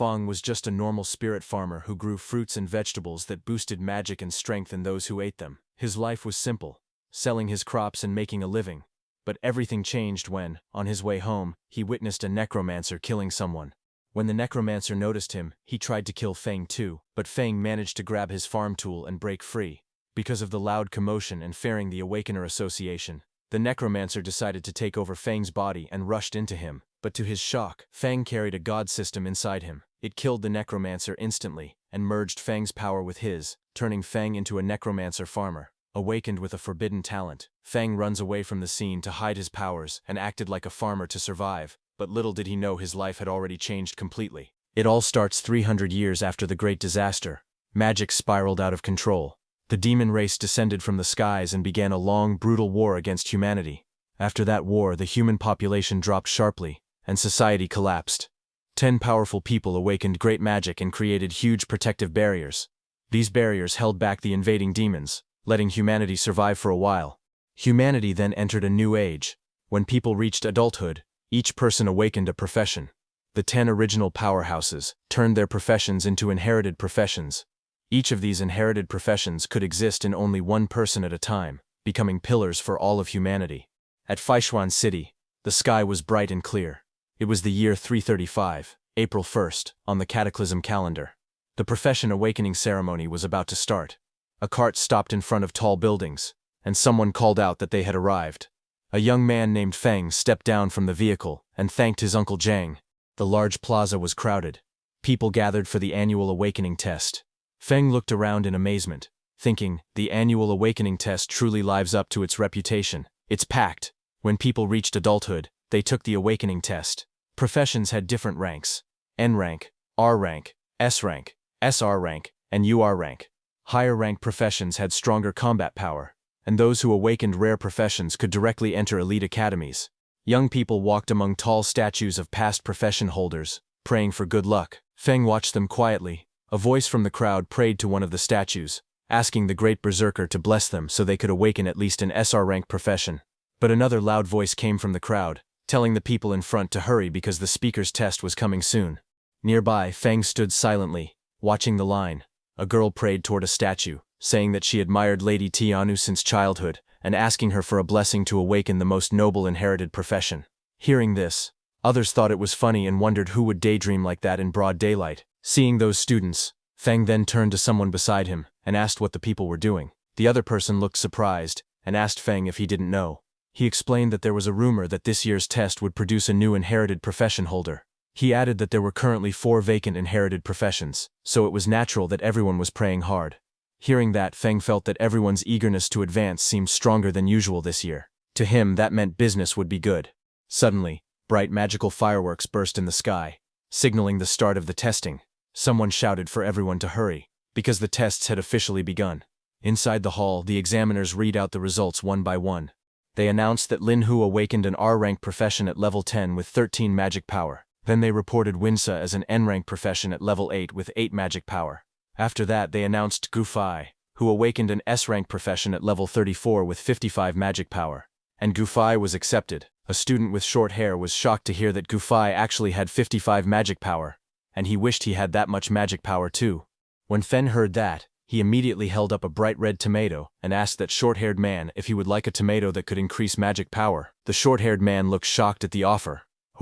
Feng was just a normal spirit farmer who grew fruits and vegetables that boosted magic and strength in those who ate them. His life was simple, selling his crops and making a living. But everything changed when, on his way home, he witnessed a necromancer killing someone. When the necromancer noticed him, he tried to kill Feng too, but Feng managed to grab his farm tool and break free. Because of the loud commotion and fearing the Awakener Association, the necromancer decided to take over Feng's body and rushed into him. But to his shock, Feng carried a god system inside him. It killed the necromancer instantly, and merged Feng's power with his, turning Feng into a necromancer farmer. Awakened with a forbidden talent, Feng runs away from the scene to hide his powers and acted like a farmer to survive, but little did he know his life had already changed completely. It all starts 300 years after the Great Disaster. Magic spiraled out of control. The demon race descended from the skies and began a long, brutal war against humanity. After that war, the human population dropped sharply, and society collapsed. 10 powerful people awakened great magic and created huge protective barriers. These barriers held back the invading demons, letting humanity survive for a while. Humanity then entered a new age. When people reached adulthood, each person awakened a profession. The 10 original powerhouses turned their professions into inherited professions. Each of these inherited professions could exist in only one person at a time, becoming pillars for all of humanity. At Feishuan City, the sky was bright and clear. It was the year 335, April 1st, on the Cataclysm calendar. The profession awakening ceremony was about to start. A cart stopped in front of tall buildings, and someone called out that they had arrived. A young man named Feng stepped down from the vehicle and thanked his uncle Zhang. The large plaza was crowded. People gathered for the annual awakening test. Feng looked around in amazement, thinking, the annual awakening test truly lives up to its reputation. It's packed. When people reached adulthood, they took the awakening test. Professions had different ranks: N rank, R rank, S rank, SR rank, and UR rank. Higher rank professions had stronger combat power, and those who awakened rare professions could directly enter elite academies. Young people walked among tall statues of past profession holders, praying for good luck. Feng watched them quietly. A voice from the crowd prayed to one of the statues, asking the great berserker to bless them so they could awaken at least an SR rank profession. But another loud voice came from the crowd, telling the people in front to hurry because the speaker's test was coming soon. Nearby, Feng stood silently, watching the line. A girl prayed toward a statue, saying that she admired Lady Tianu since childhood, and asking her for a blessing to awaken the most noble inherited profession. Hearing this, others thought it was funny and wondered who would daydream like that in broad daylight. Seeing those students, Feng then turned to someone beside him and asked what the people were doing. The other person looked surprised and asked Feng if he didn't know. He explained that there was a rumor that this year's test would produce a new inherited profession holder. He added that there were currently 4 vacant inherited professions, so it was natural that everyone was praying hard. Hearing that, Feng felt that everyone's eagerness to advance seemed stronger than usual this year. To him, that meant business would be good. Suddenly, bright magical fireworks burst in the sky, signaling the start of the testing. Someone shouted for everyone to hurry, because the tests had officially begun. Inside the hall, the examiners read out the results one by one. They announced that Lin Hu awakened an R-rank profession at level 10 with 13 magic power. Then they reported Winsa as an N-rank profession at level 8 with 8 magic power. After that, they announced Gu Fai, who awakened an S-rank profession at level 34 with 55 magic power. And Gu Fai was accepted. A student with short hair was shocked to hear that Gu Fai actually had 55 magic power, and he wished he had that much magic power too. When Fen heard that, he immediately held up a bright red tomato and asked that short-haired man if he would like a tomato that could increase magic power. The short-haired man looked shocked at the offer.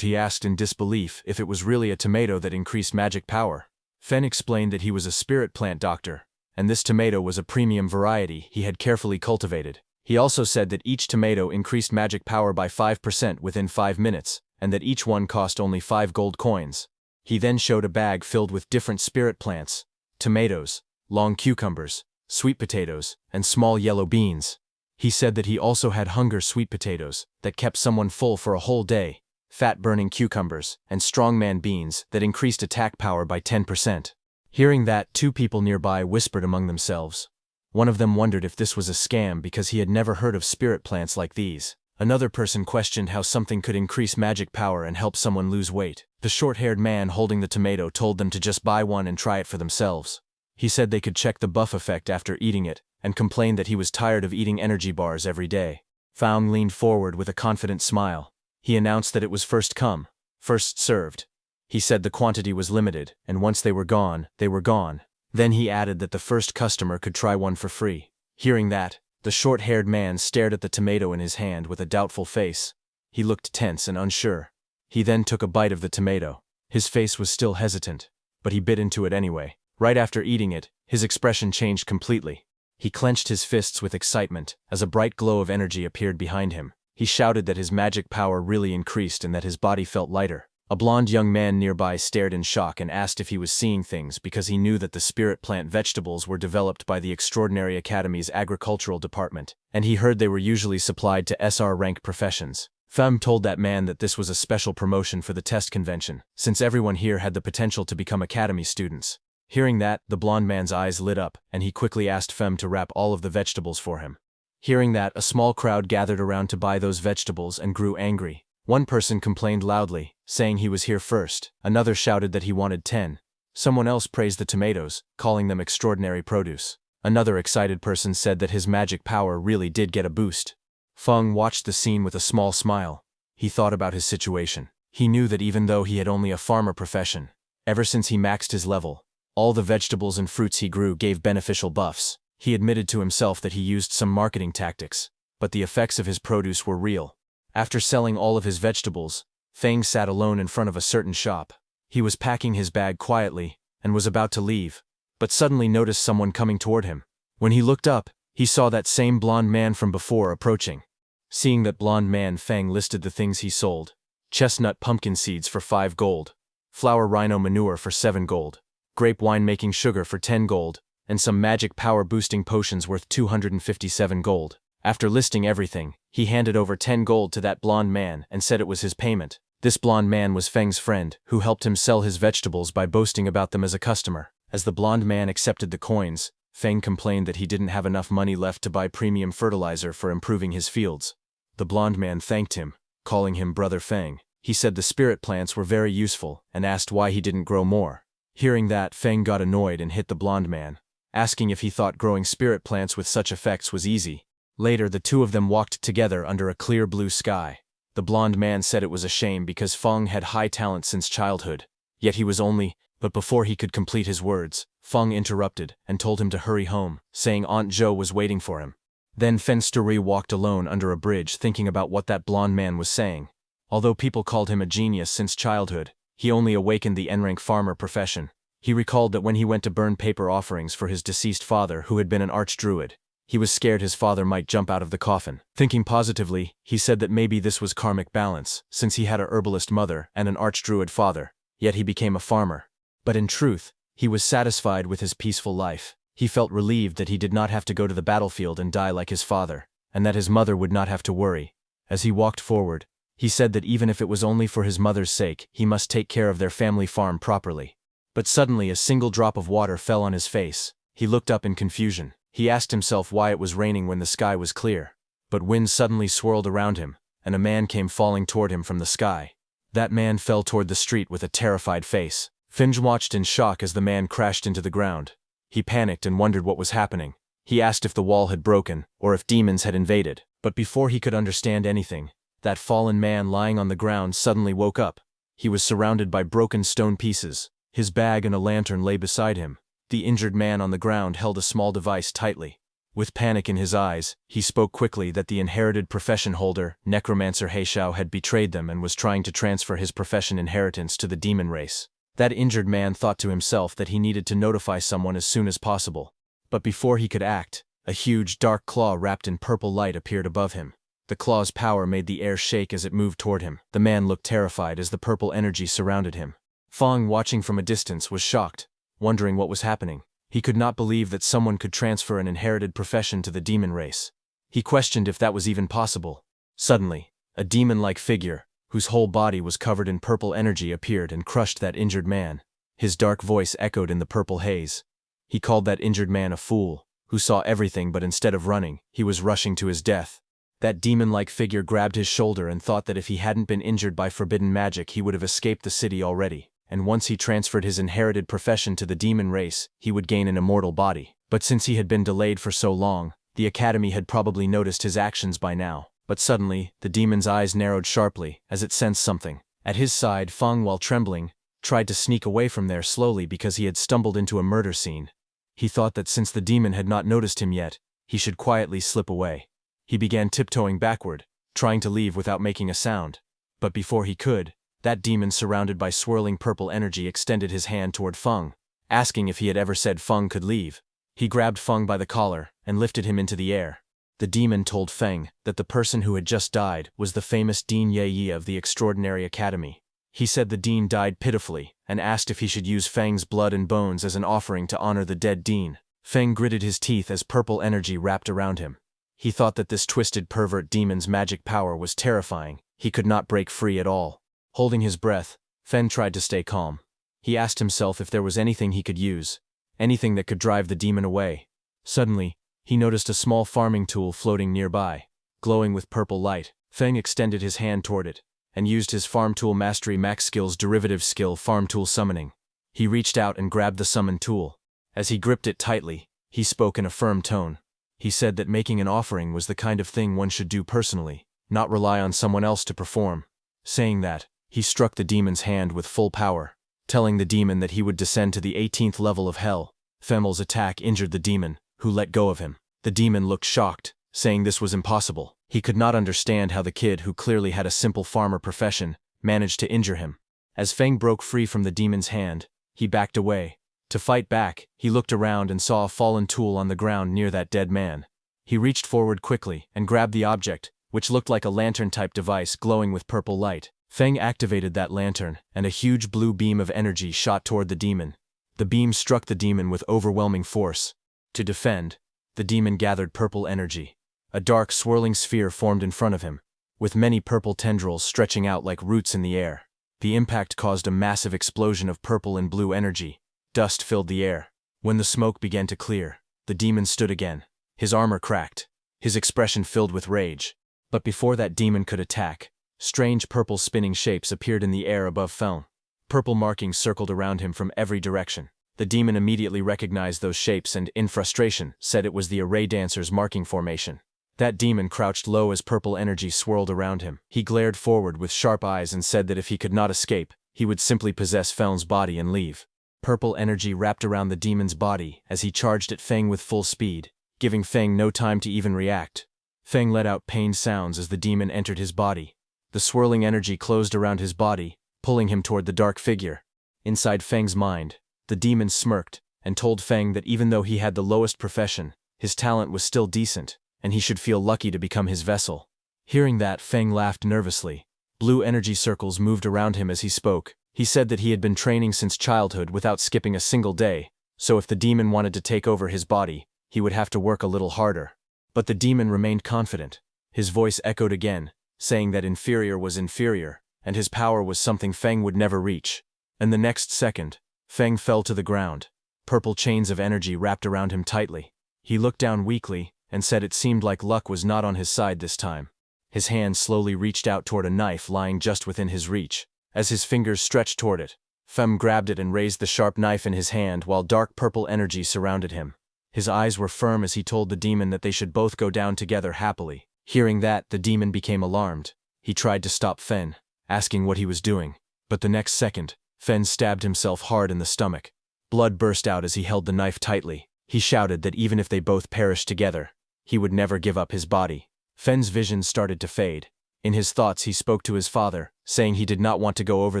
He asked in disbelief if it was really a tomato that increased magic power. Fen explained that he was a spirit plant doctor, and this tomato was a premium variety he had carefully cultivated. He also said that each tomato increased magic power by 5% within 5 minutes, and that each one cost only 5 gold coins. He then showed a bag filled with different spirit plants: tomatoes, long cucumbers, sweet potatoes, and small yellow beans. He said that he also had hunger sweet potatoes that kept someone full for a whole day, fat-burning cucumbers, and strongman beans that increased attack power by 10%. Hearing that, 2 people nearby whispered among themselves. One of them wondered if this was a scam because he had never heard of spirit plants like these. Another person questioned how something could increase magic power and help someone lose weight. The short-haired man holding the tomato told them to just buy one and try it for themselves. He said they could check the buff effect after eating it, and complained that he was tired of eating energy bars every day. Faung leaned forward with a confident smile. He announced that it was first come, first served. He said the quantity was limited, and once they were gone, they were gone. Then he added that the first customer could try one for free. Hearing that, the short-haired man stared at the tomato in his hand with a doubtful face. He looked tense and unsure. He then took a bite of the tomato. His face was still hesitant, but he bit into it anyway. Right after eating it, his expression changed completely. He clenched his fists with excitement as a bright glow of energy appeared behind him. He shouted that his magic power really increased and that his body felt lighter. A blond young man nearby stared in shock and asked if he was seeing things because he knew that the spirit plant vegetables were developed by the Extraordinary Academy's agricultural department, and he heard they were usually supplied to SR rank professions. Femme told that man that this was a special promotion for the test convention, since everyone here had the potential to become academy students. Hearing that, the blond man's eyes lit up, and he quickly asked Femme to wrap all of the vegetables for him. Hearing that, a small crowd gathered around to buy those vegetables and grew angry. One person complained loudly, saying he was here first. Another shouted that he wanted 10. Someone else praised the tomatoes, calling them extraordinary produce. Another excited person said that his magic power really did get a boost. Feng watched the scene with a small smile. He thought about his situation. He knew that even though he had only a farmer profession, ever since he maxed his level, all the vegetables and fruits he grew gave beneficial buffs. He admitted to himself that he used some marketing tactics, but the effects of his produce were real. After selling all of his vegetables, Feng sat alone in front of a certain shop. He was packing his bag quietly and was about to leave, but suddenly noticed someone coming toward him. When he looked up, he saw that same blond man from before approaching. Seeing that blond man, Feng listed the things he sold: chestnut pumpkin seeds for 5 gold, flower rhino manure for 7 gold, grape winemaking sugar for 10 gold, and some magic power boosting potions worth 257 gold. After listing everything, he handed over 10 gold to that blond man and said it was his payment. This blond man was Feng's friend, who helped him sell his vegetables by boasting about them as a customer. As the blond man accepted the coins, Feng complained that he didn't have enough money left to buy premium fertilizer for improving his fields. The blond man thanked him, calling him Brother Feng. He said the spirit plants were very useful and asked why he didn't grow more. Hearing that, Feng got annoyed and hit the blond man, asking if he thought growing spirit plants with such effects was easy. Later, the two of them walked together under a clear blue sky. The blond man said it was a shame because Feng had high talent since childhood, yet he was only— But before he could complete his words, Feng interrupted and told him to hurry home, saying Aunt Zhou was waiting for him. Then Fensturi walked alone under a bridge thinking about what that blond man was saying. Although people called him a genius since childhood, he only awakened the N-rank farmer profession. He recalled that when he went to burn paper offerings for his deceased father, who had been an archdruid, he was scared his father might jump out of the coffin. Thinking positively, he said that maybe this was karmic balance, since he had a herbalist mother and an archdruid father, yet he became a farmer. But in truth, he was satisfied with his peaceful life. He felt relieved that he did not have to go to the battlefield and die like his father, and that his mother would not have to worry. As he walked forward, he said that even if it was only for his mother's sake, he must take care of their family farm properly. But suddenly a single drop of water fell on his face. He looked up in confusion. He asked himself why it was raining when the sky was clear. But wind suddenly swirled around him, and a man came falling toward him from the sky. That man fell toward the street with a terrified face. Finge watched in shock as the man crashed into the ground. He panicked and wondered what was happening. He asked if the wall had broken, or if demons had invaded. But before he could understand anything, that fallen man lying on the ground suddenly woke up. He was surrounded by broken stone pieces. His bag and a lantern lay beside him. The injured man on the ground held a small device tightly. With panic in his eyes, he spoke quickly that the inherited profession holder, Necromancer Heishao, had betrayed them and was trying to transfer his profession inheritance to the demon race. That injured man thought to himself that he needed to notify someone as soon as possible. But before he could act, a huge dark claw wrapped in purple light appeared above him. The claw's power made the air shake as it moved toward him. The man looked terrified as the purple energy surrounded him. Feng, watching from a distance, was shocked, wondering what was happening. He could not believe that someone could transfer an inherited profession to the demon race. He questioned if that was even possible. Suddenly, a demon-like figure, whose whole body was covered in purple energy, appeared and crushed that injured man. His dark voice echoed in the purple haze. He called that injured man a fool, who saw everything, but instead of running, he was rushing to his death. That demon-like figure grabbed his shoulder and thought that if he hadn't been injured by forbidden magic, he would have escaped the city already. And once he transferred his inherited profession to the demon race, he would gain an immortal body. But since he had been delayed for so long, the academy had probably noticed his actions by now. But suddenly, the demon's eyes narrowed sharply as it sensed something. At his side, Feng, while trembling, tried to sneak away from there slowly because he had stumbled into a murder scene. He thought that since the demon had not noticed him yet, he should quietly slip away. He began tiptoeing backward, trying to leave without making a sound. But before he could, that demon surrounded by swirling purple energy extended his hand toward Feng, asking if he had ever said Feng could leave. He grabbed Feng by the collar and lifted him into the air. The demon told Feng that the person who had just died was the famous Dean Ye of the Extraordinary Academy. He said the dean died pitifully and asked if he should use Feng's blood and bones as an offering to honor the dead dean. Feng gritted his teeth as purple energy wrapped around him. He thought that this twisted pervert demon's magic power was terrifying. He could not break free at all. Holding his breath, Feng tried to stay calm. He asked himself if there was anything he could use, anything that could drive the demon away. Suddenly, he noticed a small farming tool floating nearby, glowing with purple light. Feng extended his hand toward it, and used his Farm Tool Mastery Max Skill's derivative skill Farm Tool Summoning. He reached out and grabbed the summoned tool. As he gripped it tightly, he spoke in a firm tone. He said that making an offering was the kind of thing one should do personally, not rely on someone else to perform. Saying that, he struck the demon's hand with full power, telling the demon that he would descend to the 18th level of hell. Femel's attack injured the demon, who let go of him. The demon looked shocked, saying this was impossible. He could not understand how the kid, who clearly had a simple farmer profession, managed to injure him. As Feng broke free from the demon's hand, he backed away. To fight back, he looked around and saw a fallen tool on the ground near that dead man. He reached forward quickly and grabbed the object, which looked like a lantern-type device glowing with purple light. Feng activated that lantern, and a huge blue beam of energy shot toward the demon. The beam struck the demon with overwhelming force. To defend, the demon gathered purple energy. A dark, swirling sphere formed in front of him, with many purple tendrils stretching out like roots in the air. The impact caused a massive explosion of purple and blue energy. Dust filled the air. When the smoke began to clear, the demon stood again. His armor cracked, his expression filled with rage. But before that demon could attack, strange purple spinning shapes appeared in the air above Feng. Purple markings circled around him from every direction. The demon immediately recognized those shapes and, in frustration, said it was the array dancer's marking formation. That demon crouched low as purple energy swirled around him. He glared forward with sharp eyes and said that if he could not escape, he would simply possess Feng's body and leave. Purple energy wrapped around the demon's body as he charged at Feng with full speed, giving Feng no time to even react. Feng let out pained sounds as the demon entered his body. The swirling energy closed around his body, pulling him toward the dark figure. Inside Feng's mind, the demon smirked and told Feng that even though he had the lowest profession, his talent was still decent, and he should feel lucky to become his vessel. Hearing that, Feng laughed nervously. Blue energy circles moved around him as he spoke. He said that he had been training since childhood without skipping a single day, so if the demon wanted to take over his body, he would have to work a little harder. But the demon remained confident. His voice echoed again, saying that inferior was inferior, and his power was something Feng would never reach. And the next second, Feng fell to the ground. Purple chains of energy wrapped around him tightly. He looked down weakly and said it seemed like luck was not on his side this time. His hand slowly reached out toward a knife lying just within his reach. As his fingers stretched toward it, Feng grabbed it and raised the sharp knife in his hand while dark purple energy surrounded him. His eyes were firm as he told the demon that they should both go down together happily. Hearing that, the demon became alarmed. He tried to stop Feng, asking what he was doing. But the next second, Feng stabbed himself hard in the stomach. Blood burst out as he held the knife tightly. He shouted that even if they both perished together, he would never give up his body. Feng's vision started to fade. In his thoughts he spoke to his father, saying he did not want to go over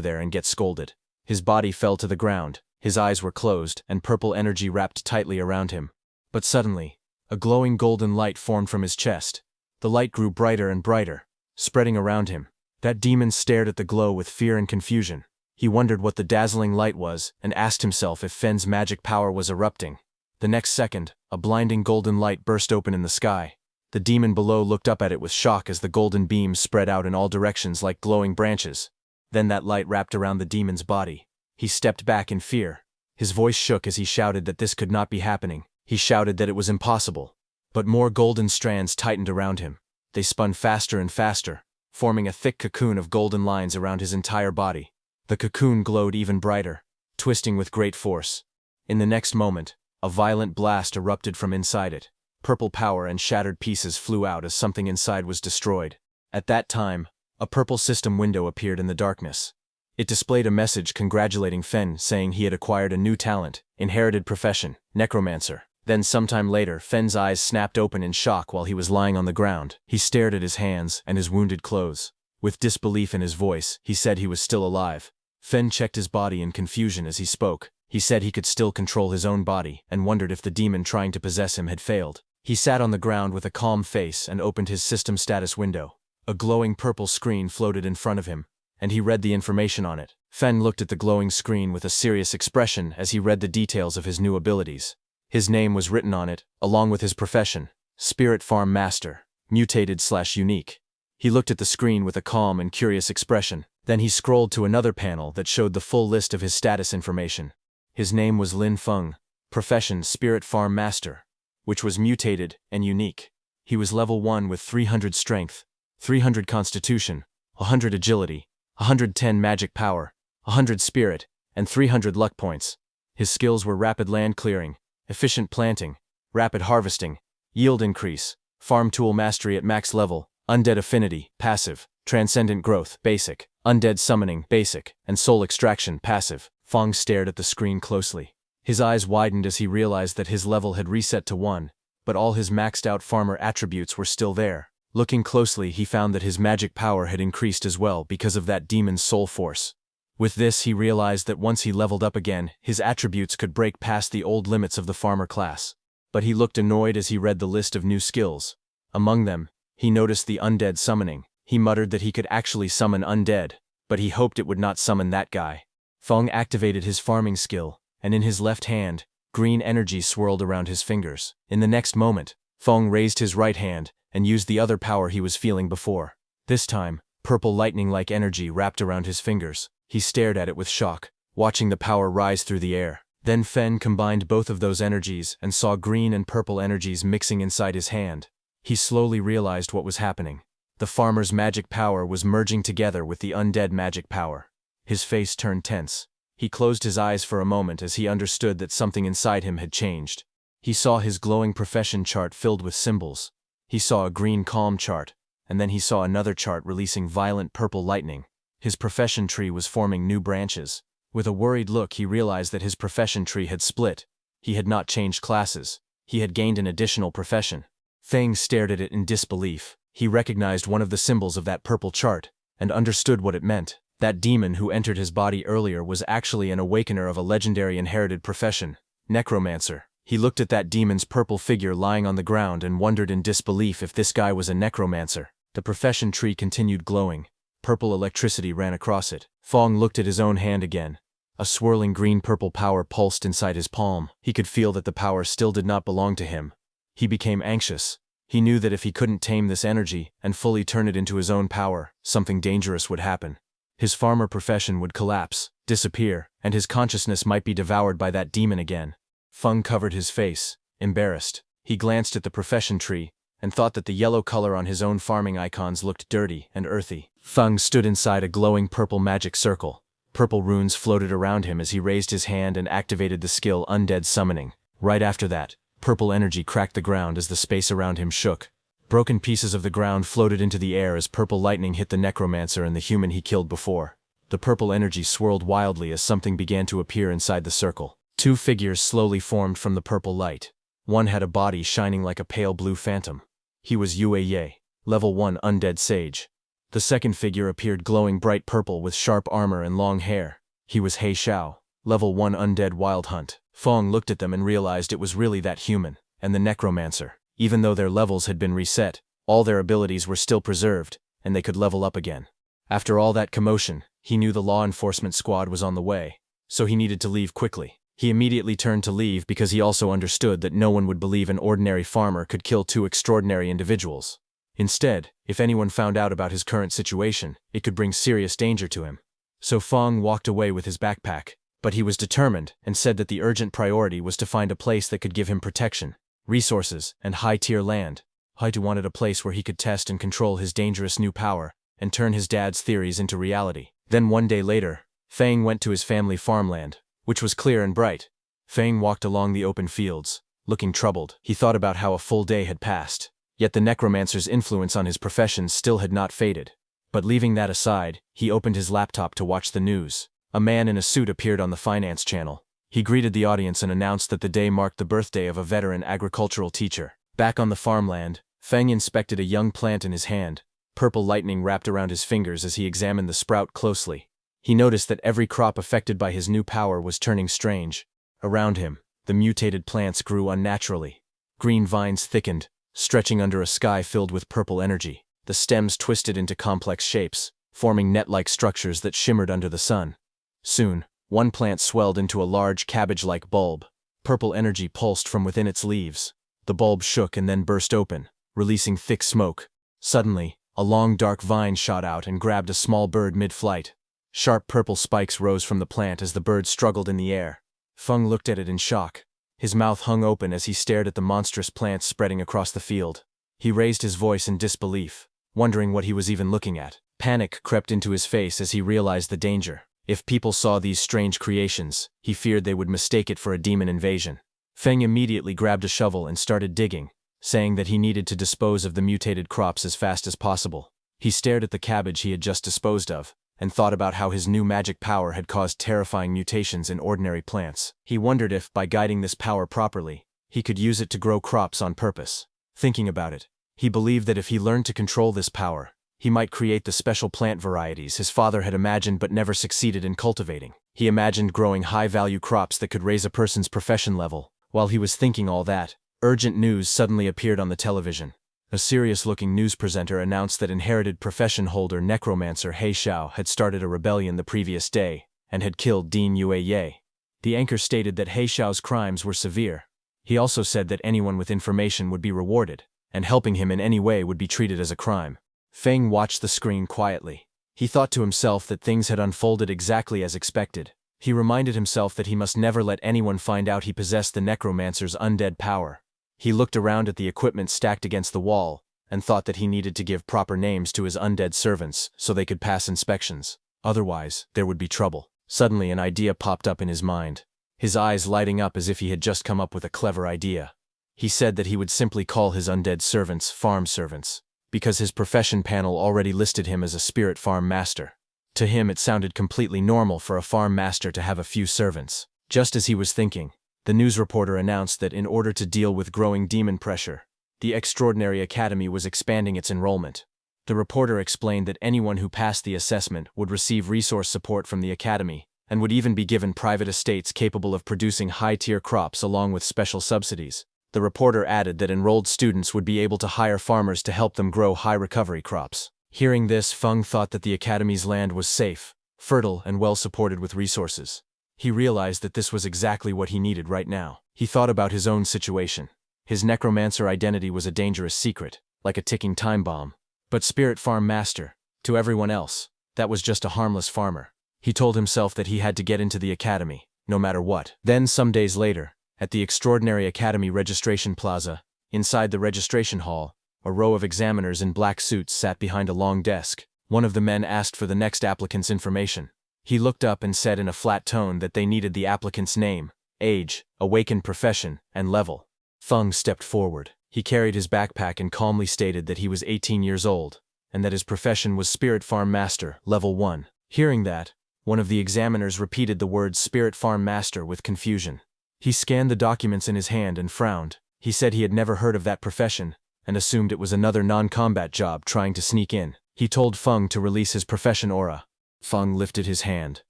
there and get scolded. His body fell to the ground, his eyes were closed, and purple energy wrapped tightly around him. But suddenly, a glowing golden light formed from his chest. The light grew brighter and brighter, spreading around him. That demon stared at the glow with fear and confusion. He wondered what the dazzling light was and asked himself if Feng's magic power was erupting. The next second, a blinding golden light burst open in the sky. The demon below looked up at it with shock as the golden beams spread out in all directions like glowing branches. Then that light wrapped around the demon's body. He stepped back in fear. His voice shook as he shouted that this could not be happening. He shouted that it was impossible. But more golden strands tightened around him. They spun faster and faster, forming a thick cocoon of golden lines around his entire body. The cocoon glowed even brighter, twisting with great force. In the next moment, a violent blast erupted from inside it. Purple power and shattered pieces flew out as something inside was destroyed. At that time, a purple system window appeared in the darkness. It displayed a message congratulating Fen, saying he had acquired a new talent, inherited profession, Necromancer. Then sometime later, Fen's eyes snapped open in shock while he was lying on the ground. He stared at his hands and his wounded clothes. With disbelief in his voice, he said he was still alive. Fen checked his body in confusion as he spoke. He said he could still control his own body and wondered if the demon trying to possess him had failed. He sat on the ground with a calm face and opened his system status window. A glowing purple screen floated in front of him, and he read the information on it. Fen looked at the glowing screen with a serious expression as he read the details of his new abilities. His name was written on it, along with his profession, Spirit Farm Master, Mutated/Unique. He looked at the screen with a calm and curious expression. Then he scrolled to another panel that showed the full list of his status information. His name was Lin Feng, profession Spirit Farm Master, which was mutated and unique. He was level 1 with 300 strength, 300 constitution, 100 agility, 110 magic power, 100 spirit, and 300 luck points. His skills were rapid land clearing, efficient planting, rapid harvesting, yield increase, farm tool mastery at max level, undead affinity, passive, transcendent growth, basic, undead summoning, basic, and soul extraction, passive. Feng stared at the screen closely. His eyes widened as he realized that his level had reset to 1, but all his maxed out farmer attributes were still there. Looking closely, he found that his magic power had increased as well because of that demon's soul force. With this, he realized that once he leveled up again, his attributes could break past the old limits of the farmer class. But he looked annoyed as he read the list of new skills. Among them, he noticed the undead summoning. He muttered that he could actually summon undead, but he hoped it would not summon that guy. Feng activated his farming skill, and in his left hand, green energy swirled around his fingers. In the next moment, Feng raised his right hand and used the other power he was feeling before. This time, purple lightning-like energy wrapped around his fingers. He stared at it with shock, watching the power rise through the air. Then Fen combined both of those energies and saw green and purple energies mixing inside his hand. He slowly realized what was happening. The farmer's magic power was merging together with the undead magic power. His face turned tense. He closed his eyes for a moment as he understood that something inside him had changed. He saw his glowing profession chart filled with symbols. He saw a green calm chart, and then he saw another chart releasing violent purple lightning. His profession tree was forming new branches. With a worried look, he realized that his profession tree had split. He had not changed classes. He had gained an additional profession. Feng stared at it in disbelief. He recognized one of the symbols of that purple chart, and understood what it meant. That demon who entered his body earlier was actually an awakener of a legendary inherited profession, Necromancer. He looked at that demon's purple figure lying on the ground and wondered in disbelief if this guy was a necromancer. The profession tree continued glowing. Purple electricity ran across it. Feng looked at his own hand again. A swirling green-purple power pulsed inside his palm. He could feel that the power still did not belong to him. He became anxious. He knew that if he couldn't tame this energy and fully turn it into his own power, something dangerous would happen. His farmer profession would collapse, disappear, and his consciousness might be devoured by that demon again. Feng covered his face, embarrassed. He glanced at the profession tree and thought that the yellow color on his own farming icons looked dirty and earthy. Feng stood inside a glowing purple magic circle. Purple runes floated around him as he raised his hand and activated the skill Undead Summoning. Right after that, purple energy cracked the ground as the space around him shook. Broken pieces of the ground floated into the air as purple lightning hit the necromancer and the human he killed before. The purple energy swirled wildly as something began to appear inside the circle. Two figures slowly formed from the purple light. One had a body shining like a pale blue phantom. He was Yue Ye, level 1 undead sage. The second figure appeared glowing bright purple with sharp armor and long hair. He was He Xiao, level 1 undead wild hunt. Feng looked at them and realized it was really that human, and the necromancer. Even though their levels had been reset, all their abilities were still preserved, and they could level up again. After all that commotion, he knew the law enforcement squad was on the way, so he needed to leave quickly. He immediately turned to leave because he also understood that no one would believe an ordinary farmer could kill two extraordinary individuals. Instead, if anyone found out about his current situation, it could bring serious danger to him. So Feng walked away with his backpack, but he was determined and said that the urgent priority was to find a place that could give him protection, resources, and high-tier land. Haitu wanted a place where he could test and control his dangerous new power and turn his dad's theories into reality. Then one day later, Feng went to his family farmland, which was clear and bright. Feng walked along the open fields, looking troubled. He thought about how a full day had passed, yet the necromancer's influence on his profession still had not faded. But leaving that aside, he opened his laptop to watch the news. A man in a suit appeared on the finance channel. He greeted the audience and announced that the day marked the birthday of a veteran agricultural teacher. Back on the farmland, Feng inspected a young plant in his hand. Purple lightning wrapped around his fingers as he examined the sprout closely. He noticed that every crop affected by his new power was turning strange. Around him, the mutated plants grew unnaturally. Green vines thickened, stretching under a sky filled with purple energy. The stems twisted into complex shapes, forming net-like structures that shimmered under the sun. Soon, one plant swelled into a large cabbage-like bulb. Purple energy pulsed from within its leaves. The bulb shook and then burst open, releasing thick smoke. Suddenly, a long dark vine shot out and grabbed a small bird mid-flight. Sharp purple spikes rose from the plant as the bird struggled in the air. Feng looked at it in shock. His mouth hung open as he stared at the monstrous plants spreading across the field. He raised his voice in disbelief, wondering what he was even looking at. Panic crept into his face as he realized the danger. If people saw these strange creations, he feared they would mistake it for a demon invasion. Feng immediately grabbed a shovel and started digging, saying that he needed to dispose of the mutated crops as fast as possible. He stared at the cabbage he had just disposed of, and thought about how his new magic power had caused terrifying mutations in ordinary plants. He wondered if, by guiding this power properly, he could use it to grow crops on purpose. Thinking about it, he believed that if he learned to control this power, he might create the special plant varieties his father had imagined but never succeeded in cultivating. He imagined growing high-value crops that could raise a person's profession level. While he was thinking all that, urgent news suddenly appeared on the television. A serious-looking news presenter announced that inherited profession holder Necromancer He Xiao had started a rebellion the previous day and had killed Dean Yue Ye. The anchor stated that He Xiao's crimes were severe. He also said that anyone with information would be rewarded, and helping him in any way would be treated as a crime. Feng watched the screen quietly. He thought to himself that things had unfolded exactly as expected. He reminded himself that he must never let anyone find out he possessed the Necromancer's undead power. He looked around at the equipment stacked against the wall, and thought that he needed to give proper names to his undead servants so they could pass inspections. Otherwise, there would be trouble. Suddenly an idea popped up in his mind, his eyes lighting up as if he had just come up with a clever idea. He said that he would simply call his undead servants farm servants, because his profession panel already listed him as a spirit farm master. To him it sounded completely normal for a farm master to have a few servants. Just as he was thinking, the news reporter announced that in order to deal with growing demon pressure, the Extraordinary Academy was expanding its enrollment. The reporter explained that anyone who passed the assessment would receive resource support from the academy, and would even be given private estates capable of producing high-tier crops along with special subsidies. The reporter added that enrolled students would be able to hire farmers to help them grow high-recovery crops. Hearing this, Feng thought that the academy's land was safe, fertile, and well-supported with resources. He realized that this was exactly what he needed right now. He thought about his own situation. His necromancer identity was a dangerous secret, like a ticking time bomb. But Spirit Farm Master, to everyone else, that was just a harmless farmer. He told himself that he had to get into the academy, no matter what. Then, some days later, at the Extraordinary Academy Registration Plaza, inside the registration hall, a row of examiners in black suits sat behind a long desk. One of the men asked for the next applicant's information. He looked up and said in a flat tone that they needed the applicant's name, age, Awaken profession, and level. Feng stepped forward. He carried his backpack and calmly stated that he was 18 years old, and that his profession was Spirit Farm Master, Level 1. Hearing that, one of the examiners repeated the words Spirit Farm Master with confusion. He scanned the documents in his hand and frowned. He said he had never heard of that profession, and assumed it was another non-combat job trying to sneak in. He told Feng to release his profession aura. Feng lifted his hand,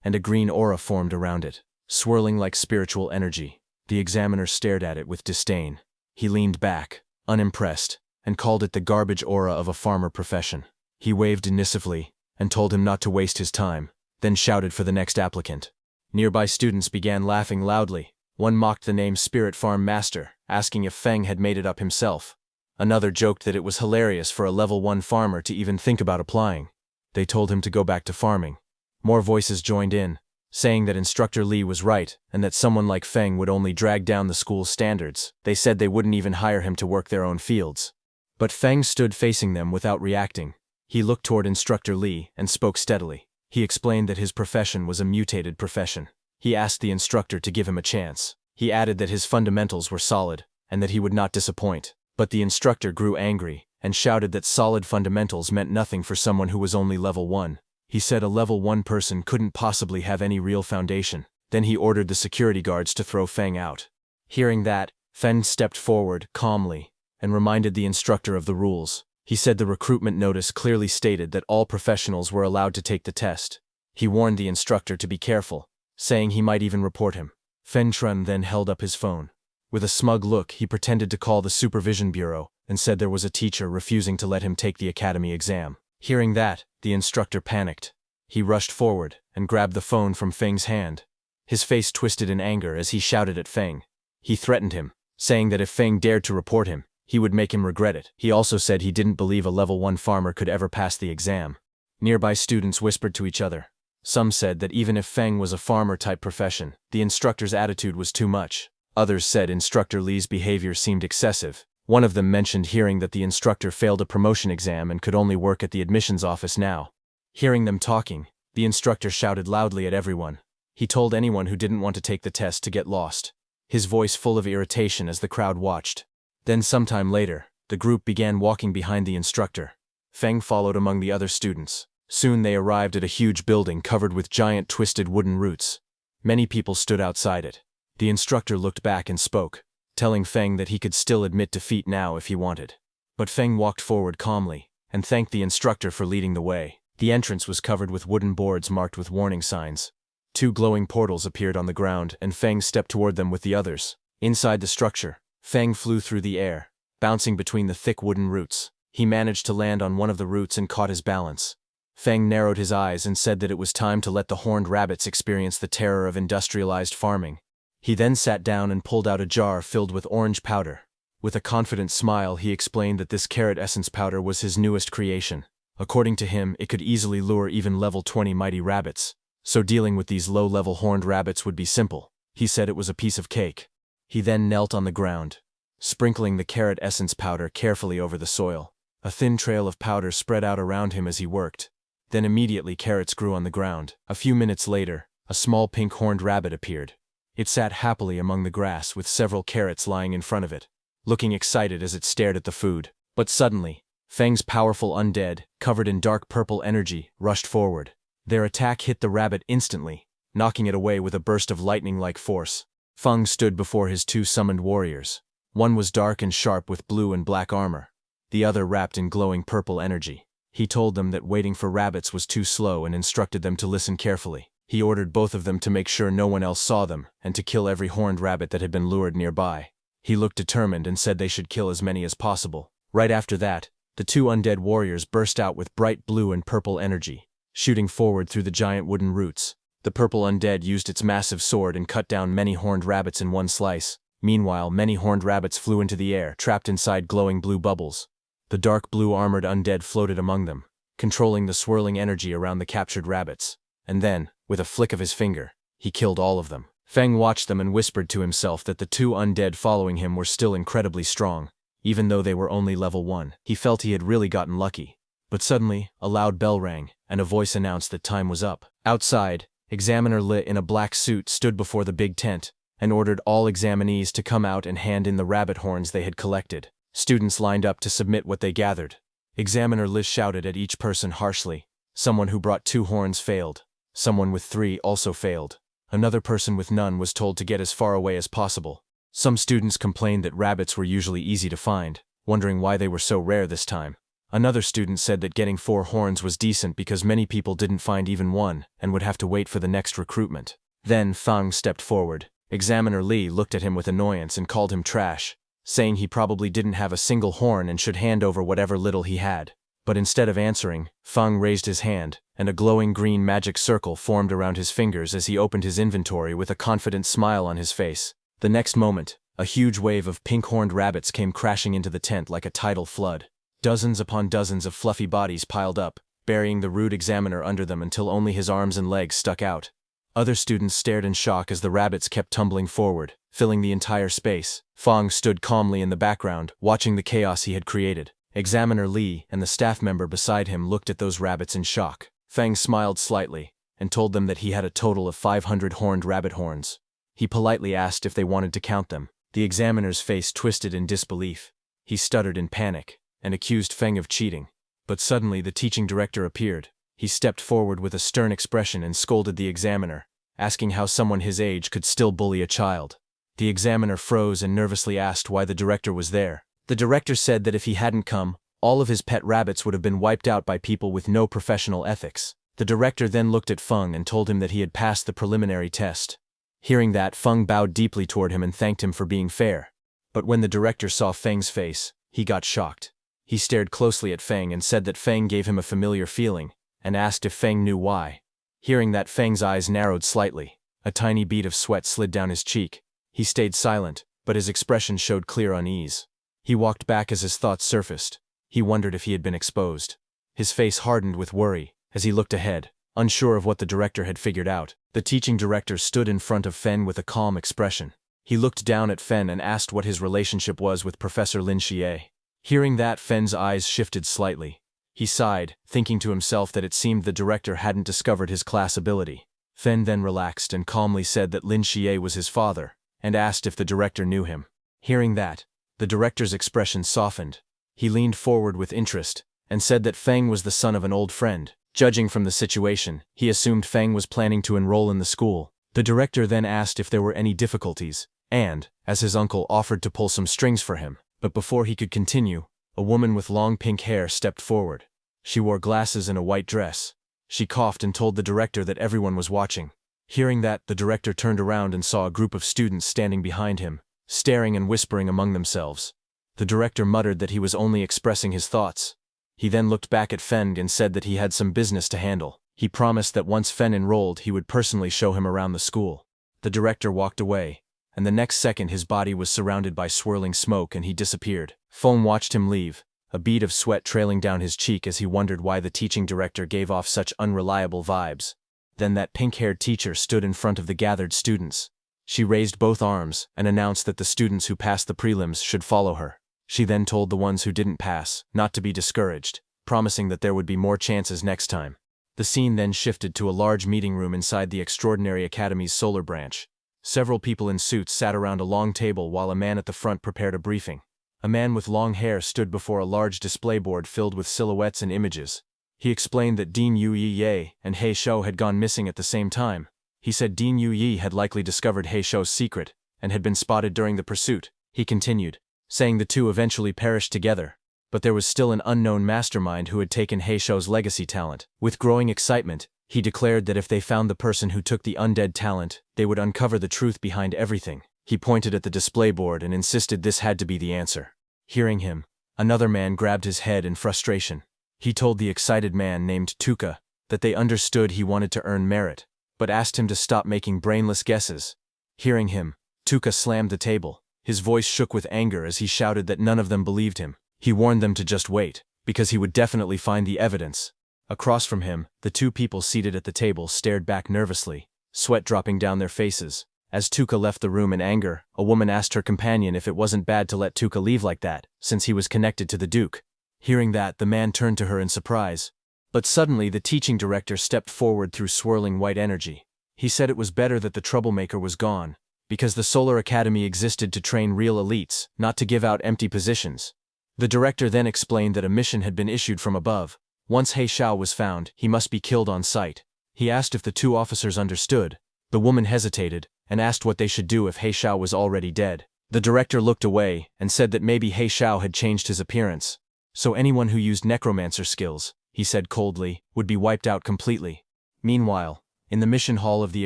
and a green aura formed around it, swirling like spiritual energy. The examiner stared at it with disdain. He leaned back, unimpressed, and called it the garbage aura of a farmer profession. He waved dismissively, and told him not to waste his time, then shouted for the next applicant. Nearby students began laughing loudly. One mocked the name Spirit Farm Master, asking if Feng had made it up himself. Another joked that it was hilarious for a level 1 farmer to even think about applying. They told him to go back to farming. More voices joined in, saying that Instructor Li was right and that someone like Feng would only drag down the school's standards. They said they wouldn't even hire him to work their own fields. But Feng stood facing them without reacting. He looked toward Instructor Li and spoke steadily. He explained that his profession was a mutated profession. He asked the instructor to give him a chance. He added that his fundamentals were solid and that he would not disappoint. But the instructor grew angry and shouted that solid fundamentals meant nothing for someone who was only level 1. He said a level 1 person couldn't possibly have any real foundation. Then he ordered the security guards to throw Feng out. Hearing that, Feng stepped forward, calmly, and reminded the instructor of the rules. He said the recruitment notice clearly stated that all professionals were allowed to take the test. He warned the instructor to be careful, saying he might even report him. Fen Trun then held up his phone. With a smug look, he pretended to call the supervision bureau and said there was a teacher refusing to let him take the academy exam. Hearing that, the instructor panicked. He rushed forward and grabbed the phone from Feng's hand. His face twisted in anger as he shouted at Feng. He threatened him, saying that if Feng dared to report him, he would make him regret it. He also said he didn't believe a level 1 farmer could ever pass the exam. Nearby students whispered to each other. Some said that even if Feng was a farmer-type profession, the instructor's attitude was too much. Others said Instructor Li's behavior seemed excessive. One of them mentioned hearing that the instructor failed a promotion exam and could only work at the admissions office now. Hearing them talking, the instructor shouted loudly at everyone. He told anyone who didn't want to take the test to get lost, his voice full of irritation as the crowd watched. Then sometime later, the group began walking behind the instructor. Feng followed among the other students. Soon they arrived at a huge building covered with giant twisted wooden roots. Many people stood outside it. The instructor looked back and spoke, telling Feng that he could still admit defeat now if he wanted. But Feng walked forward calmly and thanked the instructor for leading the way. The entrance was covered with wooden boards marked with warning signs. 2 glowing portals appeared on the ground and Feng stepped toward them with the others. Inside the structure, Feng flew through the air, bouncing between the thick wooden roots. He managed to land on one of the roots and caught his balance. Feng narrowed his eyes and said that it was time to let the horned rabbits experience the terror of industrialized farming. He then sat down and pulled out a jar filled with orange powder. With a confident smile, he explained that this carrot essence powder was his newest creation. According to him, it could easily lure even level 20 mighty rabbits, so dealing with these low-level horned rabbits would be simple. He said it was a piece of cake. He then knelt on the ground, sprinkling the carrot essence powder carefully over the soil. A thin trail of powder spread out around him as he worked. Then immediately carrots grew on the ground. A few minutes later, a small pink horned rabbit appeared. It sat happily among the grass with several carrots lying in front of it, looking excited as it stared at the food. But suddenly, Feng's powerful undead, covered in dark purple energy, rushed forward. Their attack hit the rabbit instantly, knocking it away with a burst of lightning-like force. Feng stood before his 2 summoned warriors. One was dark and sharp with blue and black armor, the other wrapped in glowing purple energy. He told them that waiting for rabbits was too slow and instructed them to listen carefully. He ordered both of them to make sure no one else saw them and to kill every horned rabbit that had been lured nearby. He looked determined and said they should kill as many as possible. Right after that, the 2 undead warriors burst out with bright blue and purple energy, shooting forward through the giant wooden roots. The purple undead used its massive sword and cut down many horned rabbits in one slice. Meanwhile, many horned rabbits flew into the air, trapped inside glowing blue bubbles. The dark blue armored undead floated among them, controlling the swirling energy around the captured rabbits. And then, with a flick of his finger, he killed all of them. Feng watched them and whispered to himself that the 2 undead following him were still incredibly strong, even though they were only level 1. He felt he had really gotten lucky. But suddenly, a loud bell rang, and a voice announced that time was up. Outside, Examiner Li in a black suit stood before the big tent and ordered all examinees to come out and hand in the rabbit horns they had collected. Students lined up to submit what they gathered. Examiner Li shouted at each person harshly. Someone who brought 2 horns failed. Someone with 3 also failed. Another person with none was told to get as far away as possible. Some students complained that rabbits were usually easy to find, wondering why they were so rare this time. Another student said that getting 4 horns was decent because many people didn't find even one and would have to wait for the next recruitment. Then Feng stepped forward. Examiner Li looked at him with annoyance and called him trash, saying he probably didn't have a single horn and should hand over whatever little he had. But instead of answering, Feng raised his hand, and a glowing green magic circle formed around his fingers as he opened his inventory with a confident smile on his face. The next moment, a huge wave of pink-horned rabbits came crashing into the tent like a tidal flood. Dozens upon dozens of fluffy bodies piled up, burying the rude examiner under them until only his arms and legs stuck out. Other students stared in shock as the rabbits kept tumbling forward, filling the entire space. Feng stood calmly in the background, watching the chaos he had created. Examiner Li and the staff member beside him looked at those rabbits in shock. Feng smiled slightly and told them that he had a total of 500 horned rabbit horns. He politely asked if they wanted to count them. The examiner's face twisted in disbelief. He stuttered in panic and accused Feng of cheating. But suddenly the teaching director appeared. He stepped forward with a stern expression and scolded the examiner, asking how someone his age could still bully a child. The examiner froze and nervously asked why the director was there. The director said that if he hadn't come, all of his pet rabbits would have been wiped out by people with no professional ethics. The director then looked at Feng and told him that he had passed the preliminary test. Hearing that, Feng bowed deeply toward him and thanked him for being fair. But when the director saw Feng's face, he got shocked. He stared closely at Feng and said that Feng gave him a familiar feeling, and asked if Feng knew why. Hearing that, Feng's eyes narrowed slightly. A tiny bead of sweat slid down his cheek. He stayed silent, but his expression showed clear unease. He walked back as his thoughts surfaced. He wondered if he had been exposed. His face hardened with worry as he looked ahead, unsure of what the director had figured out. The teaching director stood in front of Fen with a calm expression. He looked down at Fen and asked what his relationship was with Professor Lin Xie. Hearing that, Fen's eyes shifted slightly. He sighed, thinking to himself that it seemed the director hadn't discovered his class ability. Fen then relaxed and calmly said that Lin Xie was his father, and asked if the director knew him. Hearing that, the director's expression softened. He leaned forward with interest, and said that Feng was the son of an old friend. Judging from the situation, he assumed Feng was planning to enroll in the school. The director then asked if there were any difficulties, and, as his uncle offered to pull some strings for him. But before he could continue, a woman with long pink hair stepped forward. She wore glasses and a white dress. She coughed and told the director that everyone was watching. Hearing that, the director turned around and saw a group of students standing behind him, staring and whispering among themselves. The director muttered that he was only expressing his thoughts. He then looked back at Feng and said that he had some business to handle. He promised that once Feng enrolled, he would personally show him around the school. The director walked away, and the next second his body was surrounded by swirling smoke and he disappeared. Feng watched him leave, a bead of sweat trailing down his cheek as he wondered why the teaching director gave off such unreliable vibes. Then that pink-haired teacher stood in front of the gathered students. She raised both arms and announced that the students who passed the prelims should follow her. She then told the ones who didn't pass not to be discouraged, promising that there would be more chances next time. The scene then shifted to a large meeting room inside the Extraordinary Academy's solar branch. Several people in suits sat around a long table while a man at the front prepared a briefing. A man with long hair stood before a large display board filled with silhouettes and images. He explained that Dean Yu Yi and He Shou had gone missing at the same time. He said Dean Yu Yi had likely discovered He Shou's secret and had been spotted during the pursuit. He continued, saying the two eventually perished together, but there was still an unknown mastermind who had taken He Shou's legacy talent. With growing excitement, he declared that if they found the person who took the undead talent, they would uncover the truth behind everything. He pointed at the display board and insisted this had to be the answer. Hearing him, another man grabbed his head in frustration. He told the excited man named Tuka that they understood he wanted to earn merit, but asked him to stop making brainless guesses. Hearing him, Tuka slammed the table. His voice shook with anger as he shouted that none of them believed him. He warned them to just wait, because he would definitely find the evidence. Across from him, the two people seated at the table stared back nervously, sweat dropping down their faces. As Tuka left the room in anger, a woman asked her companion if it wasn't bad to let Tuka leave like that, since he was connected to the Duke. Hearing that, the man turned to her in surprise. But suddenly the teaching director stepped forward through swirling white energy. He said it was better that the troublemaker was gone, because the Solar Academy existed to train real elites, not to give out empty positions. The director then explained that a mission had been issued from above. Once He Shou was found, he must be killed on sight. He asked if the two officers understood. The woman hesitated, and asked what they should do if He Shou was already dead. The director looked away, and said that maybe He Shou had changed his appearance. So anyone who used necromancer skills, he said coldly, would be wiped out completely. Meanwhile, in the mission hall of the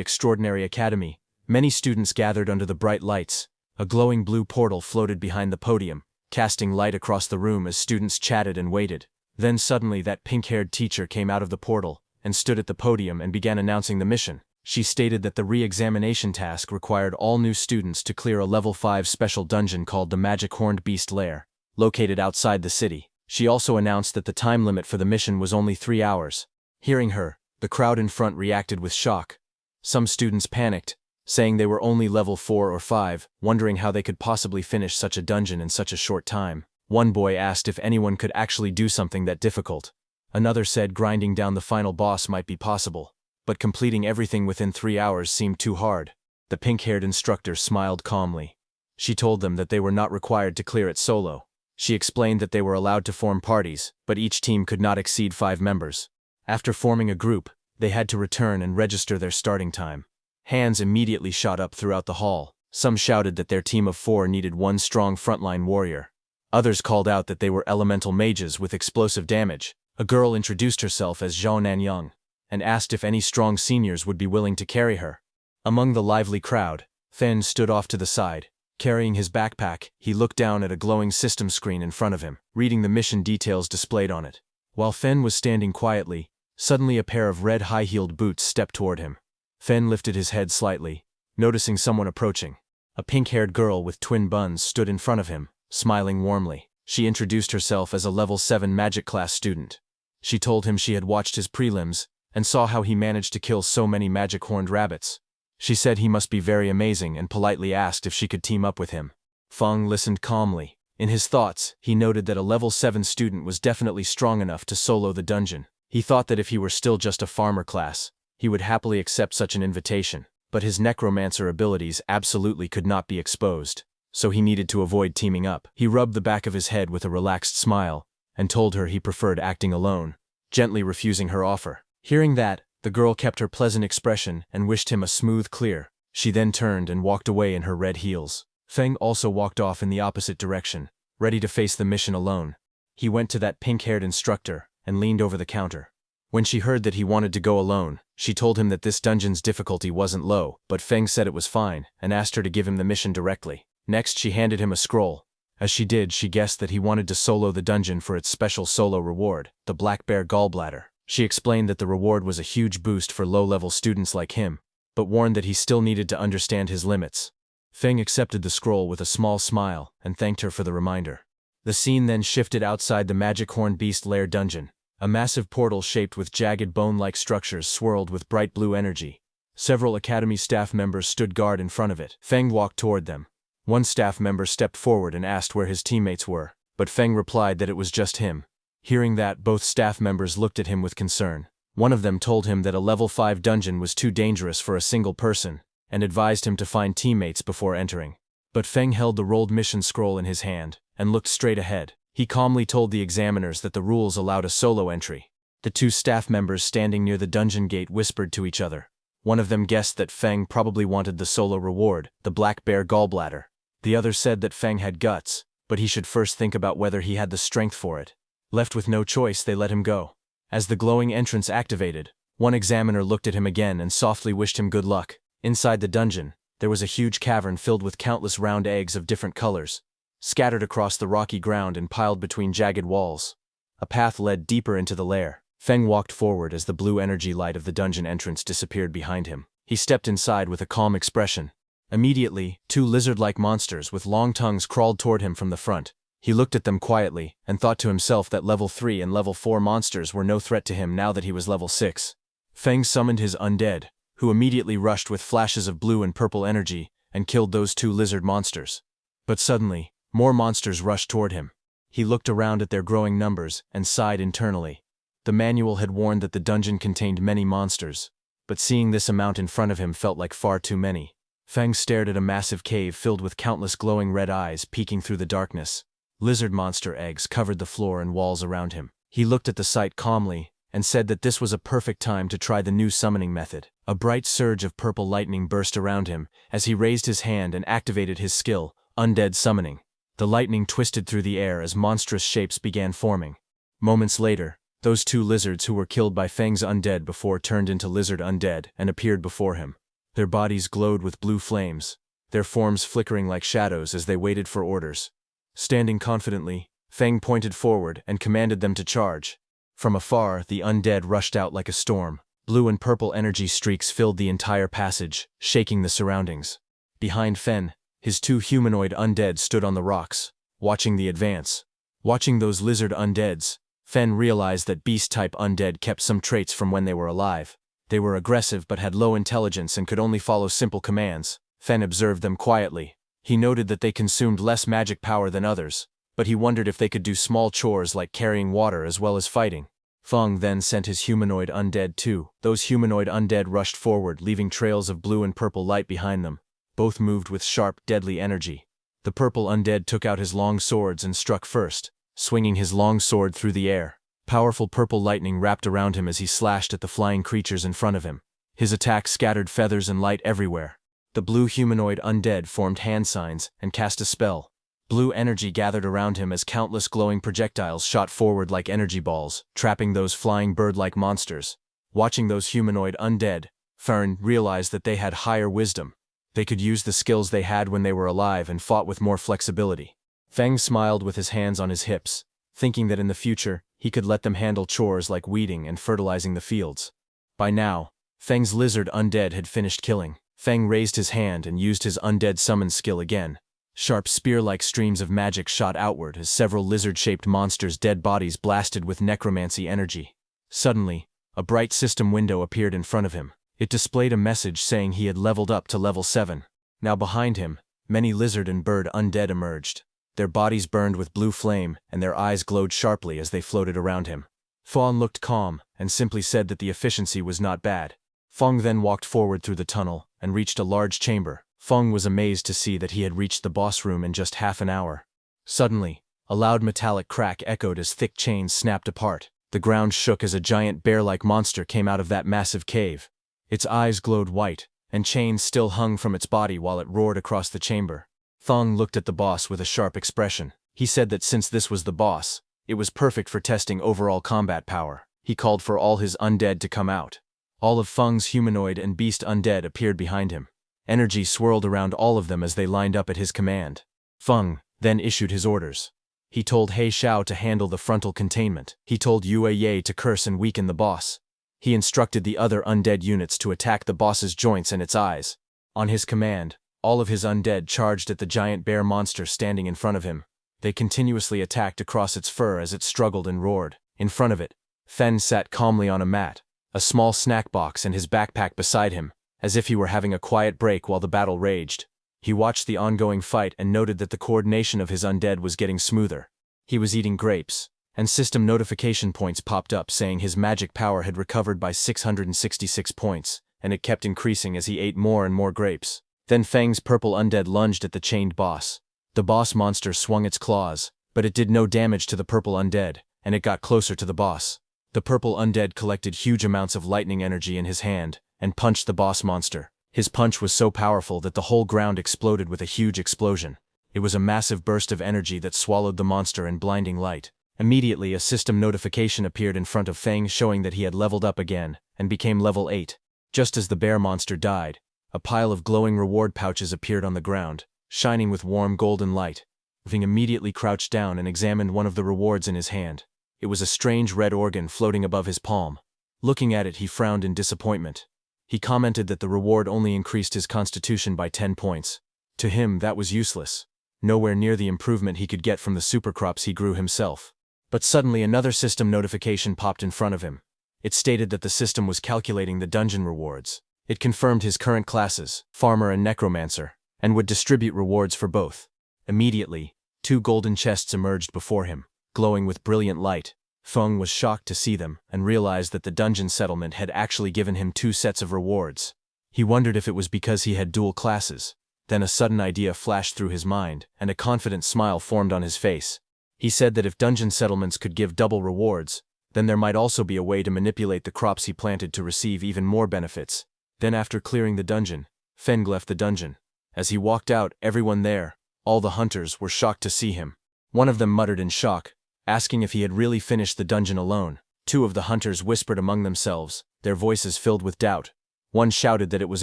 Extraordinary Academy, many students gathered under the bright lights. A glowing blue portal floated behind the podium, casting light across the room as students chatted and waited. Then suddenly that pink-haired teacher came out of the portal, and stood at the podium and began announcing the mission. She stated that the re-examination task required all new students to clear a level 5 special dungeon called the Magic Horned Beast Lair, located outside the city. She also announced that the time limit for the mission was only 3 hours. Hearing her, the crowd in front reacted with shock. Some students panicked, saying they were only level 4 or 5, wondering how they could possibly finish such a dungeon in such a short time. One boy asked if anyone could actually do something that difficult. Another said grinding down the final boss might be possible, but completing everything within 3 hours seemed too hard. The pink-haired instructor smiled calmly. She told them that they were not required to clear it solo. She explained that they were allowed to form parties, but each team could not exceed 5 members. After forming a group, they had to return and register their starting time. Hands immediately shot up throughout the hall. Some shouted that their team of 4 needed one strong frontline warrior. Others called out that they were elemental mages with explosive damage. A girl introduced herself as Zhao Nanyang and asked if any strong seniors would be willing to carry her. Among the lively crowd, Fen stood off to the side. Carrying his backpack, he looked down at a glowing system screen in front of him, reading the mission details displayed on it. While Fen was standing quietly, suddenly a pair of red high-heeled boots stepped toward him. Fen lifted his head slightly, noticing someone approaching. A pink-haired girl with twin buns stood in front of him, smiling warmly. She introduced herself as a level 7 magic class student. She told him she had watched his prelims and saw how he managed to kill so many magic-horned rabbits. She said he must be very amazing and politely asked if she could team up with him. Feng listened calmly. In his thoughts, he noted that a level 7 student was definitely strong enough to solo the dungeon. He thought that if he were still just a farmer class, he would happily accept such an invitation, but his necromancer abilities absolutely could not be exposed, so he needed to avoid teaming up. He rubbed the back of his head with a relaxed smile and told her he preferred acting alone, gently refusing her offer. Hearing that, the girl kept her pleasant expression and wished him a smooth clear. She then turned and walked away in her red heels. Feng also walked off in the opposite direction, ready to face the mission alone. He went to that pink-haired instructor and leaned over the counter. When she heard that he wanted to go alone, she told him that this dungeon's difficulty wasn't low, but Feng said it was fine and asked her to give him the mission directly. Next, she handed him a scroll. As she did, she guessed that he wanted to solo the dungeon for its special solo reward, the Black Bear Gallbladder. She explained that the reward was a huge boost for low-level students like him, but warned that he still needed to understand his limits. Feng accepted the scroll with a small smile and thanked her for the reminder. The scene then shifted outside the Magic Horn Beast Lair dungeon. A massive portal shaped with jagged bone-like structures swirled with bright blue energy. Several academy staff members stood guard in front of it. Feng walked toward them. One staff member stepped forward and asked where his teammates were, but Feng replied that it was just him. Hearing that, both staff members looked at him with concern. One of them told him that a level 5 dungeon was too dangerous for a single person, and advised him to find teammates before entering. But Feng held the rolled mission scroll in his hand and looked straight ahead. He calmly told the examiners that the rules allowed a solo entry. The 2 staff members standing near the dungeon gate whispered to each other. One of them guessed that Feng probably wanted the solo reward, the Black Bear Gallbladder. The other said that Feng had guts, but he should first think about whether he had the strength for it. Left with no choice, they let him go. As the glowing entrance activated, one examiner looked at him again and softly wished him good luck. Inside the dungeon, there was a huge cavern filled with countless round eggs of different colors, scattered across the rocky ground and piled between jagged walls. A path led deeper into the lair. Feng walked forward as the blue energy light of the dungeon entrance disappeared behind him. He stepped inside with a calm expression. Immediately, 2 lizard-like monsters with long tongues crawled toward him from the front. He looked at them quietly and thought to himself that level 3 and level 4 monsters were no threat to him now that he was level 6. Feng summoned his Undead, who immediately rushed with flashes of blue and purple energy and killed those 2 lizard monsters. But suddenly, more monsters rushed toward him. He looked around at their growing numbers and sighed internally. The manual had warned that the dungeon contained many monsters, but seeing this amount in front of him felt like far too many. Feng stared at a massive cave filled with countless glowing red eyes peeking through the darkness. Lizard monster eggs covered the floor and walls around him. He looked at the sight calmly and said that this was a perfect time to try the new summoning method. A bright surge of purple lightning burst around him as he raised his hand and activated his skill, Undead Summoning. The lightning twisted through the air as monstrous shapes began forming. Moments later, those 2 lizards who were killed by Feng's undead before turned into lizard undead and appeared before him. Their bodies glowed with blue flames, their forms flickering like shadows as they waited for orders. Standing confidently, Feng pointed forward and commanded them to charge. From afar, the undead rushed out like a storm. Blue and purple energy streaks filled the entire passage, shaking the surroundings. Behind Fen, his 2 humanoid undead stood on the rocks, watching the advance. Watching those lizard undeads, Fen realized that beast-type undead kept some traits from when they were alive. They were aggressive but had low intelligence and could only follow simple commands. Fen observed them quietly. He noted that they consumed less magic power than others, but he wondered if they could do small chores like carrying water as well as fighting. Feng then sent his humanoid undead too. Those humanoid undead rushed forward, leaving trails of blue and purple light behind them. Both moved with sharp, deadly energy. The purple undead took out his long swords and struck first, swinging his long sword through the air. Powerful purple lightning wrapped around him as he slashed at the flying creatures in front of him. His attack scattered feathers and light everywhere. The blue humanoid undead formed hand signs and cast a spell. Blue energy gathered around him as countless glowing projectiles shot forward like energy balls, trapping those flying bird-like monsters. Watching those humanoid undead, Fern realized that they had higher wisdom. They could use the skills they had when they were alive and fought with more flexibility. Feng smiled with his hands on his hips, thinking that in the future, he could let them handle chores like weeding and fertilizing the fields. By now, Feng's lizard undead had finished killing. Feng raised his hand and used his undead summon skill again. Sharp spear-like streams of magic shot outward as several lizard-shaped monsters' dead bodies blasted with necromancy energy. Suddenly, a bright system window appeared in front of him. It displayed a message saying he had leveled up to level 7. Now behind him, many lizard and bird undead emerged. Their bodies burned with blue flame, and their eyes glowed sharply as they floated around him. Fawn looked calm, and simply said that the efficiency was not bad. Feng then walked forward through the tunnel, and reached a large chamber. Feng was amazed to see that he had reached the boss room in just half an hour. Suddenly, a loud metallic crack echoed as thick chains snapped apart. The ground shook as a giant bear-like monster came out of that massive cave. Its eyes glowed white, and chains still hung from its body while it roared across the chamber. Feng looked at the boss with a sharp expression. He said that since this was the boss, it was perfect for testing overall combat power. He called for all his undead to come out. All of Feng's humanoid and beast undead appeared behind him. Energy swirled around all of them as they lined up at his command. Feng then issued his orders. He told He Xiao to handle the frontal containment. He told Yue Ye to curse and weaken the boss. He instructed the other undead units to attack the boss's joints and its eyes. On his command, all of his undead charged at the giant bear monster standing in front of him. They continuously attacked across its fur as it struggled and roared. In front of it, Fen sat calmly on a mat, a small snack box and his backpack beside him, as if he were having a quiet break while the battle raged. He watched the ongoing fight and noted that the coordination of his undead was getting smoother. He was eating grapes, and system notification points popped up saying his magic power had recovered by 666 points, and it kept increasing as he ate more and more grapes. Then Feng's purple undead lunged at the chained boss. The boss monster swung its claws, but it did no damage to the purple undead, and it got closer to the boss. The purple undead collected huge amounts of lightning energy in his hand, and punched the boss monster. His punch was so powerful that the whole ground exploded with a huge explosion. It was a massive burst of energy that swallowed the monster in blinding light. Immediately a system notification appeared in front of Feng showing that he had leveled up again, and became level 8. Just as the bear monster died, a pile of glowing reward pouches appeared on the ground, shining with warm golden light. Feng immediately crouched down and examined one of the rewards in his hand. It was a strange red organ floating above his palm. Looking at it, he frowned in disappointment. He commented that the reward only increased his constitution by 10 points. To him, that was useless. Nowhere near the improvement he could get from the supercrops he grew himself. But suddenly another system notification popped in front of him. It stated that the system was calculating the dungeon rewards. It confirmed his current classes, Farmer and Necromancer, and would distribute rewards for both. Immediately, 2 golden chests emerged before him, glowing with brilliant light. Feng was shocked to see them and realized that the dungeon settlement had actually given him 2 sets of rewards. He wondered if it was because he had dual classes. Then a sudden idea flashed through his mind, and a confident smile formed on his face. He said that if dungeon settlements could give double rewards, then there might also be a way to manipulate the crops he planted to receive even more benefits. Then after clearing the dungeon, Feng left the dungeon. As he walked out, everyone there, all the hunters, were shocked to see him. One of them muttered in shock, asking if he had really finished the dungeon alone. 2 of the hunters whispered among themselves, their voices filled with doubt. One shouted that it was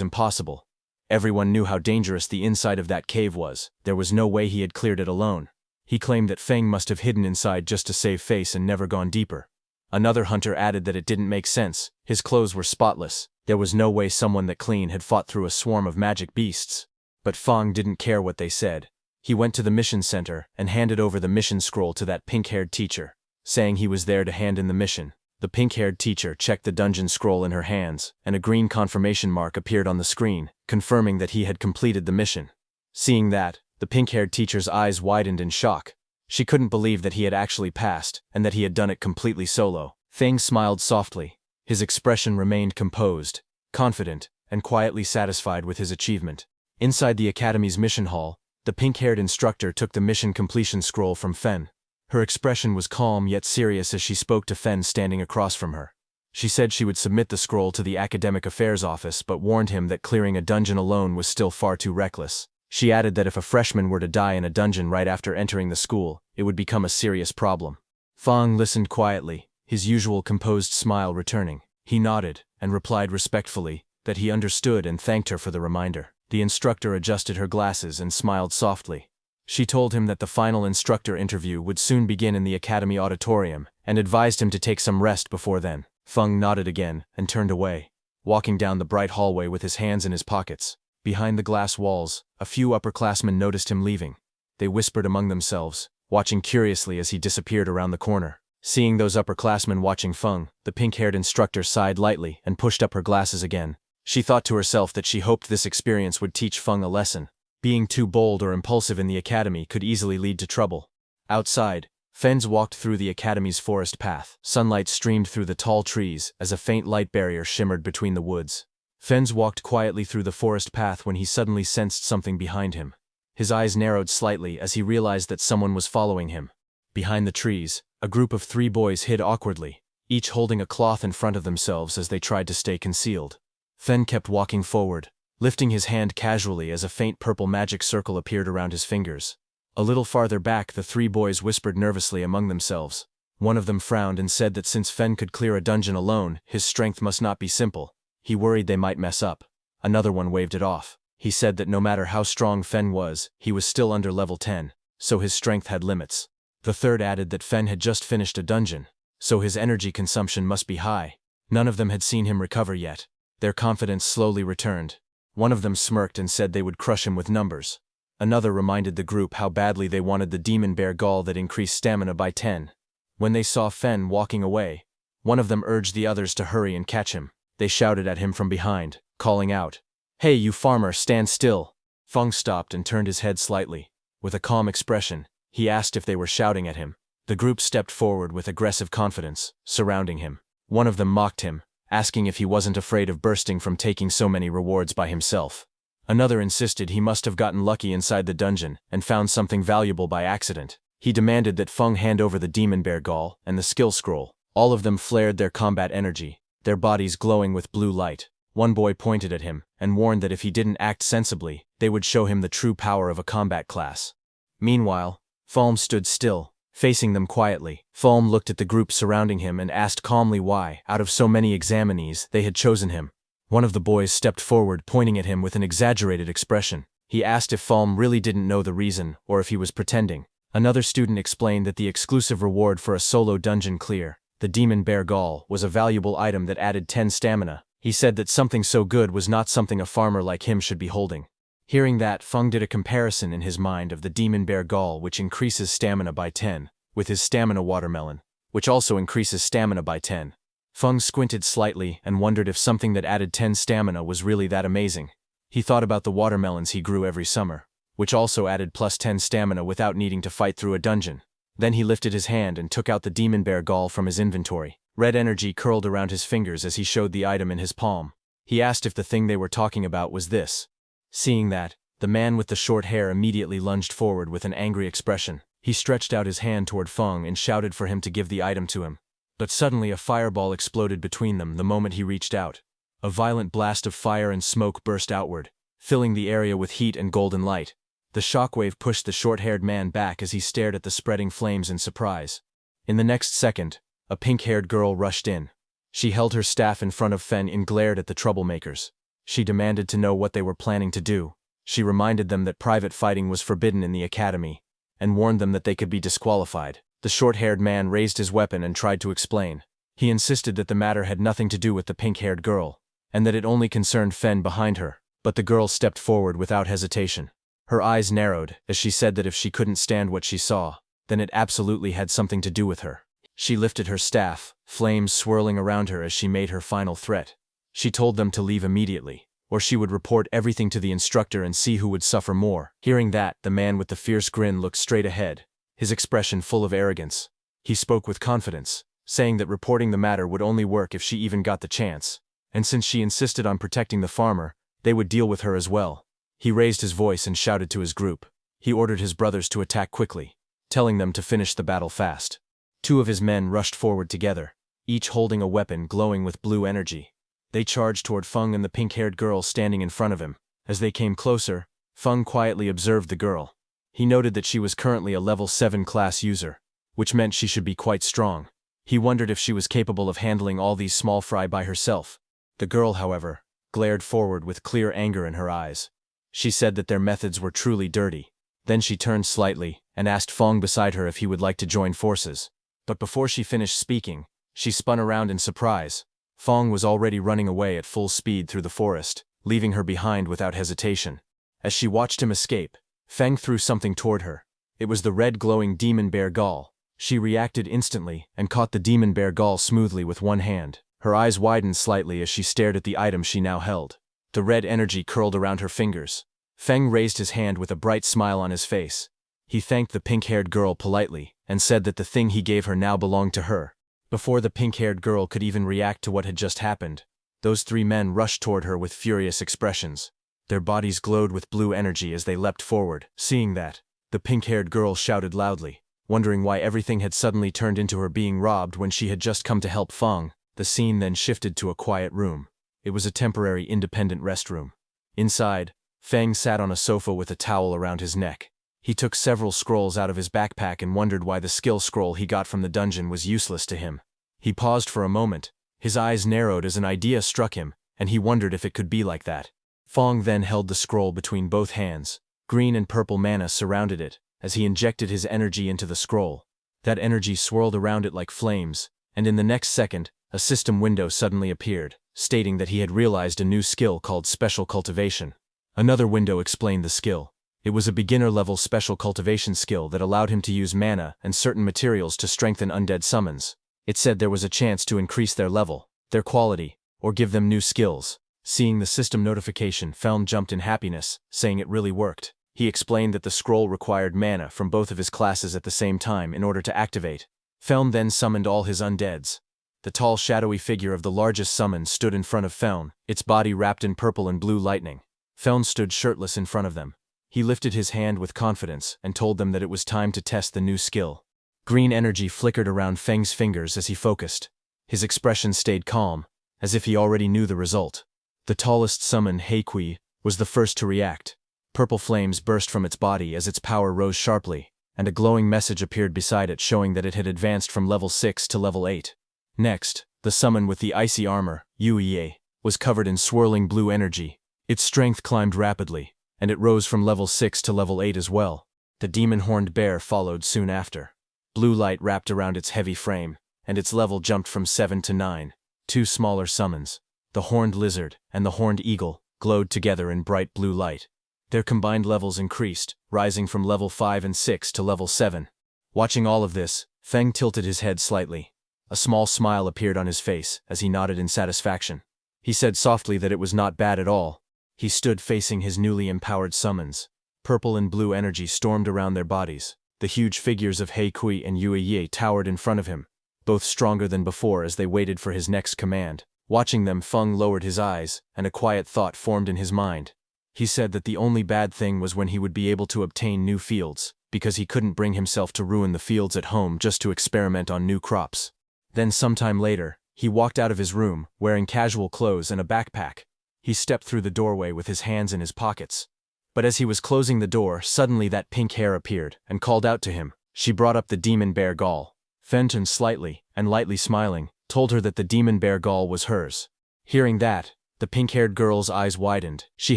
impossible. Everyone knew how dangerous the inside of that cave was. There was no way he had cleared it alone. He claimed that Feng must have hidden inside just to save face and never gone deeper. Another hunter added that it didn't make sense. His clothes were spotless. There was no way someone that clean had fought through a swarm of magic beasts. But Feng didn't care what they said. He went to the mission center and handed over the mission scroll to that pink-haired teacher, saying he was there to hand in the mission. The pink-haired teacher checked the dungeon scroll in her hands, and a green confirmation mark appeared on the screen, confirming that he had completed the mission. Seeing that, the pink-haired teacher's eyes widened in shock. She couldn't believe that he had actually passed, and that he had done it completely solo. Feng smiled softly. His expression remained composed, confident, and quietly satisfied with his achievement. Inside the academy's mission hall, The pink-haired instructor took the mission completion scroll from Fen. Her expression was calm yet serious as she spoke to Fen standing across from her. She said she would submit the scroll to the Academic Affairs Office but warned him that clearing a dungeon alone was still far too reckless. She added that if a freshman were to die in a dungeon right after entering the school, it would become a serious problem. Feng listened quietly, his usual composed smile returning. He nodded, and replied respectfully that he understood and thanked her for the reminder. The instructor adjusted her glasses and smiled softly. She told him that the final instructor interview would soon begin in the academy auditorium, and advised him to take some rest before then. Feng nodded again, and turned away, walking down the bright hallway with his hands in his pockets. Behind the glass walls, a few upperclassmen noticed him leaving. They whispered among themselves, watching curiously as he disappeared around the corner. Seeing those upperclassmen watching Feng, the pink-haired instructor sighed lightly and pushed up her glasses again. She thought to herself that she hoped this experience would teach Feng a lesson. Being too bold or impulsive in the academy could easily lead to trouble. Outside, Fens walked through the academy's forest path. Sunlight streamed through the tall trees as a faint light barrier shimmered between the woods. Fens walked quietly through the forest path when he suddenly sensed something behind him. His eyes narrowed slightly as he realized that someone was following him. Behind the trees, a group of 3 boys hid awkwardly, each holding a cloth in front of themselves as they tried to stay concealed. Fen kept walking forward, lifting his hand casually as a faint purple magic circle appeared around his fingers. A little farther back, the 3 boys whispered nervously among themselves. One of them frowned and said that since Fen could clear a dungeon alone, his strength must not be simple. He worried they might mess up. Another one waved it off. He said that no matter how strong Fen was, he was still under level 10, so his strength had limits. The third added that Fen had just finished a dungeon, so his energy consumption must be high. None of them had seen him recover yet. Their confidence slowly returned. One of them smirked and said they would crush him with numbers. Another reminded the group how badly they wanted the demon bear gall that increased stamina by 10. When they saw Fen walking away, one of them urged the others to hurry and catch him. They shouted at him from behind, calling out, "Hey, you farmer, stand still!" Feng stopped and turned his head slightly. With a calm expression, he asked if they were shouting at him. The group stepped forward with aggressive confidence, surrounding him. One of them mocked him, asking if he wasn't afraid of bursting from taking so many rewards by himself. Another insisted he must have gotten lucky inside the dungeon and found something valuable by accident. He demanded that Feng hand over the demon bear gall and the skill scroll. All of them flared their combat energy, their bodies glowing with blue light. One boy pointed at him and warned that if he didn't act sensibly, they would show him the true power of a combat class. Meanwhile, Falm stood still, facing them quietly. Falm looked at the group surrounding him and asked calmly why, out of so many examinees, they had chosen him. One of the boys stepped forward, pointing at him with an exaggerated expression. He asked if Falm really didn't know the reason, or if he was pretending. Another student explained that the exclusive reward for a solo dungeon clear, the demon bear gall, was a valuable item that added 10 stamina. He said that something so good was not something a farmer like him should be holding. Hearing that, Feng did a comparison in his mind of the demon bear gall, which increases stamina by 10, with his stamina watermelon, which also increases stamina by 10. Feng squinted slightly and wondered if something that added 10 stamina was really that amazing. He thought about the watermelons he grew every summer, which also added plus 10 stamina without needing to fight through a dungeon. Then he lifted his hand and took out the demon bear gall from his inventory. Red energy curled around his fingers as he showed the item in his palm. He asked if the thing they were talking about was this. Seeing that, the man with the short hair immediately lunged forward with an angry expression. He stretched out his hand toward Feng and shouted for him to give the item to him. But suddenly a fireball exploded between them the moment he reached out. A violent blast of fire and smoke burst outward, filling the area with heat and golden light. The shockwave pushed the short-haired man back as he stared at the spreading flames in surprise. In the next second, a pink-haired girl rushed in. She held her staff in front of Fen and glared at the troublemakers. She demanded to know what they were planning to do. She reminded them that private fighting was forbidden in the academy, and warned them that they could be disqualified. The short-haired man raised his weapon and tried to explain. He insisted that the matter had nothing to do with the pink-haired girl, and that it only concerned Fen behind her. But the girl stepped forward without hesitation. Her eyes narrowed as she said that if she couldn't stand what she saw, then it absolutely had something to do with her. She lifted her staff, flames swirling around her as she made her final threat. She told them to leave immediately, or she would report everything to the instructor and see who would suffer more. Hearing that, the man with the fierce grin looked straight ahead, his expression full of arrogance. He spoke with confidence, saying that reporting the matter would only work if she even got the chance, and since she insisted on protecting the farmer, they would deal with her as well. He raised his voice and shouted to his group, He ordered his brothers to attack quickly, telling them to finish the battle fast. Two of his men rushed forward together, each holding a weapon glowing with blue energy. They charged toward Feng and the pink-haired girl standing in front of him. As they came closer, Feng quietly observed the girl. He noted that she was currently a level 7 class user, which meant she should be quite strong. He wondered if she was capable of handling all these small fry by herself. The girl, however, glared forward with clear anger in her eyes. She said that their methods were truly dirty. Then she turned slightly and asked Feng beside her if he would like to join forces. But before she finished speaking, she spun around in surprise. Feng was already running away at full speed through the forest, leaving her behind without hesitation. As she watched him escape, Feng threw something toward her. It was the red glowing demon bear gall. She reacted instantly and caught the demon bear gall smoothly with one hand. Her eyes widened slightly as she stared at the item she now held. The red energy curled around her fingers. Feng raised his hand with a bright smile on his face. He thanked the pink-haired girl politely and said that the thing he gave her now belonged to her. Before the pink-haired girl could even react to what had just happened, those three men rushed toward her with furious expressions. Their bodies glowed with blue energy as they leapt forward. Seeing that, the pink-haired girl shouted loudly, wondering why everything had suddenly turned into her being robbed when she had just come to help Feng. The scene then shifted to a quiet room. It was a temporary independent restroom. Inside, Feng sat on a sofa with a towel around his neck. He took several scrolls out of his backpack and wondered why the skill scroll he got from the dungeon was useless to him. He paused for a moment. His eyes narrowed as an idea struck him, and he wondered if it could be like that. Feng then held the scroll between both hands. Green and purple mana surrounded it as he injected his energy into the scroll. That energy swirled around it like flames, and in the next second, a system window suddenly appeared, stating that he had realized a new skill called Special Cultivation. Another window explained the skill. It was a beginner-level special cultivation skill that allowed him to use mana and certain materials to strengthen undead summons. It said there was a chance to increase their level, their quality, or give them new skills. Seeing the system notification, Felm jumped in happiness, saying it really worked. He explained that the scroll required mana from both of his classes at the same time in order to activate. Felm then summoned all his undeads. The tall shadowy figure of the largest summon stood in front of Felm, its body wrapped in purple and blue lightning. Felm stood shirtless in front of them. He lifted his hand with confidence and told them that it was time to test the new skill. Green energy flickered around Feng's fingers as he focused. His expression stayed calm, as if he already knew the result. The tallest summon, Heikui, was the first to react. Purple flames burst from its body as its power rose sharply, and a glowing message appeared beside it showing that it had advanced from level 6 to level 8. Next, the summon with the icy armor, Yuye, was covered in swirling blue energy. Its strength climbed rapidly, and it rose from level 6 to level 8 as well. The demon-horned bear followed soon after. Blue light wrapped around its heavy frame, and its level jumped from 7 to 9. Two smaller summons, the horned lizard and the horned eagle, glowed together in bright blue light. Their combined levels increased, rising from level 5 and 6 to level 7. Watching all of this, Feng tilted his head slightly. A small smile appeared on his face as he nodded in satisfaction. He said softly that it was not bad at all. He stood facing his newly empowered summons. Purple and blue energy stormed around their bodies. The huge figures of Heikui and Yuye towered in front of him, both stronger than before as they waited for his next command. Watching them, Feng lowered his eyes, and a quiet thought formed in his mind. He said that the only bad thing was when he would be able to obtain new fields, because he couldn't bring himself to ruin the fields at home just to experiment on new crops. Then sometime later, he walked out of his room, wearing casual clothes and a backpack. He stepped through the doorway with his hands in his pockets. But as he was closing the door, suddenly that pink hair appeared and called out to him. She brought up the demon bear gall. Fen turned slightly, and lightly smiling, told her that the demon bear gall was hers. Hearing that, the pink-haired girl's eyes widened. She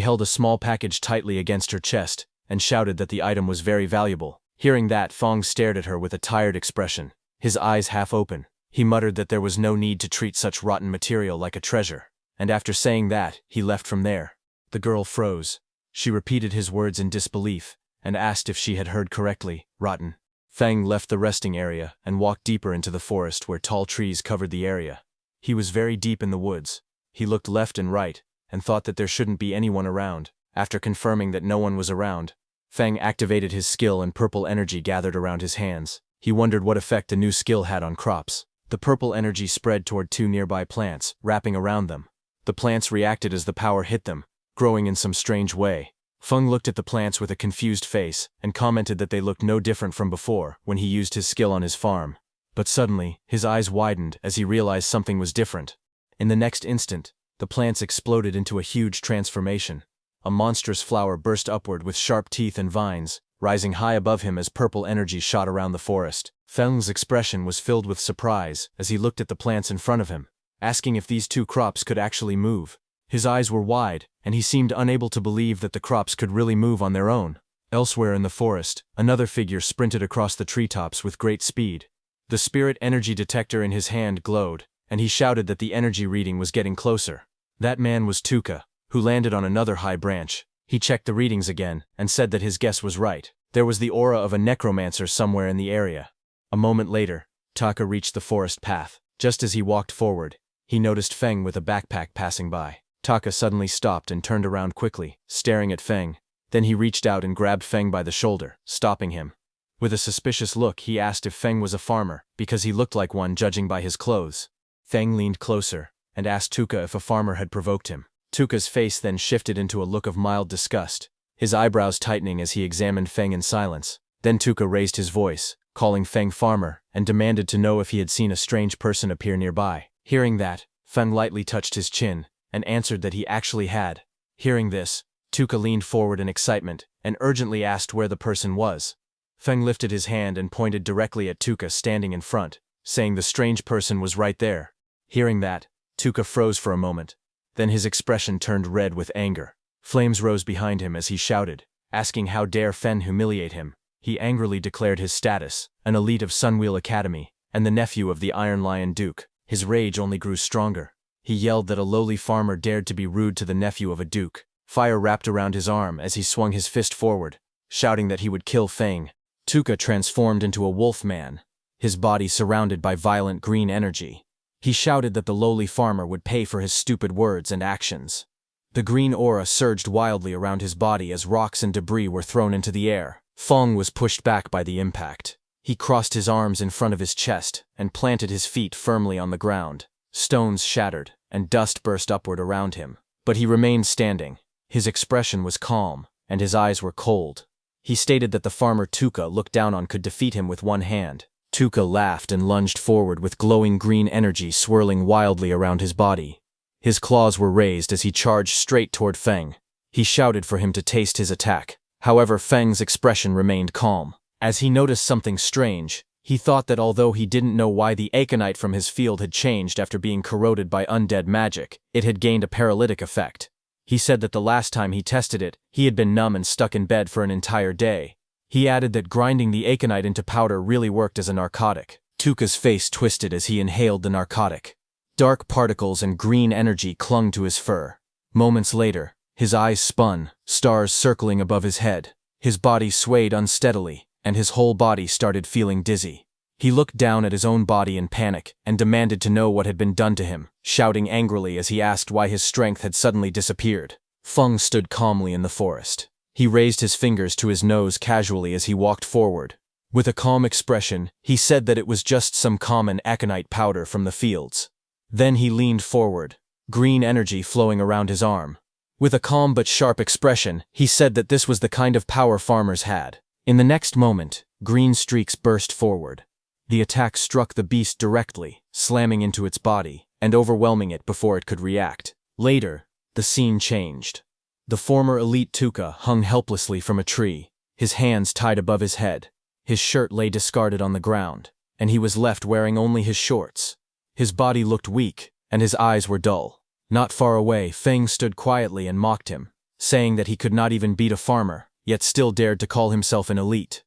held a small package tightly against her chest and shouted that the item was very valuable. Hearing that, Feng stared at her with a tired expression, his eyes half open. He muttered that there was no need to treat such rotten material like a treasure, and after saying that, he left from there. The girl froze. She repeated his words in disbelief and asked if she had heard correctly, rotten. Feng left the resting area and walked deeper into the forest where tall trees covered the area. He was very deep in the woods. He looked left and right and thought that there shouldn't be anyone around. After confirming that no one was around, Feng activated his skill and purple energy gathered around his hands. He wondered what effect the new skill had on crops. The purple energy spread toward two nearby plants, wrapping around them. The plants reacted as the power hit them, growing in some strange way. Feng looked at the plants with a confused face and commented that they looked no different from before when he used his skill on his farm. But suddenly, his eyes widened as he realized something was different. In the next instant, the plants exploded into a huge transformation. A monstrous flower burst upward with sharp teeth and vines, rising high above him as purple energy shot around the forest. Feng's expression was filled with surprise as he looked at the plants in front of him, asking if these two crops could actually move. His eyes were wide, and he seemed unable to believe that the crops could really move on their own. Elsewhere in the forest, another figure sprinted across the treetops with great speed. The spirit energy detector in his hand glowed, and he shouted that the energy reading was getting closer. That man was Tuka, who landed on another high branch. He checked the readings again and said that his guess was right. There was the aura of a necromancer somewhere in the area. A moment later, Taka reached the forest path. Just as he walked forward, he noticed Feng with a backpack passing by. Taka suddenly stopped and turned around quickly, staring at Feng. Then he reached out and grabbed Feng by the shoulder, stopping him. With a suspicious look, he asked if Feng was a farmer, because he looked like one judging by his clothes. Feng leaned closer and asked Tuka if a farmer had provoked him. Tuka's face then shifted into a look of mild disgust, his eyebrows tightening as he examined Feng in silence. Then Tuka raised his voice, calling Feng farmer, and demanded to know if he had seen a strange person appear nearby. Hearing that, Feng lightly touched his chin and answered that he actually had. Hearing this, Tuka leaned forward in excitement and urgently asked where the person was. Feng lifted his hand and pointed directly at Tuka standing in front, saying the strange person was right there. Hearing that, Tuka froze for a moment. Then his expression turned red with anger. Flames rose behind him as he shouted, asking how dare Feng humiliate him. He angrily declared his status, an elite of Sunwheel Academy, and the nephew of the Iron Lion Duke. His rage only grew stronger. He yelled that a lowly farmer dared to be rude to the nephew of a duke. Fire wrapped around his arm as he swung his fist forward, shouting that he would kill Feng. Tuka transformed into a wolf man, his body surrounded by violent green energy. He shouted that the lowly farmer would pay for his stupid words and actions. The green aura surged wildly around his body as rocks and debris were thrown into the air. Feng was pushed back by the impact. He crossed his arms in front of his chest and planted his feet firmly on the ground. Stones shattered, and dust burst upward around him. But he remained standing. His expression was calm, and his eyes were cold. He stated that the farmer Tuka looked down on could defeat him with one hand. Tuka laughed and lunged forward with glowing green energy swirling wildly around his body. His claws were raised as he charged straight toward Feng. He shouted for him to taste his attack. However, Feng's expression remained calm. As he noticed something strange, he thought that although he didn't know why the Aconite from his field had changed after being corroded by undead magic, it had gained a paralytic effect. He said that the last time he tested it, he had been numb and stuck in bed for an entire day. He added that grinding the Aconite into powder really worked as a narcotic. Tuka's face twisted as he inhaled the narcotic. Dark particles and green energy clung to his fur. Moments later, his eyes spun, stars circling above his head. His body swayed unsteadily, and his whole body started feeling dizzy. He looked down at his own body in panic and demanded to know what had been done to him, shouting angrily as he asked why his strength had suddenly disappeared. Feng stood calmly in the forest. He raised his fingers to his nose casually as he walked forward. With a calm expression, he said that it was just some common aconite powder from the fields. Then he leaned forward, green energy flowing around his arm. With a calm but sharp expression, he said that this was the kind of power farmers had. In the next moment, green streaks burst forward. The attack struck the beast directly, slamming into its body and overwhelming it before it could react. Later, the scene changed. The former elite Tuka hung helplessly from a tree, his hands tied above his head. His shirt lay discarded on the ground, and he was left wearing only his shorts. His body looked weak, and his eyes were dull. Not far away, Feng stood quietly and mocked him, saying that he could not even beat a farmer, yet still dared to call himself an elite.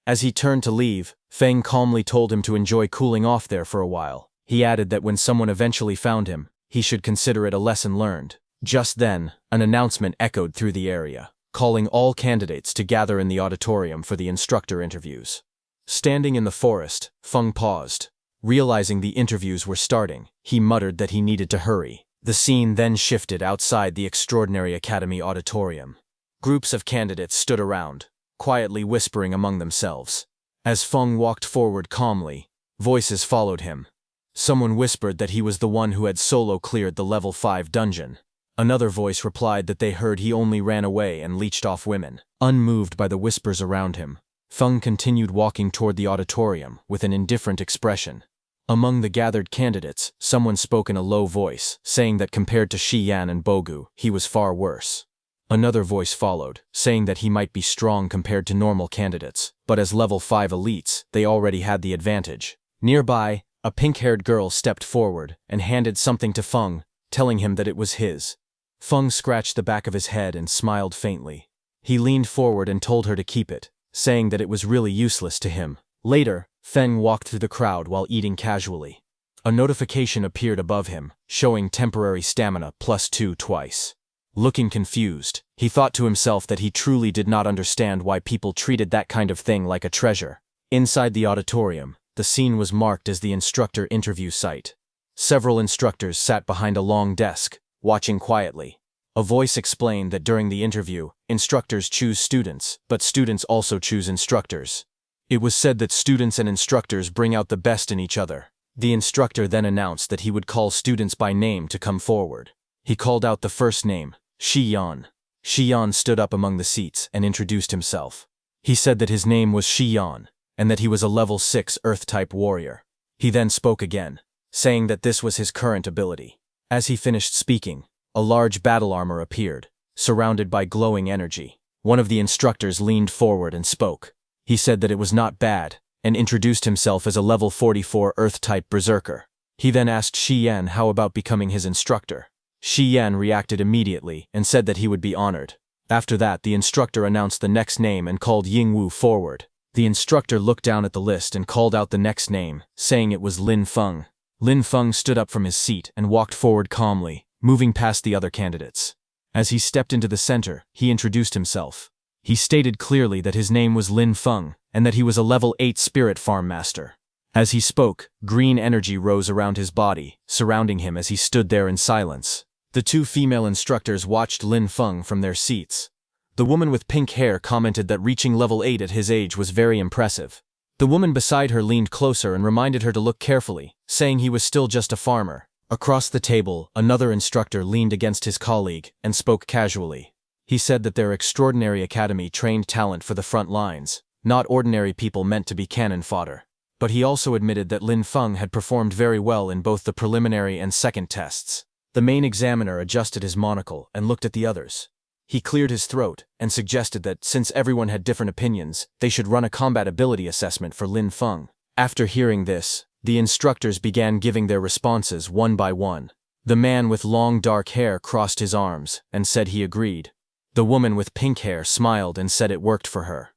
As he turned to leave, Feng calmly told him to enjoy cooling off there for a while. He added that when someone eventually found him, he should consider it a lesson learned. Just then, an announcement echoed through the area, calling all candidates to gather in the auditorium for the instructor interviews. Standing in the forest, Feng paused. Realizing the interviews were starting, he muttered that he needed to hurry. The scene then shifted outside the Extraordinary Academy auditorium. Groups of candidates stood around, quietly whispering among themselves. As Feng walked forward calmly, voices followed him. Someone whispered that he was the one who had solo cleared the level 5 dungeon. Another voice replied that they heard he only ran away and leeched off women. Unmoved by the whispers around him, Feng continued walking toward the auditorium with an indifferent expression. Among the gathered candidates, someone spoke in a low voice, saying that compared to Shi Yan and Bogu, he was far worse. Another voice followed, saying that he might be strong compared to normal candidates, but as level 5 elites, they already had the advantage. Nearby, a pink-haired girl stepped forward and handed something to Feng, telling him that it was his. Feng scratched the back of his head and smiled faintly. He leaned forward and told her to keep it, saying that it was really useless to him. Later, Feng walked through the crowd while eating casually. A notification appeared above him, showing temporary stamina +2 twice. Looking confused, he thought to himself that he truly did not understand why people treated that kind of thing like a treasure. Inside the auditorium, the scene was marked as the instructor interview site. Several instructors sat behind a long desk, watching quietly. A voice explained that during the interview, instructors choose students, but students also choose instructors. It was said that students and instructors bring out the best in each other. The instructor then announced that he would call students by name to come forward. He called out the first name, Shi Yan. Shi Yan stood up among the seats and introduced himself. He said that his name was Shi Yan, and that he was a level 6 Earth-type warrior. He then spoke again, saying that this was his current ability. As he finished speaking, a large battle armor appeared, surrounded by glowing energy. One of the instructors leaned forward and spoke. He said that it was not bad, and introduced himself as a level 44 Earth-type berserker. He then asked Shi Yan how about becoming his instructor. Shi Yan reacted immediately and said that he would be honored. After that, the instructor announced the next name and called Yingwu forward. The instructor looked down at the list and called out the next name, saying it was Lin Feng. Lin Feng stood up from his seat and walked forward calmly, moving past the other candidates. As he stepped into the center, he introduced himself. He stated clearly that his name was Lin Feng, and that he was a level 8 spirit farm master. As he spoke, green energy rose around his body, surrounding him as he stood there in silence. The two female instructors watched Lin Feng from their seats. The woman with pink hair commented that reaching level 8 at his age was very impressive. The woman beside her leaned closer and reminded her to look carefully, saying he was still just a farmer. Across the table, another instructor leaned against his colleague and spoke casually. He said that their extraordinary academy trained talent for the front lines, not ordinary people meant to be cannon fodder. But he also admitted that Lin Feng had performed very well in both the preliminary and second tests. The main examiner adjusted his monocle and looked at the others. He cleared his throat and suggested that, since everyone had different opinions, they should run a combat ability assessment for Lin Feng. After hearing this, the instructors began giving their responses one by one. The man with long dark hair crossed his arms and said he agreed. The woman with pink hair smiled and said it worked for her.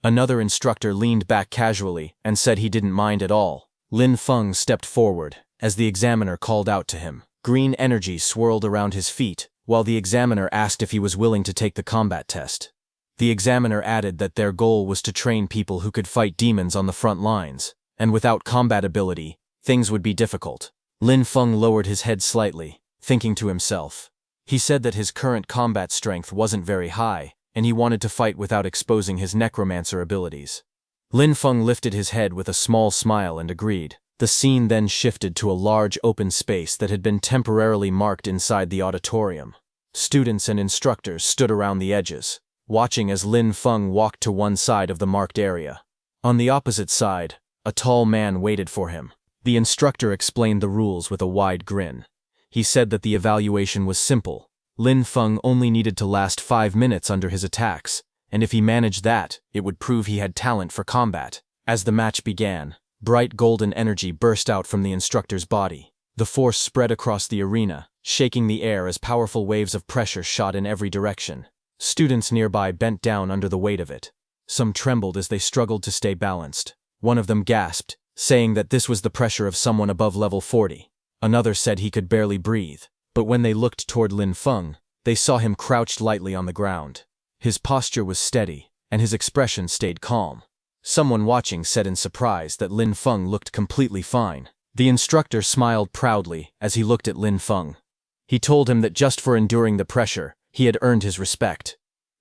Another instructor leaned back casually and said he didn't mind at all. Lin Feng stepped forward as the examiner called out to him. Green energy swirled around his feet, while the examiner asked if he was willing to take the combat test. The examiner added that their goal was to train people who could fight demons on the front lines, and without combat ability, things would be difficult. Lin Feng lowered his head slightly, thinking to himself. He said that his current combat strength wasn't very high, and he wanted to fight without exposing his necromancer abilities. Lin Feng lifted his head with a small smile and agreed. The scene then shifted to a large open space that had been temporarily marked inside the auditorium. Students and instructors stood around the edges, watching as Lin Feng walked to one side of the marked area. On the opposite side, a tall man waited for him. The instructor explained the rules with a wide grin. He said that the evaluation was simple. Lin Feng only needed to last 5 minutes under his attacks, and if he managed that, it would prove he had talent for combat. As the match began, bright golden energy burst out from the instructor's body. The force spread across the arena, shaking the air as powerful waves of pressure shot in every direction. Students nearby bent down under the weight of it. Some trembled as they struggled to stay balanced. One of them gasped, saying that this was the pressure of someone above level 40. Another said he could barely breathe, but when they looked toward Lin Feng, they saw him crouched lightly on the ground. His posture was steady, and his expression stayed calm. Someone watching said in surprise that Lin Feng looked completely fine. The instructor smiled proudly as he looked at Lin Feng. He told him that just for enduring the pressure, he had earned his respect.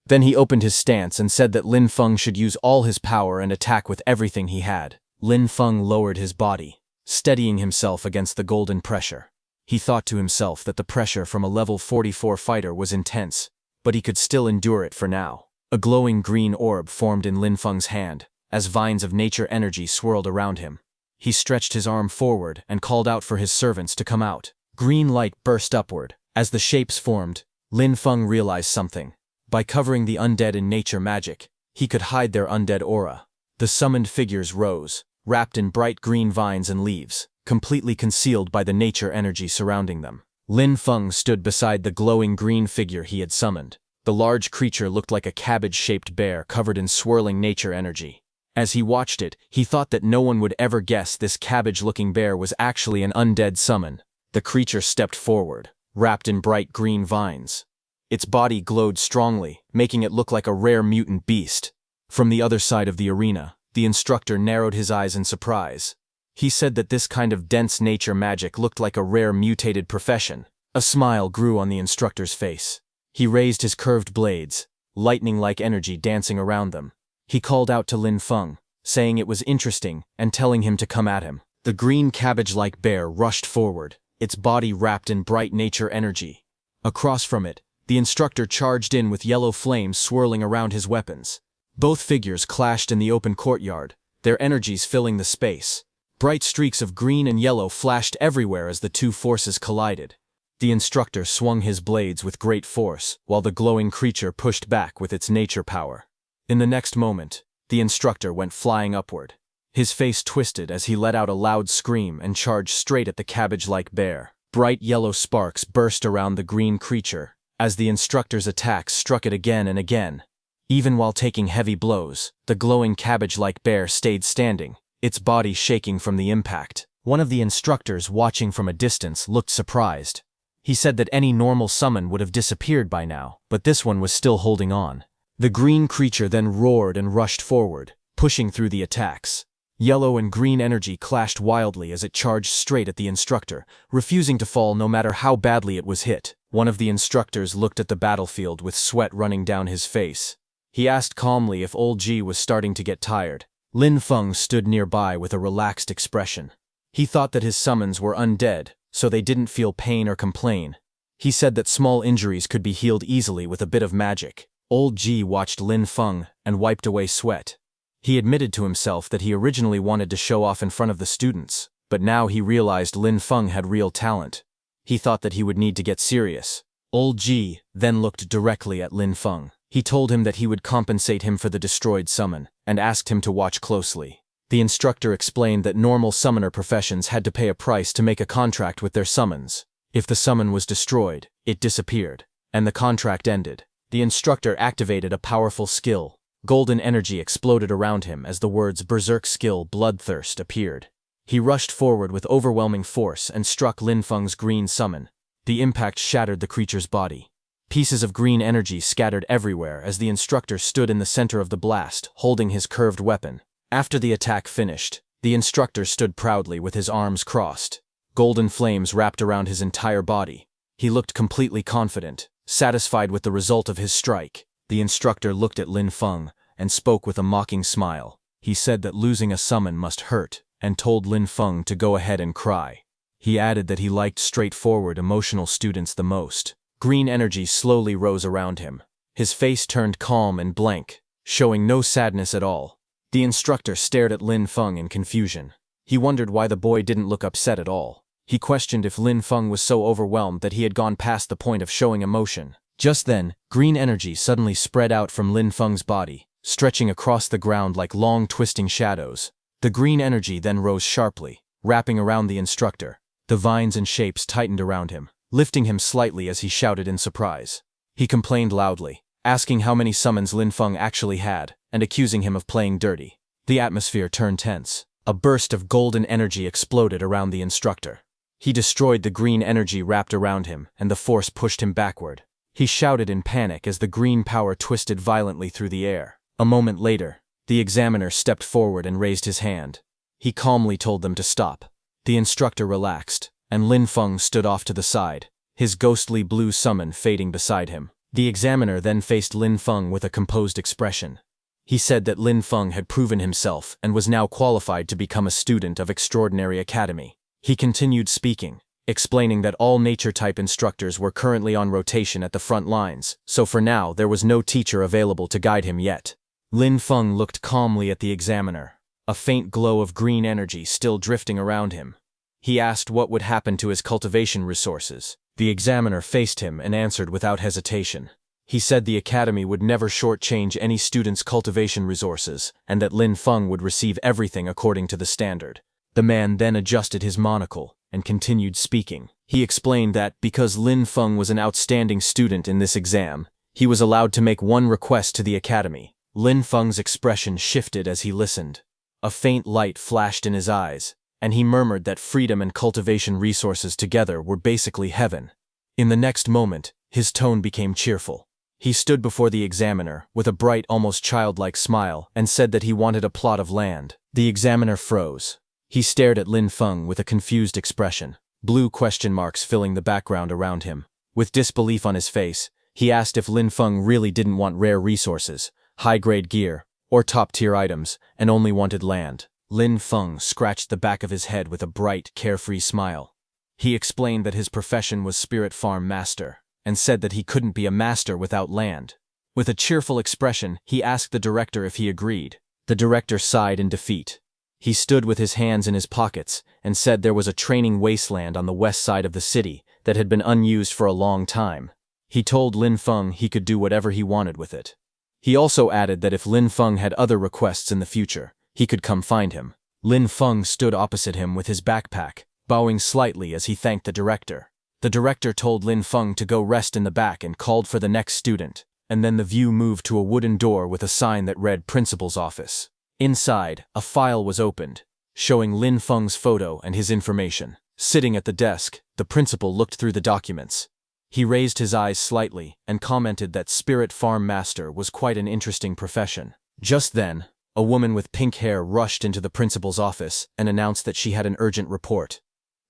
Then he opened his stance and said that Lin Feng should use all his power and attack with everything he had. Lin Feng lowered his body, steadying himself against the golden pressure. He thought to himself that the pressure from a level 44 fighter was intense, but he could still endure it for now. A glowing green orb formed in Lin Feng's hand, as vines of nature energy swirled around him. He stretched his arm forward and called out for his servants to come out. Green light burst upward. As the shapes formed, Lin Feng realized something. By covering the undead in nature magic, he could hide their undead aura. The summoned figures rose, wrapped in bright green vines and leaves, completely concealed by the nature energy surrounding them. Lin Feng stood beside the glowing green figure he had summoned. The large creature looked like a cabbage-shaped bear covered in swirling nature energy. As he watched it, he thought that no one would ever guess this cabbage-looking bear was actually an undead summon. The creature stepped forward, wrapped in bright green vines. Its body glowed strongly, making it look like a rare mutant beast. From the other side of the arena, the instructor narrowed his eyes in surprise. He said that this kind of dense nature magic looked like a rare mutated profession. A smile grew on the instructor's face. He raised his curved blades, lightning-like energy dancing around them. He called out to Lin Feng, saying it was interesting and telling him to come at him. The green cabbage-like bear rushed forward, its body wrapped in bright nature energy. Across from it, the instructor charged in with yellow flames swirling around his weapons. Both figures clashed in the open courtyard, their energies filling the space. Bright streaks of green and yellow flashed everywhere as the two forces collided. The instructor swung his blades with great force, while the glowing creature pushed back with its nature power. In the next moment, the instructor went flying upward. His face twisted as he let out a loud scream and charged straight at the cabbage-like bear. Bright yellow sparks burst around the green creature, as the instructor's attacks struck it again and again. Even while taking heavy blows, the glowing cabbage-like bear stayed standing, its body shaking from the impact. One of the instructors watching from a distance looked surprised. He said that any normal summon would have disappeared by now, but this one was still holding on. The green creature then roared and rushed forward, pushing through the attacks. Yellow and green energy clashed wildly as it charged straight at the instructor, refusing to fall no matter how badly it was hit. One of the instructors looked at the battlefield with sweat running down his face. He asked calmly if Old G was starting to get tired. Lin Feng stood nearby with a relaxed expression. He thought that his summons were undead, so they didn't feel pain or complain. He said that small injuries could be healed easily with a bit of magic. Old G watched Lin Feng and wiped away sweat. He admitted to himself that he originally wanted to show off in front of the students, but now he realized Lin Feng had real talent. He thought that he would need to get serious. Old G then looked directly at Lin Feng. He told him that he would compensate him for the destroyed summon, and asked him to watch closely. The instructor explained that normal summoner professions had to pay a price to make a contract with their summons. If the summon was destroyed, it disappeared, and the contract ended. The instructor activated a powerful skill. Golden energy exploded around him as the words Berserk Skill Bloodthirst appeared. He rushed forward with overwhelming force and struck Lin Feng's green summon. The impact shattered the creature's body. Pieces of green energy scattered everywhere as the instructor stood in the center of the blast, holding his curved weapon. After the attack finished, the instructor stood proudly with his arms crossed. Golden flames wrapped around his entire body. He looked completely confident, satisfied with the result of his strike. The instructor looked at Lin Feng and spoke with a mocking smile. He said that losing a summon must hurt, and told Lin Feng to go ahead and cry. He added that he liked straightforward, emotional students the most. Green energy slowly rose around him. His face turned calm and blank, showing no sadness at all. The instructor stared at Lin Feng in confusion. He wondered why the boy didn't look upset at all. He questioned if Lin Feng was so overwhelmed that he had gone past the point of showing emotion. Just then, green energy suddenly spread out from Lin Feng's body, stretching across the ground like long twisting shadows. The green energy then rose sharply, wrapping around the instructor. The vines and shapes tightened around him, lifting him slightly as he shouted in surprise. He complained loudly, asking how many summons Lin Feng actually had, and accusing him of playing dirty. The atmosphere turned tense. A burst of golden energy exploded around the instructor. He destroyed the green energy wrapped around him, and the force pushed him backward. He shouted in panic as the green power twisted violently through the air. A moment later, the examiner stepped forward and raised his hand. He calmly told them to stop. The instructor relaxed, and Lin Feng stood off to the side, his ghostly blue summon fading beside him. The examiner then faced Lin Feng with a composed expression. He said that Lin Feng had proven himself and was now qualified to become a student of Extraordinary Academy. He continued speaking. explaining that all nature-type instructors were currently on rotation at the front lines, so for now there was no teacher available to guide him yet. Lin Feng looked calmly at the examiner, a faint glow of green energy still drifting around him. He asked what would happen to his cultivation resources. The examiner faced him and answered without hesitation. He said the academy would never shortchange any student's cultivation resources, and that Lin Feng would receive everything according to the standard. The man then adjusted his monocle and continued speaking. He explained that because Lin Feng was an outstanding student in this exam, he was allowed to make one request to the academy. Lin Feng's expression shifted as he listened. A faint light flashed in his eyes, and he murmured that freedom and cultivation resources together were basically heaven. In the next moment, his tone became cheerful. He stood before the examiner with a bright, almost childlike smile and said that he wanted a plot of land. The examiner froze. He stared at Lin Feng with a confused expression, blue question marks filling the background around him. With disbelief on his face, he asked if Lin Feng really didn't want rare resources, high-grade gear, or top-tier items, and only wanted land. Lin Feng scratched the back of his head with a bright, carefree smile. He explained that his profession was spirit farm master, and said that he couldn't be a master without land. With a cheerful expression, he asked the director if he agreed. The director sighed in defeat. He stood with his hands in his pockets and said there was a training wasteland on the west side of the city that had been unused for a long time. He told Lin Feng he could do whatever he wanted with it. He also added that if Lin Feng had other requests in the future, he could come find him. Lin Feng stood opposite him with his backpack, bowing slightly as he thanked the director. The director told Lin Feng to go rest in the back and called for the next student, and then the view moved to a wooden door with a sign that read Principal's Office. Inside, a file was opened, showing Lin Feng's photo and his information. Sitting at the desk, the principal looked through the documents. He raised his eyes slightly and commented that spirit farm master was quite an interesting profession. Just then, a woman with pink hair rushed into the principal's office and announced that she had an urgent report.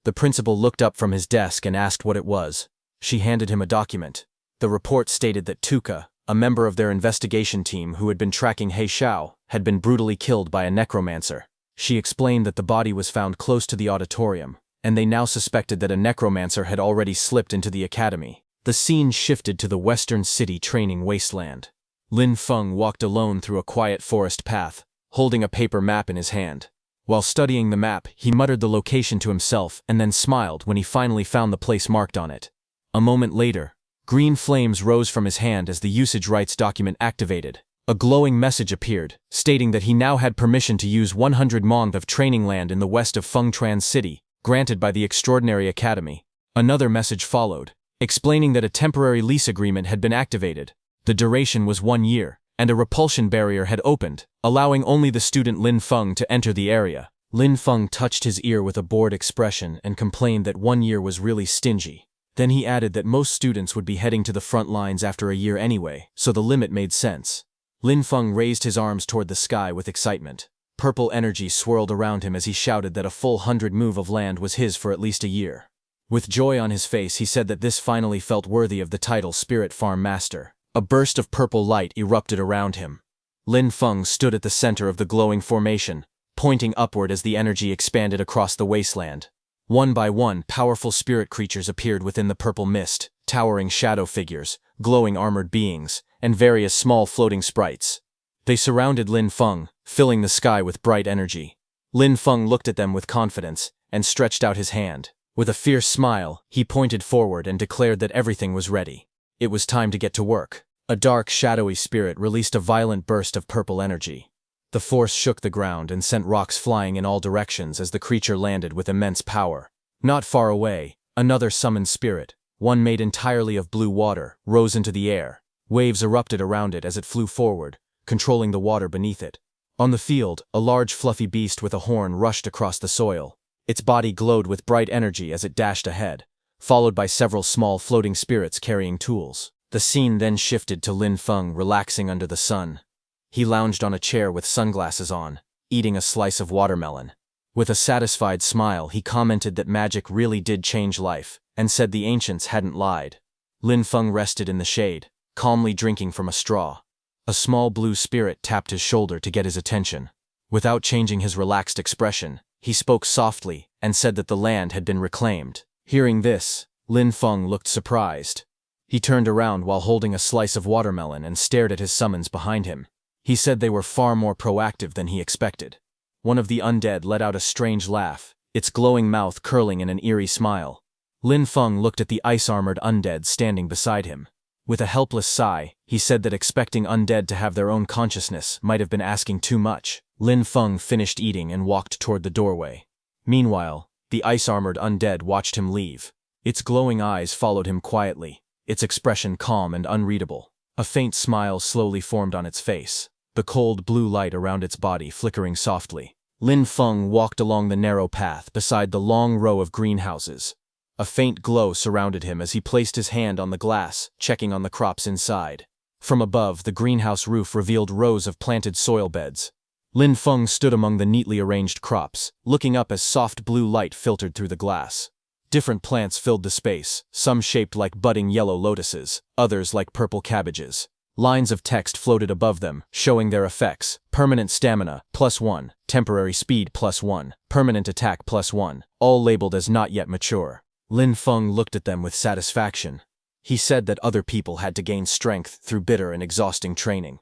The principal looked up from his desk and asked what it was. She handed him a document. The report stated that Tuka, a member of their investigation team who had been tracking He Xiao, had been brutally killed by a necromancer. She explained that the body was found close to the auditorium, and they now suspected that a necromancer had already slipped into the academy. The scene shifted to the western city training wasteland. Lin Feng walked alone through a quiet forest path, holding a paper map in his hand. While studying the map, he muttered the location to himself and then smiled when he finally found the place marked on it. A moment later, green flames rose from his hand as the usage rights document activated. A glowing message appeared, stating that he now had permission to use 100 mong of training land in the west of Fengtran City, granted by the Extraordinary Academy. Another message followed, explaining that a temporary lease agreement had been activated. The duration was 1 year, and a repulsion barrier had opened, allowing only the student Lin Feng to enter the area. Lin Feng touched his ear with a bored expression and complained that 1 year was really stingy. Then he added that most students would be heading to the front lines after a year anyway, so the limit made sense. Lin Feng raised his arms toward the sky with excitement. Purple energy swirled around him as he shouted that a full 100 move of land was his for at least a year. With joy on his face, he said that this finally felt worthy of the title Spirit Farm Master. A burst of purple light erupted around him. Lin Feng stood at the center of the glowing formation, pointing upward as the energy expanded across the wasteland. One by one, powerful spirit creatures appeared within the purple mist, towering shadow figures, glowing armored beings, and various small floating sprites. They surrounded Lin Feng, filling the sky with bright energy. Lin Feng looked at them with confidence and stretched out his hand. With a fierce smile, he pointed forward and declared that everything was ready. It was time to get to work. A dark, shadowy spirit released a violent burst of purple energy. The force shook the ground and sent rocks flying in all directions as the creature landed with immense power. Not far away, another summoned spirit, one made entirely of blue water, rose into the air. Waves erupted around it as it flew forward, controlling the water beneath it. On the field, a large fluffy beast with a horn rushed across the soil. Its body glowed with bright energy as it dashed ahead, followed by several small floating spirits carrying tools. The scene then shifted to Lin Feng relaxing under the sun. He lounged on a chair with sunglasses on, eating a slice of watermelon. With a satisfied smile, he commented that magic really did change life, and said the ancients hadn't lied. Lin Feng rested in the shade, calmly drinking from a straw. A small blue spirit tapped his shoulder to get his attention. Without changing his relaxed expression, he spoke softly and said that the land had been reclaimed. Hearing this, Lin Feng looked surprised. He turned around while holding a slice of watermelon and stared at his summons behind him. He said they were far more proactive than he expected. One of the undead let out a strange laugh, its glowing mouth curling in an eerie smile. Lin Feng looked at the ice-armored undead standing beside him. With a helpless sigh, he said that expecting undead to have their own consciousness might have been asking too much. Lin Feng finished eating and walked toward the doorway. Meanwhile, the ice-armored undead watched him leave. Its glowing eyes followed him quietly, its expression calm and unreadable. A faint smile slowly formed on its face, the cold blue light around its body flickering softly. Lin Feng walked along the narrow path beside the long row of greenhouses. A faint glow surrounded him as he placed his hand on the glass, checking on the crops inside. From above, the greenhouse roof revealed rows of planted soil beds. Lin Feng stood among the neatly arranged crops, looking up as soft blue light filtered through the glass. Different plants filled the space, some shaped like budding yellow lotuses, others like purple cabbages. Lines of text floated above them, showing their effects: permanent stamina, +1, temporary speed +1, permanent attack +1, all labeled as not yet mature. Lin Feng looked at them with satisfaction. He said that other people had to gain strength through bitter and exhausting training,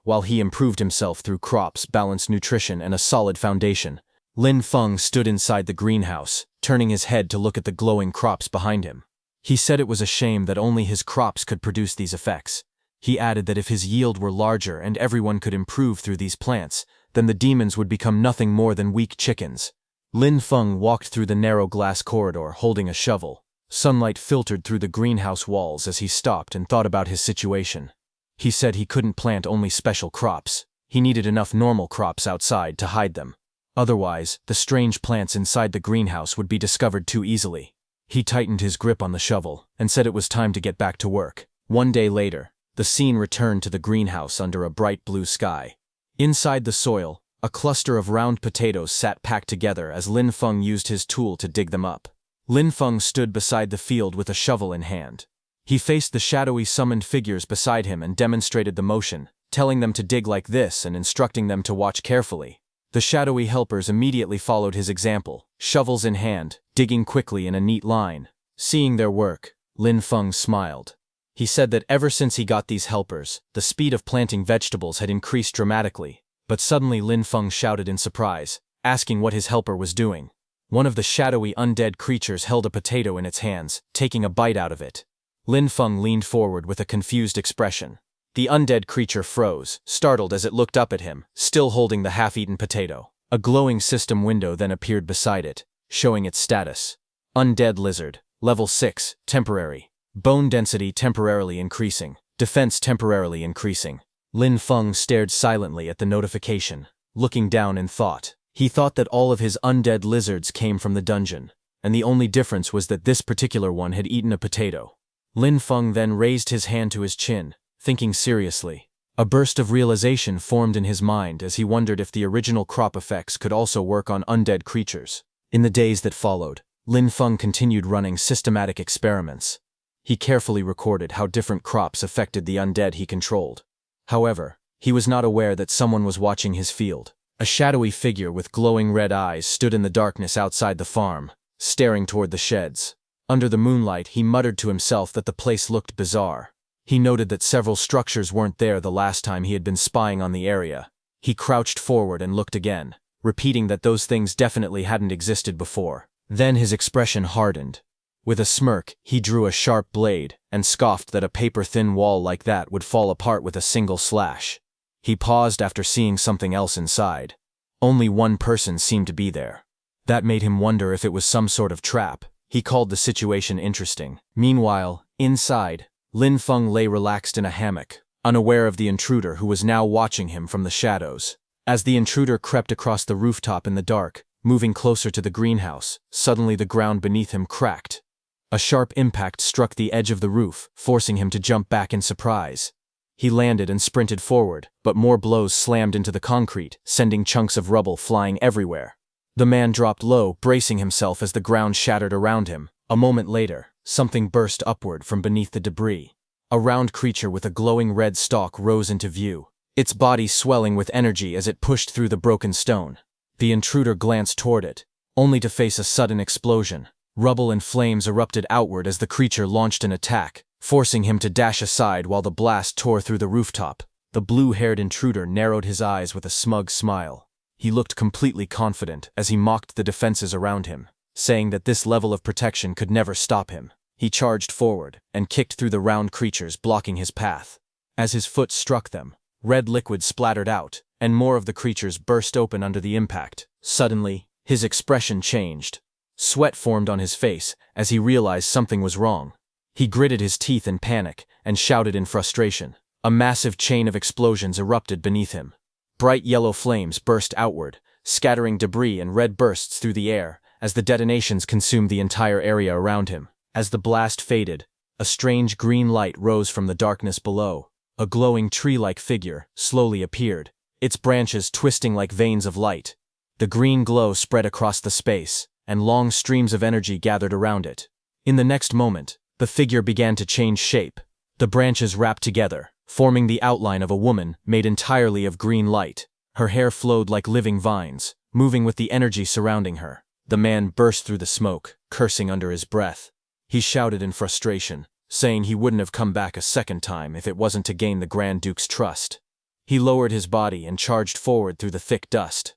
while he improved himself through crops, balanced nutrition, and a solid foundation. Lin Feng stood inside the greenhouse, turning his head to look at the glowing crops behind him. He said it was a shame that only his crops could produce these effects. He added that if his yield were larger and everyone could improve through these plants, then the demons would become nothing more than weak chickens. Lin Feng walked through the narrow glass corridor holding a shovel. Sunlight filtered through the greenhouse walls as he stopped and thought about his situation. He said he couldn't plant only special crops. He needed enough normal crops outside to hide them. Otherwise, the strange plants inside the greenhouse would be discovered too easily. He tightened his grip on the shovel and said it was time to get back to work. One day later, the scene returned to the greenhouse under a bright blue sky. Inside the soil, a cluster of round potatoes sat packed together as Lin Feng used his tool to dig them up. Lin Feng stood beside the field with a shovel in hand. He faced the shadowy summoned figures beside him and demonstrated the motion, telling them to dig like this and instructing them to watch carefully. The shadowy helpers immediately followed his example, shovels in hand, digging quickly in a neat line. Seeing their work, Lin Feng smiled. He said that ever since he got these helpers, the speed of planting vegetables had increased dramatically. But suddenly Lin Feng shouted in surprise, asking what his helper was doing. One of the shadowy undead creatures held a potato in its hands, taking a bite out of it. Lin Feng leaned forward with a confused expression. The undead creature froze, startled as it looked up at him, still holding the half-eaten potato. A glowing system window then appeared beside it, showing its status. Undead lizard, level 6, temporary. Bone density temporarily increasing. Defense temporarily increasing. Lin Feng stared silently at the notification, looking down in thought. He thought that all of his undead lizards came from the dungeon, and the only difference was that this particular one had eaten a potato. Lin Feng then raised his hand to his chin, thinking seriously. A burst of realization formed in his mind as he wondered if the original crop effects could also work on undead creatures. In the days that followed, Lin Feng continued running systematic experiments. He carefully recorded how different crops affected the undead he controlled. However, he was not aware that someone was watching his field. A shadowy figure with glowing red eyes stood in the darkness outside the farm, staring toward the sheds. Under the moonlight, he muttered to himself that the place looked bizarre. He noted that several structures weren't there the last time he had been spying on the area. He crouched forward and looked again, repeating that those things definitely hadn't existed before. Then his expression hardened. With a smirk, he drew a sharp blade and scoffed that a paper-thin wall like that would fall apart with a single slash. He paused after seeing something else inside. Only one person seemed to be there. That made him wonder if it was some sort of trap. He called the situation interesting. Meanwhile, inside, Lin Feng lay relaxed in a hammock, unaware of the intruder who was now watching him from the shadows. As the intruder crept across the rooftop in the dark, moving closer to the greenhouse, suddenly the ground beneath him cracked. A sharp impact struck the edge of the roof, forcing him to jump back in surprise. He landed and sprinted forward, but more blows slammed into the concrete, sending chunks of rubble flying everywhere. The man dropped low, bracing himself as the ground shattered around him. A moment later, something burst upward from beneath the debris. A round creature with a glowing red stalk rose into view, its body swelling with energy as it pushed through the broken stone. The intruder glanced toward it, only to face a sudden explosion. Rubble and flames erupted outward as the creature launched an attack, forcing him to dash aside while the blast tore through the rooftop. The blue-haired intruder narrowed his eyes with a smug smile. He looked completely confident as he mocked the defenses around him, saying that this level of protection could never stop him. He charged forward and kicked through the round creatures blocking his path. As his foot struck them, red liquid splattered out, and more of the creatures burst open under the impact. Suddenly, his expression changed. Sweat formed on his face as he realized something was wrong. He gritted his teeth in panic and shouted in frustration. A massive chain of explosions erupted beneath him. Bright yellow flames burst outward, scattering debris and red bursts through the air as the detonations consumed the entire area around him. As the blast faded, a strange green light rose from the darkness below. A glowing tree-like figure slowly appeared, its branches twisting like veins of light. The green glow spread across the space, and long streams of energy gathered around it. In the next moment, the figure began to change shape. The branches wrapped together, forming the outline of a woman made entirely of green light. Her hair flowed like living vines, moving with the energy surrounding her. The man burst through the smoke, cursing under his breath. He shouted in frustration, saying he wouldn't have come back a second time if it wasn't to gain the Grand Duke's trust. He lowered his body and charged forward through the thick dust.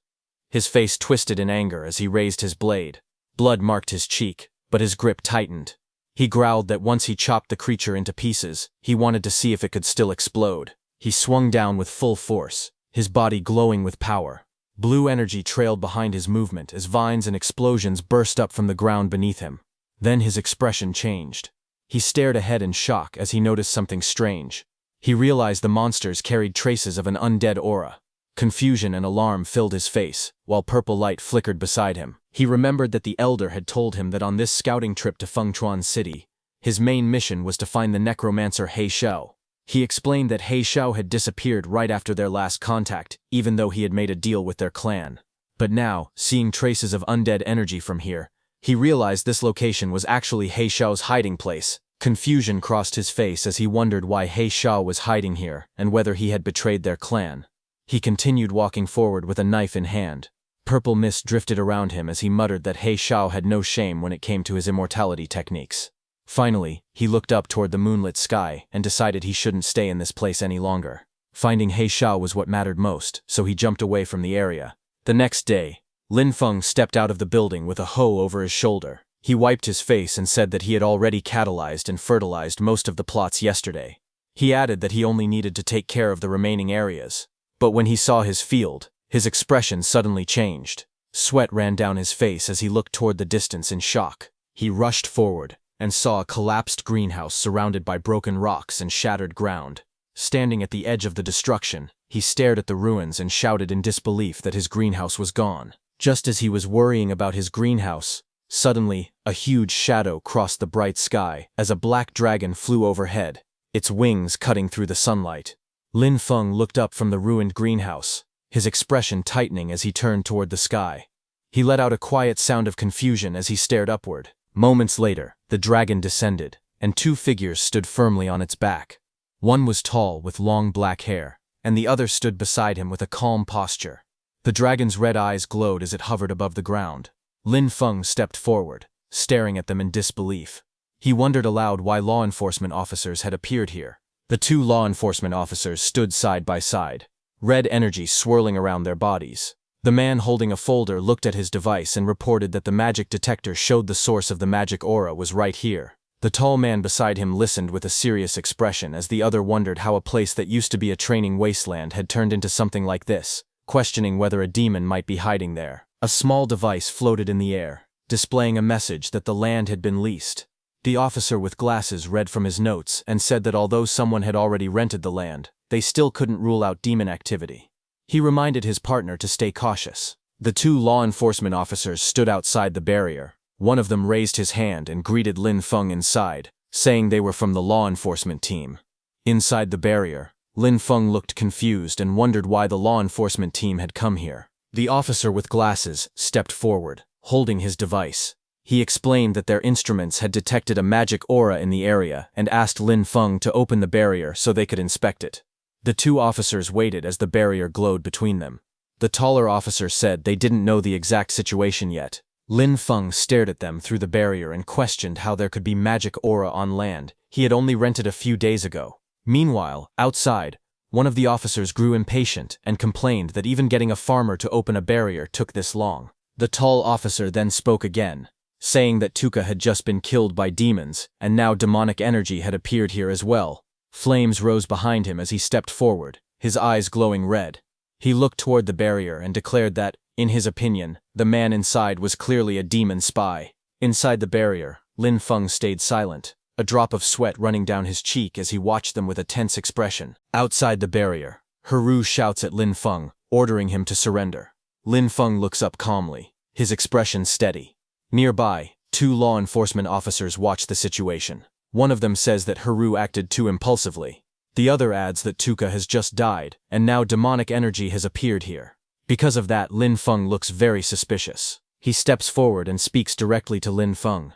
His face twisted in anger as he raised his blade. Blood marked his cheek, but his grip tightened. He growled that once he chopped the creature into pieces, he wanted to see if it could still explode. He swung down with full force, his body glowing with power. Blue energy trailed behind his movement as vines and explosions burst up from the ground beneath him. Then his expression changed. He stared ahead in shock as he noticed something strange. He realized the monsters carried traces of an undead aura. Confusion and alarm filled his face, while purple light flickered beside him. He remembered that the Elder had told him that on this scouting trip to Fengchuan City, his main mission was to find the Necromancer He Xiao. He explained that He Xiao had disappeared right after their last contact, even though he had made a deal with their clan. But now, seeing traces of undead energy from here, he realized this location was actually He Xiao's hiding place. Confusion crossed his face as he wondered why He Xiao was hiding here and whether he had betrayed their clan. He continued walking forward with a knife in hand. Purple mist drifted around him as he muttered that He Xiao had no shame when it came to his immortality techniques. Finally, he looked up toward the moonlit sky and decided he shouldn't stay in this place any longer. Finding He Xiao was what mattered most, so he jumped away from the area. The next day, Lin Feng stepped out of the building with a hoe over his shoulder. He wiped his face and said that he had already catalyzed and fertilized most of the plots yesterday. He added that he only needed to take care of the remaining areas. But when he saw his field, his expression suddenly changed. Sweat ran down his face as he looked toward the distance in shock. He rushed forward and saw a collapsed greenhouse surrounded by broken rocks and shattered ground. Standing at the edge of the destruction, he stared at the ruins and shouted in disbelief that his greenhouse was gone. Just as he was worrying about his greenhouse, suddenly, a huge shadow crossed the bright sky as a black dragon flew overhead, its wings cutting through the sunlight. Lin Feng looked up from the ruined greenhouse, his expression tightening as he turned toward the sky. He let out a quiet sound of confusion as he stared upward. Moments later, the dragon descended, and two figures stood firmly on its back. One was tall with long black hair, and the other stood beside him with a calm posture. The dragon's red eyes glowed as it hovered above the ground. Lin Feng stepped forward, staring at them in disbelief. He wondered aloud why law enforcement officers had appeared here. The two law enforcement officers stood side by side, red energy swirling around their bodies. The man holding a folder looked at his device and reported that the magic detector showed the source of the magic aura was right here. The tall man beside him listened with a serious expression as the other wondered how a place that used to be a training wasteland had turned into something like this, questioning whether a demon might be hiding there. A small device floated in the air, displaying a message that the land had been leased. The officer with glasses read from his notes and said that although someone had already rented the land, they still couldn't rule out demon activity. He reminded his partner to stay cautious. The two law enforcement officers stood outside the barrier. One of them raised his hand and greeted Lin Feng inside, saying they were from the law enforcement team. Inside the barrier, Lin Feng looked confused and wondered why the law enforcement team had come here. The officer with glasses stepped forward, holding his device. He explained that their instruments had detected a magic aura in the area and asked Lin Feng to open the barrier so they could inspect it. The two officers waited as the barrier glowed between them. The taller officer said they didn't know the exact situation yet, Lin Feng stared at them through the barrier and questioned how there could be magic aura on land he had only rented a few days ago. Meanwhile, outside, one of the officers grew impatient and complained that even getting a farmer to open a barrier took this long. The tall officer then spoke again, saying that Tuka had just been killed by demons, and now demonic energy had appeared here as well. Flames rose behind him as he stepped forward, his eyes glowing red. He looked toward the barrier and declared that, in his opinion, the man inside was clearly a demon spy. Inside the barrier, Lin Feng stayed silent, a drop of sweat running down his cheek as he watched them with a tense expression. Outside the barrier, Haru shouts at Lin Feng, ordering him to surrender. Lin Feng looks up calmly, his expression steady. Nearby, 2 law enforcement officers watch the situation. One of them says that Haru acted too impulsively. The other adds that Tuka has just died, and now demonic energy has appeared here. Because of that, Lin Feng looks very suspicious. He steps forward and speaks directly to Lin Feng.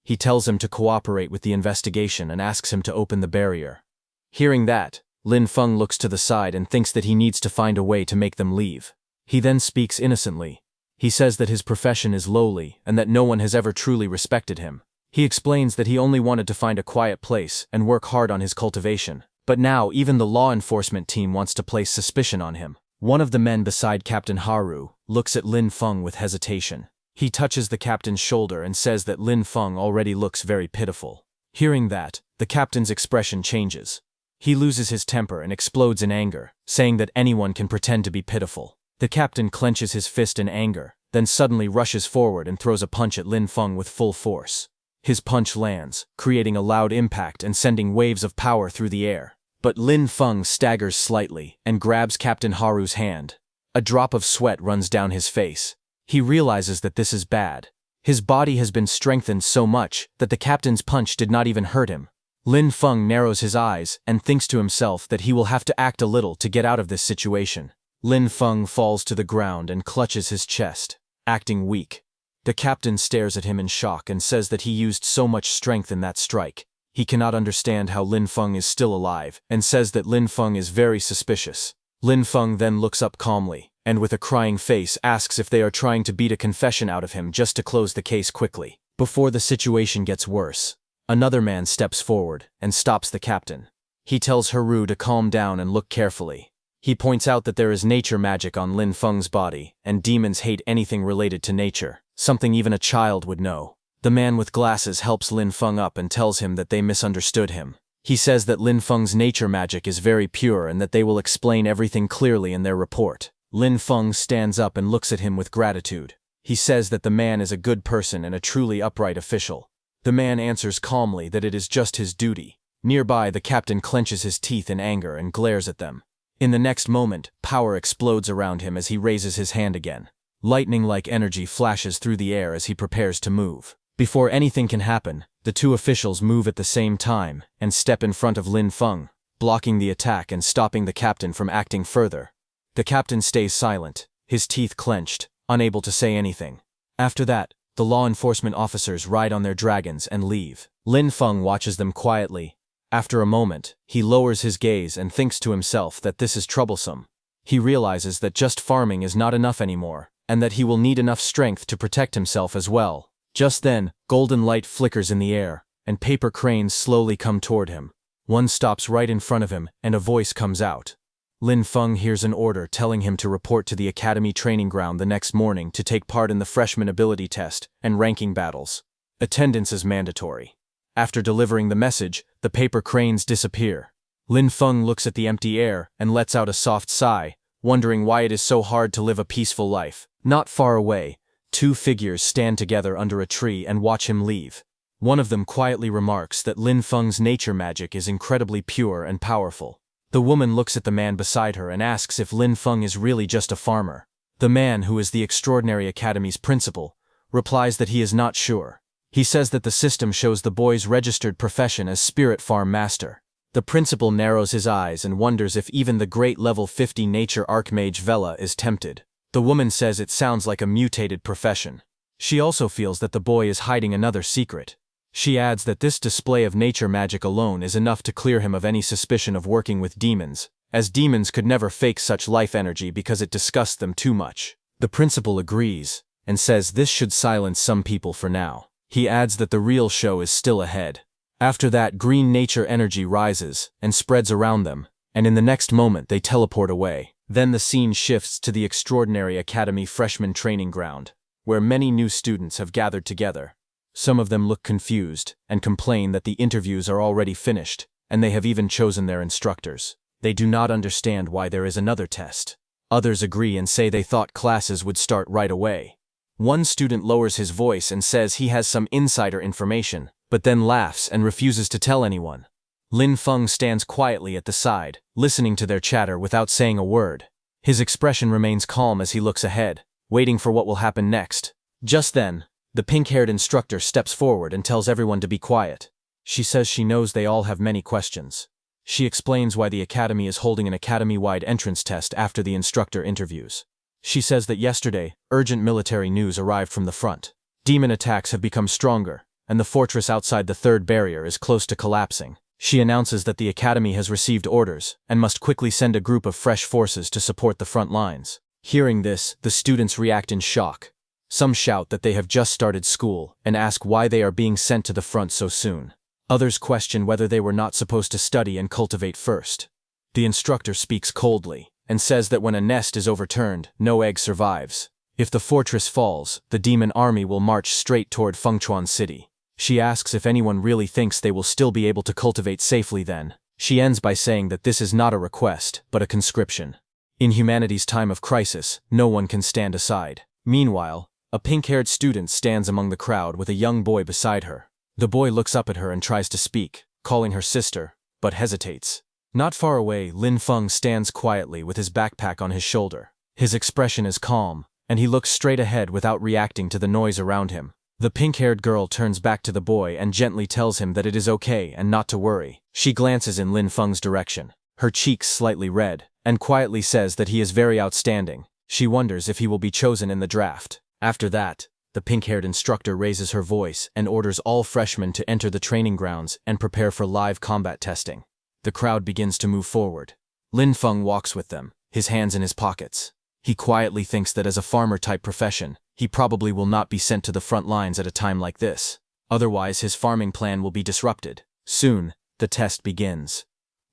He tells him to cooperate with the investigation and asks him to open the barrier. Hearing that, Lin Feng looks to the side and thinks that he needs to find a way to make them leave. He then speaks innocently. He says that his profession is lowly and that no one has ever truly respected him. He explains that he only wanted to find a quiet place and work hard on his cultivation. But now even the law enforcement team wants to place suspicion on him. One of the men beside Captain Haru looks at Lin Feng with hesitation. He touches the captain's shoulder and says that Lin Feng already looks very pitiful. Hearing that, the captain's expression changes. He loses his temper and explodes in anger, saying that anyone can pretend to be pitiful. The captain clenches his fist in anger, then suddenly rushes forward and throws a punch at Lin Feng with full force. His punch lands, creating a loud impact and sending waves of power through the air. But Lin Feng staggers slightly and grabs Captain Haru's hand. A drop of sweat runs down his face. He realizes that this is bad. His body has been strengthened so much that the captain's punch did not even hurt him. Lin Feng narrows his eyes and thinks to himself that he will have to act a little to get out of this situation. Lin Feng falls to the ground and clutches his chest, acting weak. The captain stares at him in shock and says that he used so much strength in that strike. He cannot understand how Lin Feng is still alive and says that Lin Feng is very suspicious. Lin Feng then looks up calmly and with a crying face asks if they are trying to beat a confession out of him just to close the case quickly. Before the situation gets worse, another man steps forward and stops the captain. He tells Haru to calm down and look carefully. He points out that there is nature magic on Lin Feng's body, and demons hate anything related to nature, something even a child would know. The man with glasses helps Lin Feng up and tells him that they misunderstood him. He says that Lin Feng's nature magic is very pure and that they will explain everything clearly in their report. Lin Feng stands up and looks at him with gratitude. He says that the man is a good person and a truly upright official. The man answers calmly that it is just his duty. Nearby, the captain clenches his teeth in anger and glares at them. In the next moment, power explodes around him as he raises his hand again. Lightning-like energy flashes through the air as he prepares to move. Before anything can happen, the 2 officials move at the same time and step in front of Lin Feng, blocking the attack and stopping the captain from acting further. The captain stays silent, his teeth clenched, unable to say anything. After that, the law enforcement officers ride on their dragons and leave. Lin Feng watches them quietly. After a moment, he lowers his gaze and thinks to himself that this is troublesome. He realizes that just farming is not enough anymore, and that he will need enough strength to protect himself as well. Just then, golden light flickers in the air, and paper cranes slowly come toward him. One stops right in front of him, and a voice comes out. Lin Feng hears an order telling him to report to the academy training ground the next morning to take part in the freshman ability test and ranking battles. Attendance is mandatory. After delivering the message, the paper cranes disappear. Lin Feng looks at the empty air and lets out a soft sigh, wondering why it is so hard to live a peaceful life. Not far away, 2 figures stand together under a tree and watch him leave. One of them quietly remarks that Lin Feng's nature magic is incredibly pure and powerful. The woman looks at the man beside her and asks if Lin Feng is really just a farmer. The man, who is the Extraordinary Academy's principal, replies that he is not sure. He says that the system shows the boy's registered profession as Spirit Farm Master. The principal narrows his eyes and wonders if even the great level 50 nature Archmage Vela is tempted. The woman says it sounds like a mutated profession. She also feels that the boy is hiding another secret. She adds that this display of nature magic alone is enough to clear him of any suspicion of working with demons, as demons could never fake such life energy because it disgusts them too much. The principal agrees, and says this should silence some people for now. He adds that the real show is still ahead. After that, green nature energy rises and spreads around them, and in the next moment they teleport away. Then the scene shifts to the extraordinary Academy freshman training ground, where many new students have gathered together. Some of them look confused and complain that the interviews are already finished, and they have even chosen their instructors. They do not understand why there is another test. Others agree and say they thought classes would start right away. One student lowers his voice and says he has some insider information, but then laughs and refuses to tell anyone. Lin Feng stands quietly at the side, listening to their chatter without saying a word. His expression remains calm as he looks ahead, waiting for what will happen next. Just then, the pink-haired instructor steps forward and tells everyone to be quiet. She says she knows they all have many questions. She explains why the academy is holding an academy-wide entrance test after the instructor interviews. She says that yesterday, urgent military news arrived from the front. Demon attacks have become stronger, and the fortress outside the third barrier is close to collapsing. She announces that the academy has received orders and must quickly send a group of fresh forces to support the front lines. Hearing this, the students react in shock. Some shout that they have just started school and ask why they are being sent to the front so soon. Others question whether they were not supposed to study and cultivate first. The instructor speaks coldly and says that when a nest is overturned, no egg survives. If the fortress falls, the demon army will march straight toward Fengchuan City. She asks if anyone really thinks they will still be able to cultivate safely then. She ends by saying that this is not a request, but a conscription. In humanity's time of crisis, no one can stand aside. Meanwhile, a pink-haired student stands among the crowd with a young boy beside her. The boy looks up at her and tries to speak, calling her sister, but hesitates. Not far away, Lin Feng stands quietly with his backpack on his shoulder. His expression is calm, and he looks straight ahead without reacting to the noise around him. The pink-haired girl turns back to the boy and gently tells him that it is okay and not to worry. She glances in Lin Feng's direction, her cheeks slightly red, and quietly says that he is very outstanding. She wonders if he will be chosen in the draft. After that, the pink-haired instructor raises her voice and orders all freshmen to enter the training grounds and prepare for live combat testing. The crowd begins to move forward. Lin Feng walks with them, his hands in his pockets. He quietly thinks that as a farmer-type profession, he probably will not be sent to the front lines at a time like this. Otherwise, his farming plan will be disrupted. Soon, the test begins.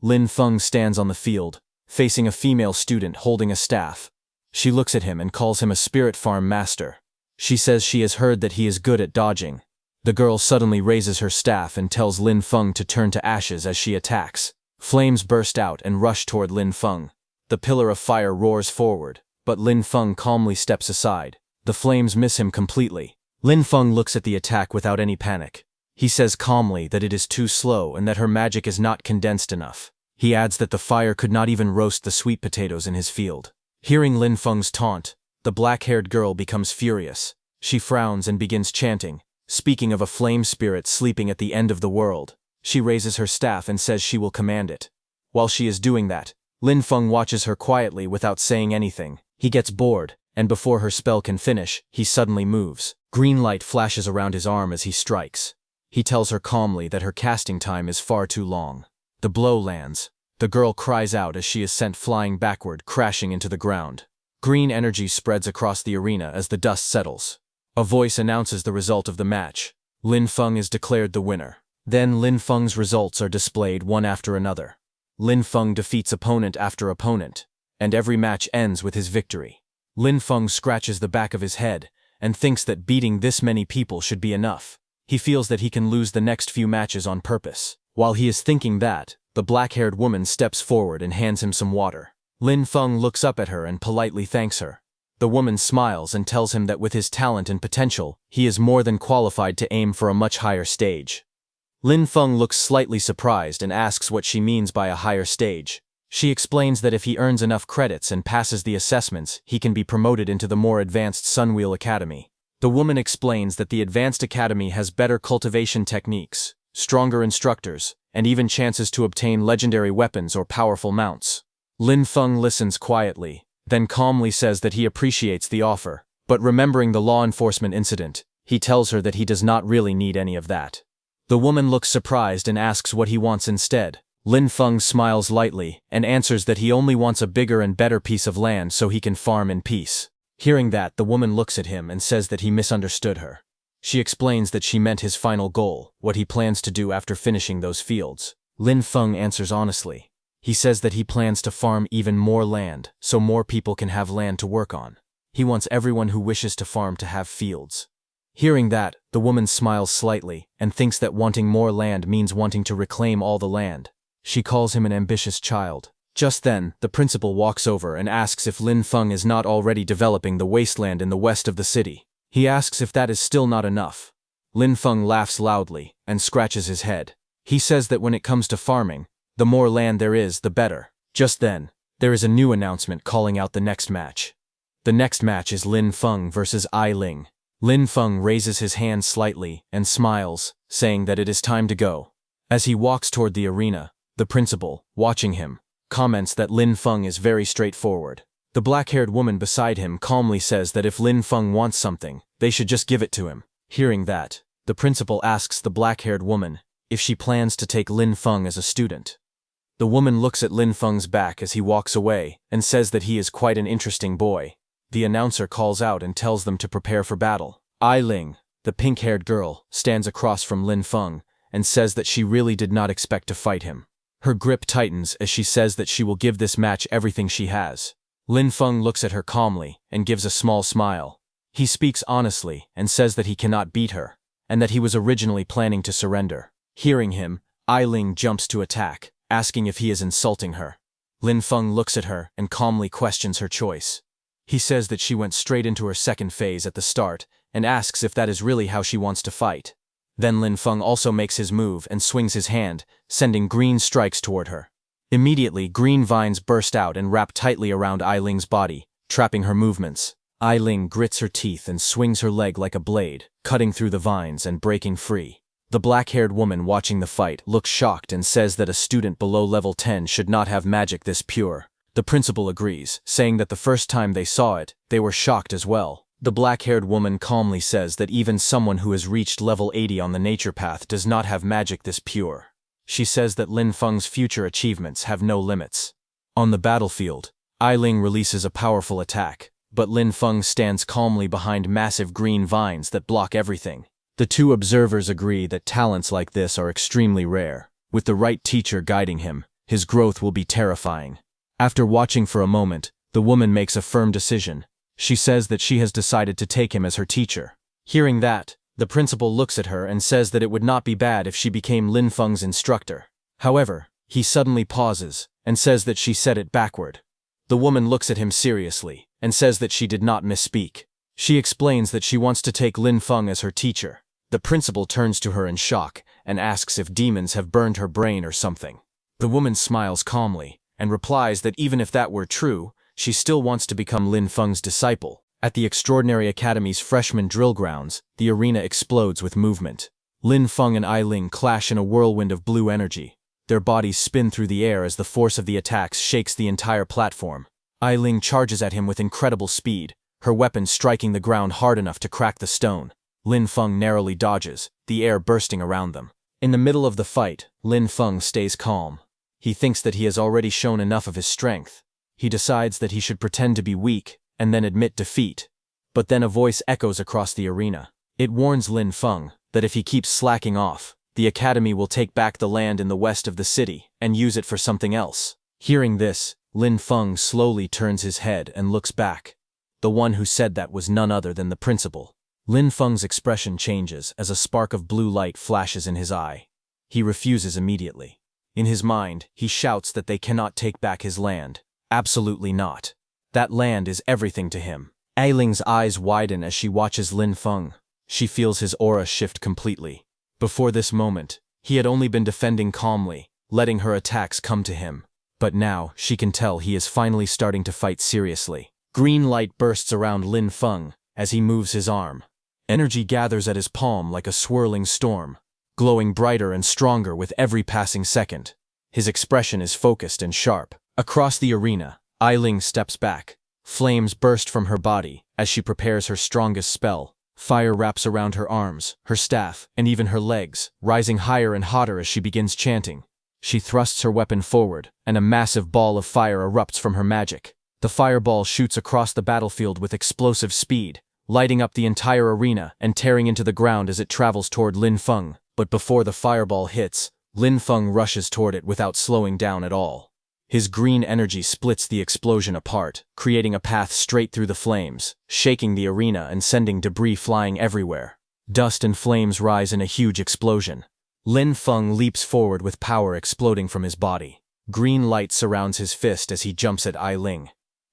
Lin Feng stands on the field, facing a female student holding a staff. She looks at him and calls him a spirit farm master. She says she has heard that he is good at dodging. The girl suddenly raises her staff and tells Lin Feng to turn to ashes as she attacks. Flames burst out and rush toward Lin Feng. The pillar of fire roars forward, but Lin Feng calmly steps aside. The flames miss him completely. Lin Feng looks at the attack without any panic. He says calmly that it is too slow and that her magic is not condensed enough. He adds that the fire could not even roast the sweet potatoes in his field. Hearing Lin Feng's taunt, the black-haired girl becomes furious. She frowns and begins chanting, speaking of a flame spirit sleeping at the end of the world. She raises her staff and says she will command it. While she is doing that, Lin Feng watches her quietly without saying anything. He gets bored, and before her spell can finish, he suddenly moves. Green light flashes around his arm as he strikes. He tells her calmly that her casting time is far too long. The blow lands. The girl cries out as she is sent flying backward, crashing into the ground. Green energy spreads across the arena as the dust settles. A voice announces the result of the match. Lin Feng is declared the winner. Then Lin Feng's results are displayed one after another. Lin Feng defeats opponent after opponent, and every match ends with his victory. Lin Feng scratches the back of his head and thinks that beating this many people should be enough. He feels that he can lose the next few matches on purpose. While he is thinking that, the black-haired woman steps forward and hands him some water. Lin Feng looks up at her and politely thanks her. The woman smiles and tells him that with his talent and potential, he is more than qualified to aim for a much higher stage. Lin Feng looks slightly surprised and asks what she means by a higher stage. She explains that if he earns enough credits and passes the assessments, he can be promoted into the more advanced Sunwheel Academy. The woman explains that the Advanced Academy has better cultivation techniques, stronger instructors, and even chances to obtain legendary weapons or powerful mounts. Lin Feng listens quietly, then calmly says that he appreciates the offer, but remembering the law enforcement incident, he tells her that he does not really need any of that. The woman looks surprised and asks what he wants instead. Lin Feng smiles lightly and answers that he only wants a bigger and better piece of land so he can farm in peace. Hearing that, the woman looks at him and says that he misunderstood her. She explains that she meant his final goal, what he plans to do after finishing those fields. Lin Feng answers honestly. He says that he plans to farm even more land, so more people can have land to work on. He wants everyone who wishes to farm to have fields. Hearing that, the woman smiles slightly, and thinks that wanting more land means wanting to reclaim all the land. She calls him an ambitious child. Just then, the principal walks over and asks if Lin Feng is not already developing the wasteland in the west of the city. He asks if that is still not enough. Lin Feng laughs loudly and scratches his head. He says that when it comes to farming, the more land there is, the better. Just then, there is a new announcement calling out the next match. The next match is Lin Feng versus Ai Ling. Lin Feng raises his hand slightly and smiles, saying that it is time to go. As he walks toward the arena, the principal, watching him, comments that Lin Feng is very straightforward. The black-haired woman beside him calmly says that if Lin Feng wants something, they should just give it to him. Hearing that, the principal asks the black-haired woman if she plans to take Lin Feng as a student. The woman looks at Lin Feng's back as he walks away and says that he is quite an interesting boy. The announcer calls out and tells them to prepare for battle. Ai Ling, the pink-haired girl, stands across from Lin Feng and says that she really did not expect to fight him. Her grip tightens as she says that she will give this match everything she has. Lin Feng looks at her calmly and gives a small smile. He speaks honestly and says that he cannot beat her, and that he was originally planning to surrender. Hearing him, Ai Ling jumps to attack, asking if he is insulting her. Lin Feng looks at her and calmly questions her choice. He says that she went straight into her second phase at the start and asks if that is really how she wants to fight. Then Lin Feng also makes his move and swings his hand, sending green strikes toward her. Immediately, green vines burst out and wrap tightly around Ai Ling's body, trapping her movements. Ai Ling grits her teeth and swings her leg like a blade, cutting through the vines and breaking free. The black-haired woman watching the fight looks shocked and says that a student below level 10 should not have magic this pure. The principal agrees, saying that the first time they saw it, they were shocked as well. The black-haired woman calmly says that even someone who has reached level 80 on the nature path does not have magic this pure. She says that Lin Feng's future achievements have no limits. On the battlefield, Ai Ling releases a powerful attack, but Lin Feng stands calmly behind massive green vines that block everything. The two observers agree that talents like this are extremely rare. With the right teacher guiding him, his growth will be terrifying. After watching for a moment, the woman makes a firm decision. She says that she has decided to take him as her teacher. Hearing that, the principal looks at her and says that it would not be bad if she became Lin Feng's instructor. However, he suddenly pauses and says that she said it backward. The woman looks at him seriously and says that she did not misspeak. She explains that she wants to take Lin Feng as her teacher. The principal turns to her in shock and asks if demons have burned her brain or something. The woman smiles calmly and replies that even if that were true, she still wants to become Lin Feng's disciple. At the Extraordinary Academy's freshman drill grounds, the arena explodes with movement. Lin Feng and Ai Ling clash in a whirlwind of blue energy. Their bodies spin through the air as the force of the attacks shakes the entire platform. Ai Ling charges at him with incredible speed, her weapon striking the ground hard enough to crack the stone. Lin Feng narrowly dodges, the air bursting around them. In the middle of the fight, Lin Feng stays calm. He thinks that he has already shown enough of his strength. He decides that he should pretend to be weak and then admit defeat. But then a voice echoes across the arena. It warns Lin Feng that if he keeps slacking off, the academy will take back the land in the west of the city and use it for something else. Hearing this, Lin Feng slowly turns his head and looks back. The one who said that was none other than the principal. Lin Feng's expression changes as a spark of blue light flashes in his eye. He refuses immediately. In his mind, he shouts that they cannot take back his land. Absolutely not. That land is everything to him. Ai Ling's eyes widen as she watches Lin Feng. She feels his aura shift completely. Before this moment, he had only been defending calmly, letting her attacks come to him. But now, she can tell he is finally starting to fight seriously. Green light bursts around Lin Feng as he moves his arm. Energy gathers at his palm like a swirling storm, glowing brighter and stronger with every passing second. His expression is focused and sharp. Across the arena, Ai Ling steps back. Flames burst from her body as she prepares her strongest spell. Fire wraps around her arms, her staff, and even her legs, rising higher and hotter as she begins chanting. She thrusts her weapon forward, and a massive ball of fire erupts from her magic. The fireball shoots across the battlefield with explosive speed, lighting up the entire arena and tearing into the ground as it travels toward Lin Feng. But before the fireball hits, Lin Feng rushes toward it without slowing down at all. His green energy splits the explosion apart, creating a path straight through the flames, shaking the arena and sending debris flying everywhere. Dust and flames rise in a huge explosion. Lin Feng leaps forward with power exploding from his body. Green light surrounds his fist as he jumps at Ai Ling.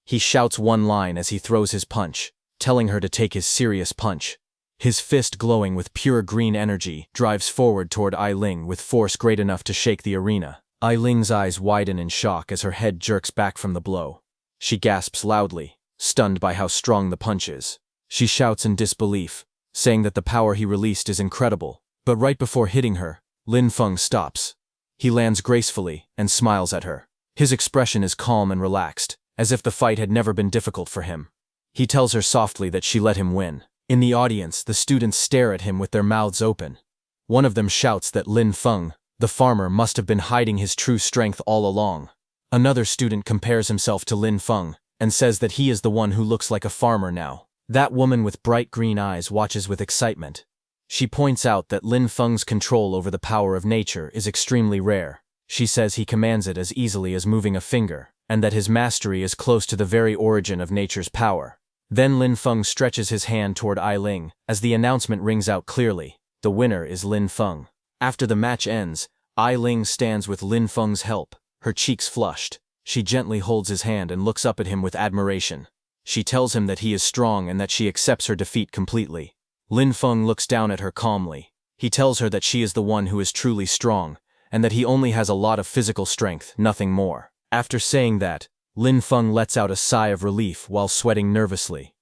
He shouts one line as he throws his punch, telling her to take his serious punch. His fist, glowing with pure green energy, drives forward toward Ai Ling with force great enough to shake the arena. Ai Ling's eyes widen in shock as her head jerks back from the blow. She gasps loudly, stunned by how strong the punch is. She shouts in disbelief, saying that the power he released is incredible. But right before hitting her, Lin Feng stops. He lands gracefully and smiles at her. His expression is calm and relaxed, as if the fight had never been difficult for him. He tells her softly that she let him win. In the audience, the students stare at him with their mouths open. One of them shouts that Lin Feng, the farmer, must have been hiding his true strength all along. Another student compares himself to Lin Feng and says that he is the one who looks like a farmer now. That woman with bright green eyes watches with excitement. She points out that Lin Feng's control over the power of nature is extremely rare. She says he commands it as easily as moving a finger, and that his mastery is close to the very origin of nature's power. Then Lin Feng stretches his hand toward Ai Ling as the announcement rings out clearly. The winner is Lin Feng. After the match ends, Ai Ling stands with Lin Feng's help, her cheeks flushed. She gently holds his hand and looks up at him with admiration. She tells him that he is strong and that she accepts her defeat completely. Lin Feng looks down at her calmly. He tells her that she is the one who is truly strong, and that he only has a lot of physical strength, nothing more. After saying that, Lin Feng lets out a sigh of relief while sweating nervously.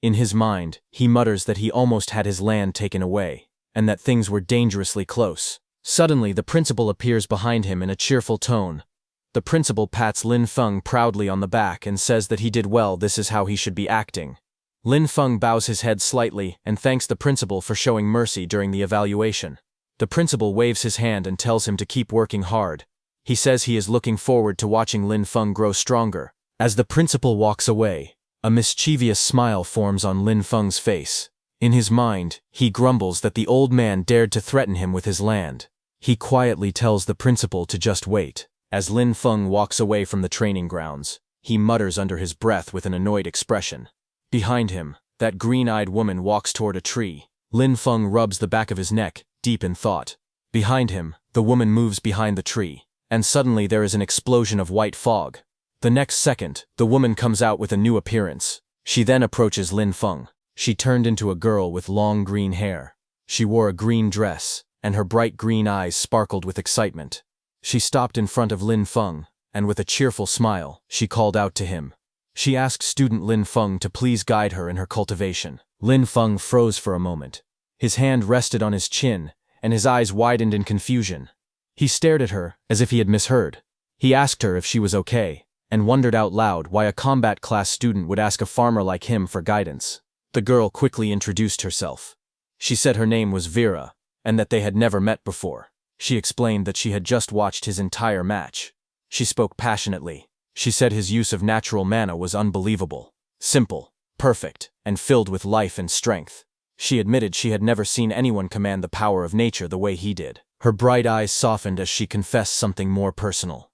In his mind, he mutters that he almost had his land taken away, and that things were dangerously close. Suddenly, the principal appears behind him in a cheerful tone. The principal pats Lin Feng proudly on the back and says that he did well, this is how he should be acting. Lin Feng bows his head slightly and thanks the principal for showing mercy during the evaluation. The principal waves his hand and tells him to keep working hard. He says he is looking forward to watching Lin Feng grow stronger. As the principal walks away, a mischievous smile forms on Lin Feng's face. In his mind, he grumbles that the old man dared to threaten him with his land. He quietly tells the principal to just wait. As Lin Feng walks away from the training grounds, he mutters under his breath with an annoyed expression. Behind him, that green-eyed woman walks toward a tree. Lin Feng rubs the back of his neck, deep in thought. Behind him, the woman moves behind the tree, and suddenly there is an explosion of white fog. The next second, the woman comes out with a new appearance. She then approaches Lin Feng. She turned into a girl with long green hair. She wore a green dress, and her bright green eyes sparkled with excitement. She stopped in front of Lin Feng, and with a cheerful smile, she called out to him. She asked student Lin Feng to please guide her in her cultivation. Lin Feng froze for a moment. His hand rested on his chin, and his eyes widened in confusion. He stared at her, as if he had misheard. He asked her if she was okay, and wondered out loud why a combat class student would ask a farmer like him for guidance. The girl quickly introduced herself. She said her name was Vera, and that they had never met before. She explained that she had just watched his entire match. She spoke passionately. She said his use of natural mana was unbelievable, simple, perfect, and filled with life and strength. She admitted she had never seen anyone command the power of nature the way he did. Her bright eyes softened as she confessed something more personal.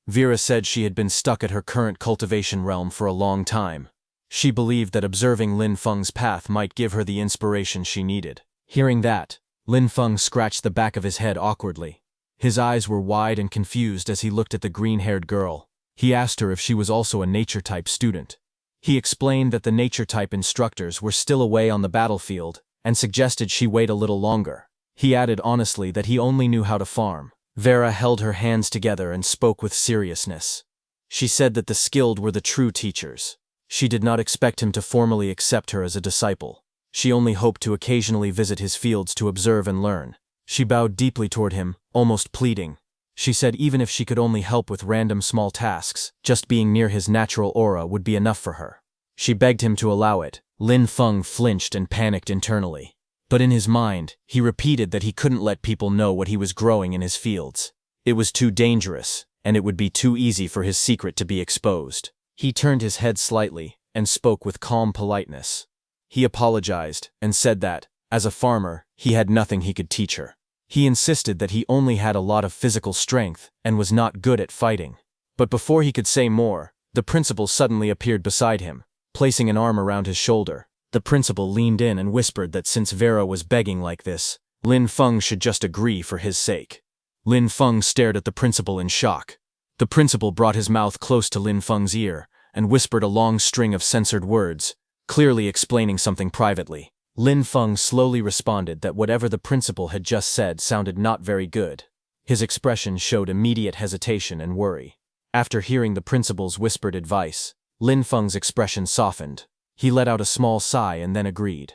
Vera said she had been stuck at her current cultivation realm for a long time. She believed that observing Lin Feng's path might give her the inspiration she needed. Hearing that, Lin Feng scratched the back of his head awkwardly. His eyes were wide and confused as he looked at the green-haired girl. He asked her if she was also a nature-type student. He explained that the nature-type instructors were still away on the battlefield and suggested she wait a little longer. He added honestly that he only knew how to farm. Vera held her hands together and spoke with seriousness. She said that the skilled were the true teachers. She did not expect him to formally accept her as a disciple. She only hoped to occasionally visit his fields to observe and learn. She bowed deeply toward him, almost pleading. She said even if she could only help with random small tasks, just being near his natural aura would be enough for her. She begged him to allow it. Lin Feng flinched and panicked internally. But in his mind, he repeated that he couldn't let people know what he was growing in his fields. It was too dangerous, and it would be too easy for his secret to be exposed. He turned his head slightly and spoke with calm politeness. He apologized and said that, as a farmer, he had nothing he could teach her. He insisted that he only had a lot of physical strength and was not good at fighting. But before he could say more, the principal suddenly appeared beside him, placing an arm around his shoulder. The principal leaned in and whispered that since Vera was begging like this, Lin Feng should just agree for his sake. Lin Feng stared at the principal in shock. The principal brought his mouth close to Lin Feng's ear and whispered a long string of censored words, clearly explaining something privately. Lin Feng slowly responded that whatever the principal had just said sounded not very good. His expression showed immediate hesitation and worry. After hearing the principal's whispered advice, Lin Feng's expression softened. He let out a small sigh and then agreed.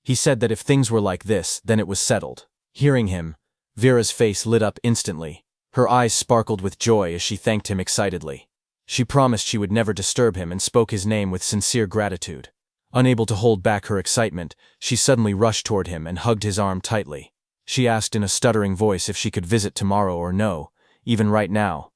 He said that if things were like this, then it was settled. Hearing him, Vera's face lit up instantly. Her eyes sparkled with joy as she thanked him excitedly. She promised she would never disturb him and spoke his name with sincere gratitude. Unable to hold back her excitement, she suddenly rushed toward him and hugged his arm tightly. She asked in a stuttering voice if she could visit tomorrow or no, even right now.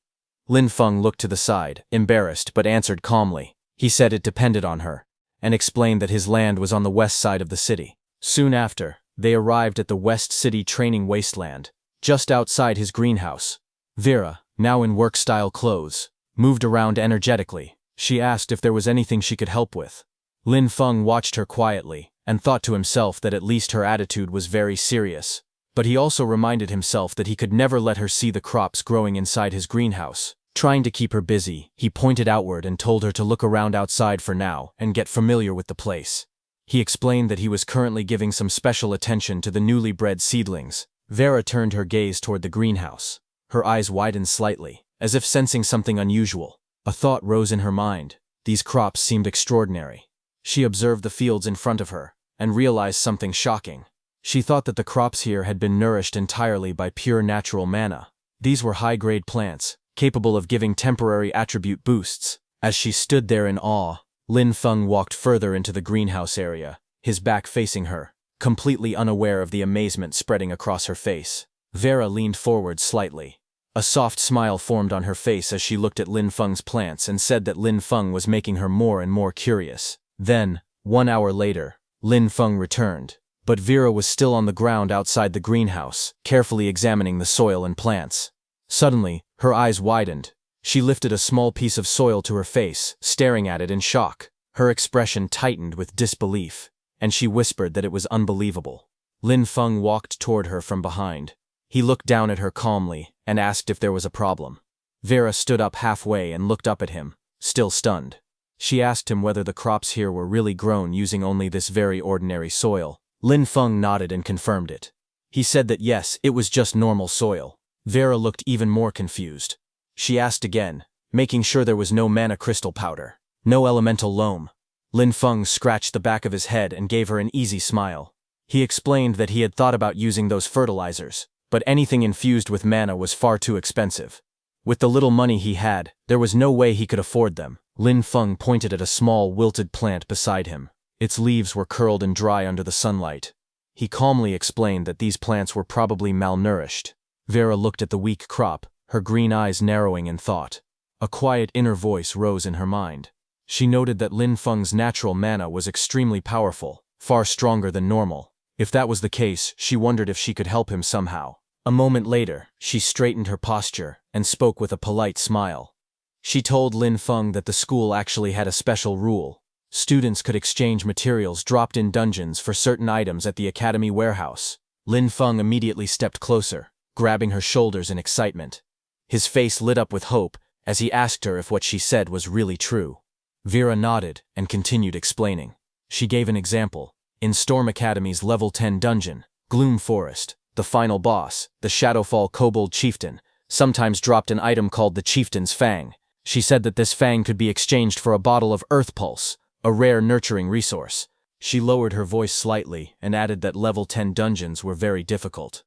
Lin Feng looked to the side, embarrassed, but answered calmly. He said it depended on her, and explained that his land was on the west side of the city. Soon after, they arrived at the West City training wasteland, just outside his greenhouse. Vera, now in work-style clothes, moved around energetically. She asked if there was anything she could help with. Lin Feng watched her quietly, and thought to himself that at least her attitude was very serious. But he also reminded himself that he could never let her see the crops growing inside his greenhouse. Trying to keep her busy, he pointed outward and told her to look around outside for now and get familiar with the place. He explained that he was currently giving some special attention to the newly bred seedlings. Vera turned her gaze toward the greenhouse. Her eyes widened slightly, as if sensing something unusual. A thought rose in her mind. These crops seemed extraordinary. She observed the fields in front of her, and realized something shocking. She thought that the crops here had been nourished entirely by pure natural mana. These were high-grade plants, capable of giving temporary attribute boosts. As she stood there in awe, Lin Feng walked further into the greenhouse area, his back facing her, completely unaware of the amazement spreading across her face. Vera leaned forward slightly. A soft smile formed on her face as she looked at Lin Feng's plants and said that Lin Feng was making her more and more curious. Then, 1 hour later, Lin Feng returned, but Vera was still on the ground outside the greenhouse, carefully examining the soil and plants. Suddenly, her eyes widened. She lifted a small piece of soil to her face, staring at it in shock. Her expression tightened with disbelief, and she whispered that it was unbelievable. Lin Feng walked toward her from behind. He looked down at her calmly and asked if there was a problem. Vera stood up halfway and looked up at him, still stunned. She asked him whether the crops here were really grown using only this very ordinary soil. Lin Feng nodded and confirmed it. He said that yes, it was just normal soil. Vera looked even more confused. She asked again, making sure there was no mana crystal powder, no elemental loam. Lin Feng scratched the back of his head and gave her an easy smile. He explained that he had thought about using those fertilizers, but anything infused with mana was far too expensive. With the little money he had, there was no way he could afford them. Lin Feng pointed at a small, wilted plant beside him. Its leaves were curled and dry under the sunlight. He calmly explained that these plants were probably malnourished. Vera looked at the weak crop, her green eyes narrowing in thought. A quiet inner voice rose in her mind. She noted that Lin Feng's natural mana was extremely powerful, far stronger than normal. If that was the case, she wondered if she could help him somehow. A moment later, she straightened her posture and spoke with a polite smile. She told Lin Feng that the school actually had a special rule. Students could exchange materials dropped in dungeons for certain items at the academy warehouse. Lin Feng immediately stepped closer, grabbing her shoulders in excitement. His face lit up with hope as he asked her if what she said was really true. Vera nodded and continued explaining. She gave an example. In Storm Academy's level 10 dungeon, Gloom Forest, the final boss, the Shadowfall Kobold Chieftain, sometimes dropped an item called the Chieftain's Fang. She said that this fang could be exchanged for a bottle of Earth Pulse, a rare nurturing resource. She lowered her voice slightly and added that level 10 dungeons were very difficult.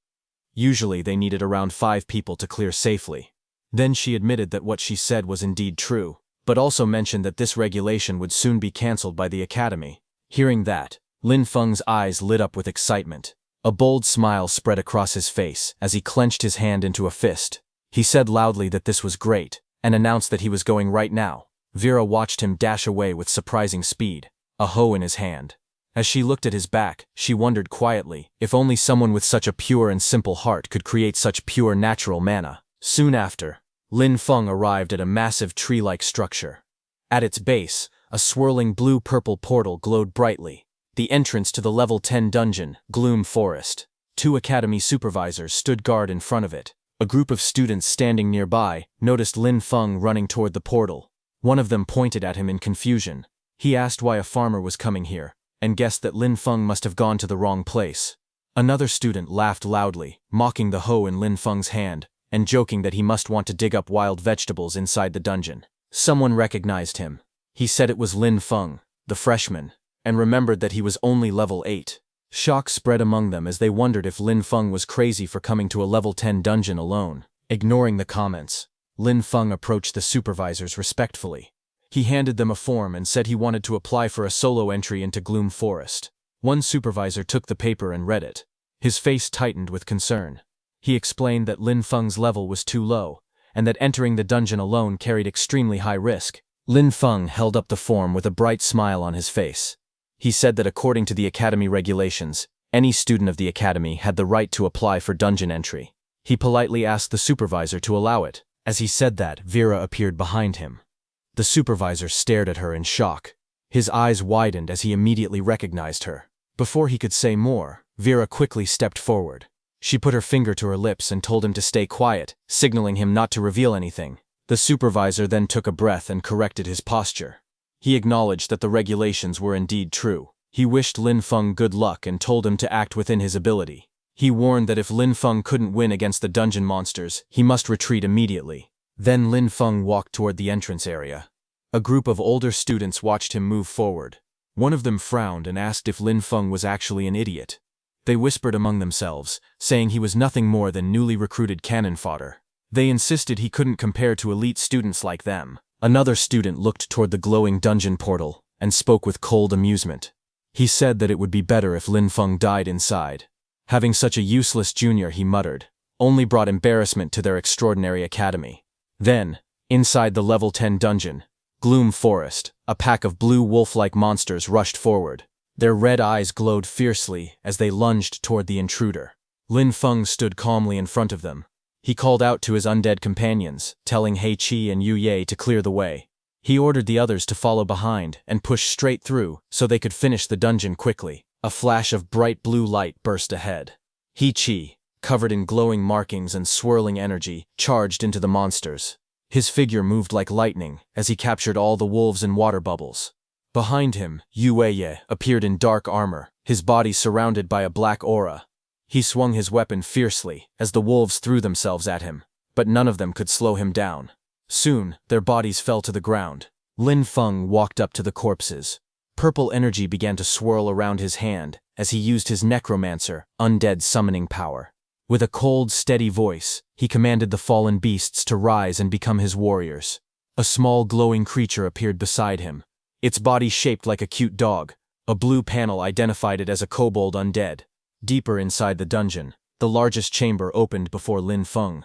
Usually they needed around 5 people to clear safely. Then she admitted that what she said was indeed true, but also mentioned that this regulation would soon be cancelled by the academy. Hearing that, Lin Feng's eyes lit up with excitement. A bold smile spread across his face as he clenched his hand into a fist. He said loudly that this was great, and announced that he was going right now. Vera watched him dash away with surprising speed, a hoe in his hand. As she looked at his back, she wondered quietly if only someone with such a pure and simple heart could create such pure natural mana. Soon after, Lin Feng arrived at a massive tree-like structure. At its base, a swirling blue-purple portal glowed brightly, the entrance to the level 10 dungeon, Gloom Forest. 2 academy supervisors stood guard in front of it. A group of students standing nearby noticed Lin Feng running toward the portal. One of them pointed at him in confusion. He asked why a farmer was coming here, and guessed that Lin Feng must have gone to the wrong place. Another student laughed loudly, mocking the hoe in Lin Feng's hand, and joking that he must want to dig up wild vegetables inside the dungeon. Someone recognized him. He said it was Lin Feng, the freshman, and remembered that he was only level 8. Shock spread among them as they wondered if Lin Feng was crazy for coming to a level 10 dungeon alone. Ignoring the comments, Lin Feng approached the supervisors respectfully. He handed them a form and said he wanted to apply for a solo entry into Gloom Forest. One supervisor took the paper and read it. His face tightened with concern. He explained that Lin Feng's level was too low, and that entering the dungeon alone carried extremely high risk. Lin Feng held up the form with a bright smile on his face. He said that according to the academy regulations, any student of the academy had the right to apply for dungeon entry. He politely asked the supervisor to allow it. As he said that, Vera appeared behind him. The supervisor stared at her in shock. His eyes widened as he immediately recognized her. Before he could say more, Vera quickly stepped forward. She put her finger to her lips and told him to stay quiet, signaling him not to reveal anything. The supervisor then took a breath and corrected his posture. He acknowledged that the regulations were indeed true. He wished Lin Feng good luck and told him to act within his ability. He warned that if Lin Feng couldn't win against the dungeon monsters, he must retreat immediately. Then Lin Feng walked toward the entrance area. A group of older students watched him move forward. One of them frowned and asked if Lin Feng was actually an idiot. They whispered among themselves, saying he was nothing more than newly recruited cannon fodder. They insisted he couldn't compare to elite students like them. Another student looked toward the glowing dungeon portal and spoke with cold amusement. He said that it would be better if Lin Feng died inside. Having such a useless junior, he muttered, only brought embarrassment to their extraordinary academy. Then, inside the level 10 dungeon, Gloom Forest, a pack of blue wolf-like monsters rushed forward. Their red eyes glowed fiercely as they lunged toward the intruder. Lin Feng stood calmly in front of them. He called out to his undead companions, telling He Qi and Yu Ye to clear the way. He ordered the others to follow behind and push straight through so they could finish the dungeon quickly. A flash of bright blue light burst ahead. He Qi, covered in glowing markings and swirling energy, charged into the monsters. His figure moved like lightning as he captured all the wolves and water bubbles. Behind him, Yu Ye appeared in dark armor, his body surrounded by a black aura. He swung his weapon fiercely as the wolves threw themselves at him, but none of them could slow him down. Soon, their bodies fell to the ground. Lin Feng walked up to the corpses. Purple energy began to swirl around his hand as he used his Necromancer, Undead summoning power. With a cold, steady voice, he commanded the fallen beasts to rise and become his warriors. A small glowing creature appeared beside him. Its body shaped like a cute dog. A blue panel identified it as a kobold undead. Deeper inside the dungeon, the largest chamber opened before Lin Feng.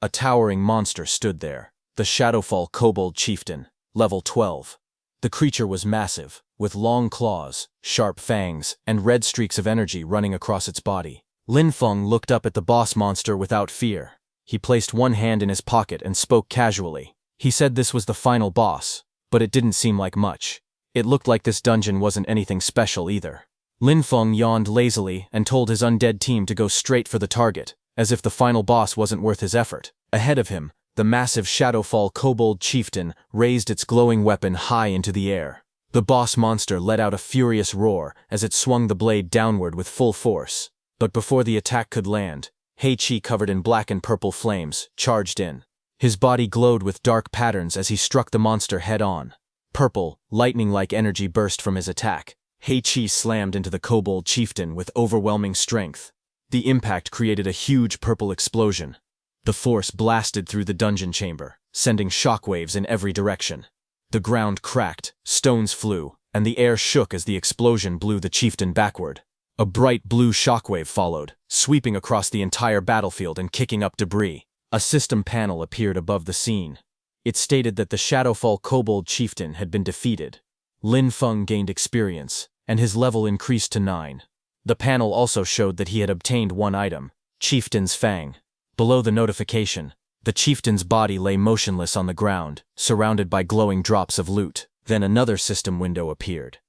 A towering monster stood there, the Shadowfall Kobold Chieftain, level 12. The creature was massive, with long claws, sharp fangs, and red streaks of energy running across its body. Lin Feng looked up at the boss monster without fear. He placed one hand in his pocket and spoke casually. He said this was the final boss, but it didn't seem like much. It looked like this dungeon wasn't anything special either. Lin Feng yawned lazily and told his undead team to go straight for the target, as if the final boss wasn't worth his effort. Ahead of him, the massive Shadowfall Kobold Chieftain raised its glowing weapon high into the air. The boss monster let out a furious roar as it swung the blade downward with full force. But before the attack could land, He Qi, covered in black and purple flames, charged in. His body glowed with dark patterns as he struck the monster head-on. Purple, lightning-like energy burst from his attack. He Qi slammed into the Kobold Chieftain with overwhelming strength. The impact created a huge purple explosion. The force blasted through the dungeon chamber, sending shockwaves in every direction. The ground cracked, stones flew, and the air shook as the explosion blew the chieftain backward. A bright blue shockwave followed, sweeping across the entire battlefield and kicking up debris. A system panel appeared above the scene. It stated that the Shadowfall Kobold Chieftain had been defeated. Lin Feng gained experience, and his level increased to 9. The panel also showed that he had obtained one item, Chieftain's Fang. Below the notification, the chieftain's body lay motionless on the ground, surrounded by glowing drops of loot. Then another system window appeared.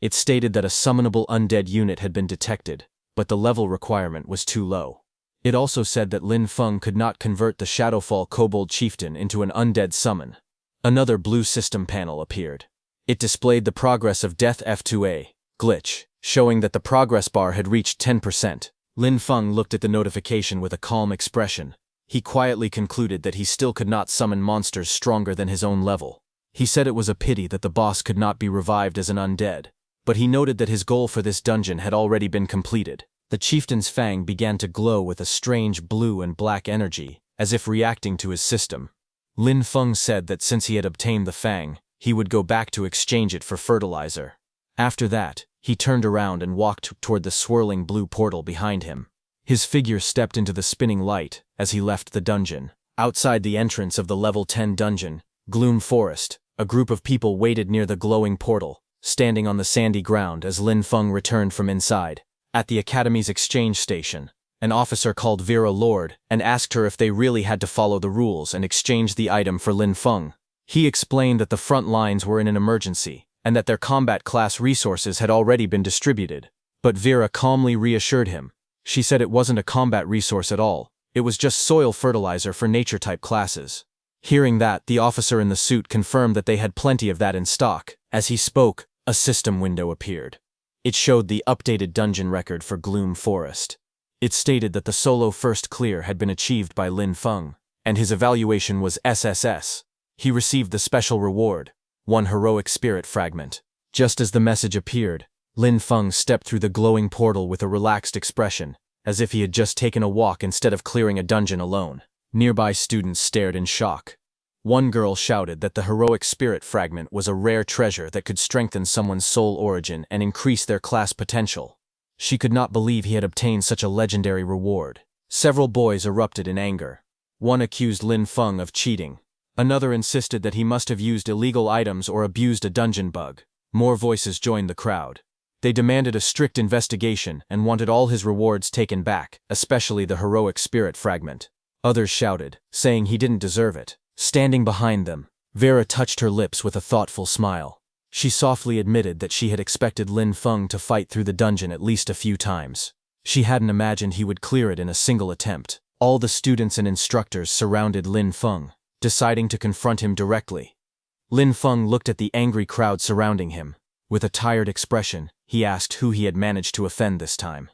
It stated that a summonable undead unit had been detected, but the level requirement was too low. It also said that Lin Feng could not convert the Shadowfall Kobold Chieftain into an undead summon. Another blue system panel appeared. It displayed the progress of Death F2A, glitch, showing that the progress bar had reached 10%. Lin Feng looked at the notification with a calm expression. He quietly concluded that he still could not summon monsters stronger than his own level. He said it was a pity that the boss could not be revived as an undead, but he noted that his goal for this dungeon had already been completed. The chieftain's fang began to glow with a strange blue and black energy, as if reacting to his system. Lin Feng said that since he had obtained the fang, he would go back to exchange it for fertilizer. After that, he turned around and walked toward the swirling blue portal behind him. His figure stepped into the spinning light as he left the dungeon. Outside the entrance of the level 10 dungeon, Gloom Forest, a group of people waited near the glowing portal, standing on the sandy ground as Lin Feng returned from inside. At the Academy's exchange station, an officer called Vera Lord and asked her if they really had to follow the rules and exchange the item for Lin Feng. He explained that the front lines were in an emergency, and that their combat class resources had already been distributed. But Vera calmly reassured him. She said it wasn't a combat resource at all, it was just soil fertilizer for nature-type classes. Hearing that, the officer in the suit confirmed that they had plenty of that in stock. As he spoke, a system window appeared. It showed the updated dungeon record for Gloom Forest. It stated that the solo first clear had been achieved by Lin Feng, and his evaluation was SSS. He received the special reward, 1 heroic spirit fragment. Just as the message appeared, Lin Feng stepped through the glowing portal with a relaxed expression, as if he had just taken a walk instead of clearing a dungeon alone. Nearby students stared in shock. One girl shouted that the heroic spirit fragment was a rare treasure that could strengthen someone's soul origin and increase their class potential. She could not believe he had obtained such a legendary reward. Several boys erupted in anger. One accused Lin Feng of cheating. Another insisted that he must have used illegal items or abused a dungeon bug. More voices joined the crowd. They demanded a strict investigation and wanted all his rewards taken back, especially the heroic spirit fragment. Others shouted, saying he didn't deserve it. Standing behind them, Vera touched her lips with a thoughtful smile. She softly admitted that she had expected Lin Feng to fight through the dungeon at least a few times. She hadn't imagined he would clear it in a single attempt. All the students and instructors surrounded Lin Feng, deciding to confront him directly. Lin Feng looked at the angry crowd surrounding him. With a tired expression, he asked who he had managed to offend this time.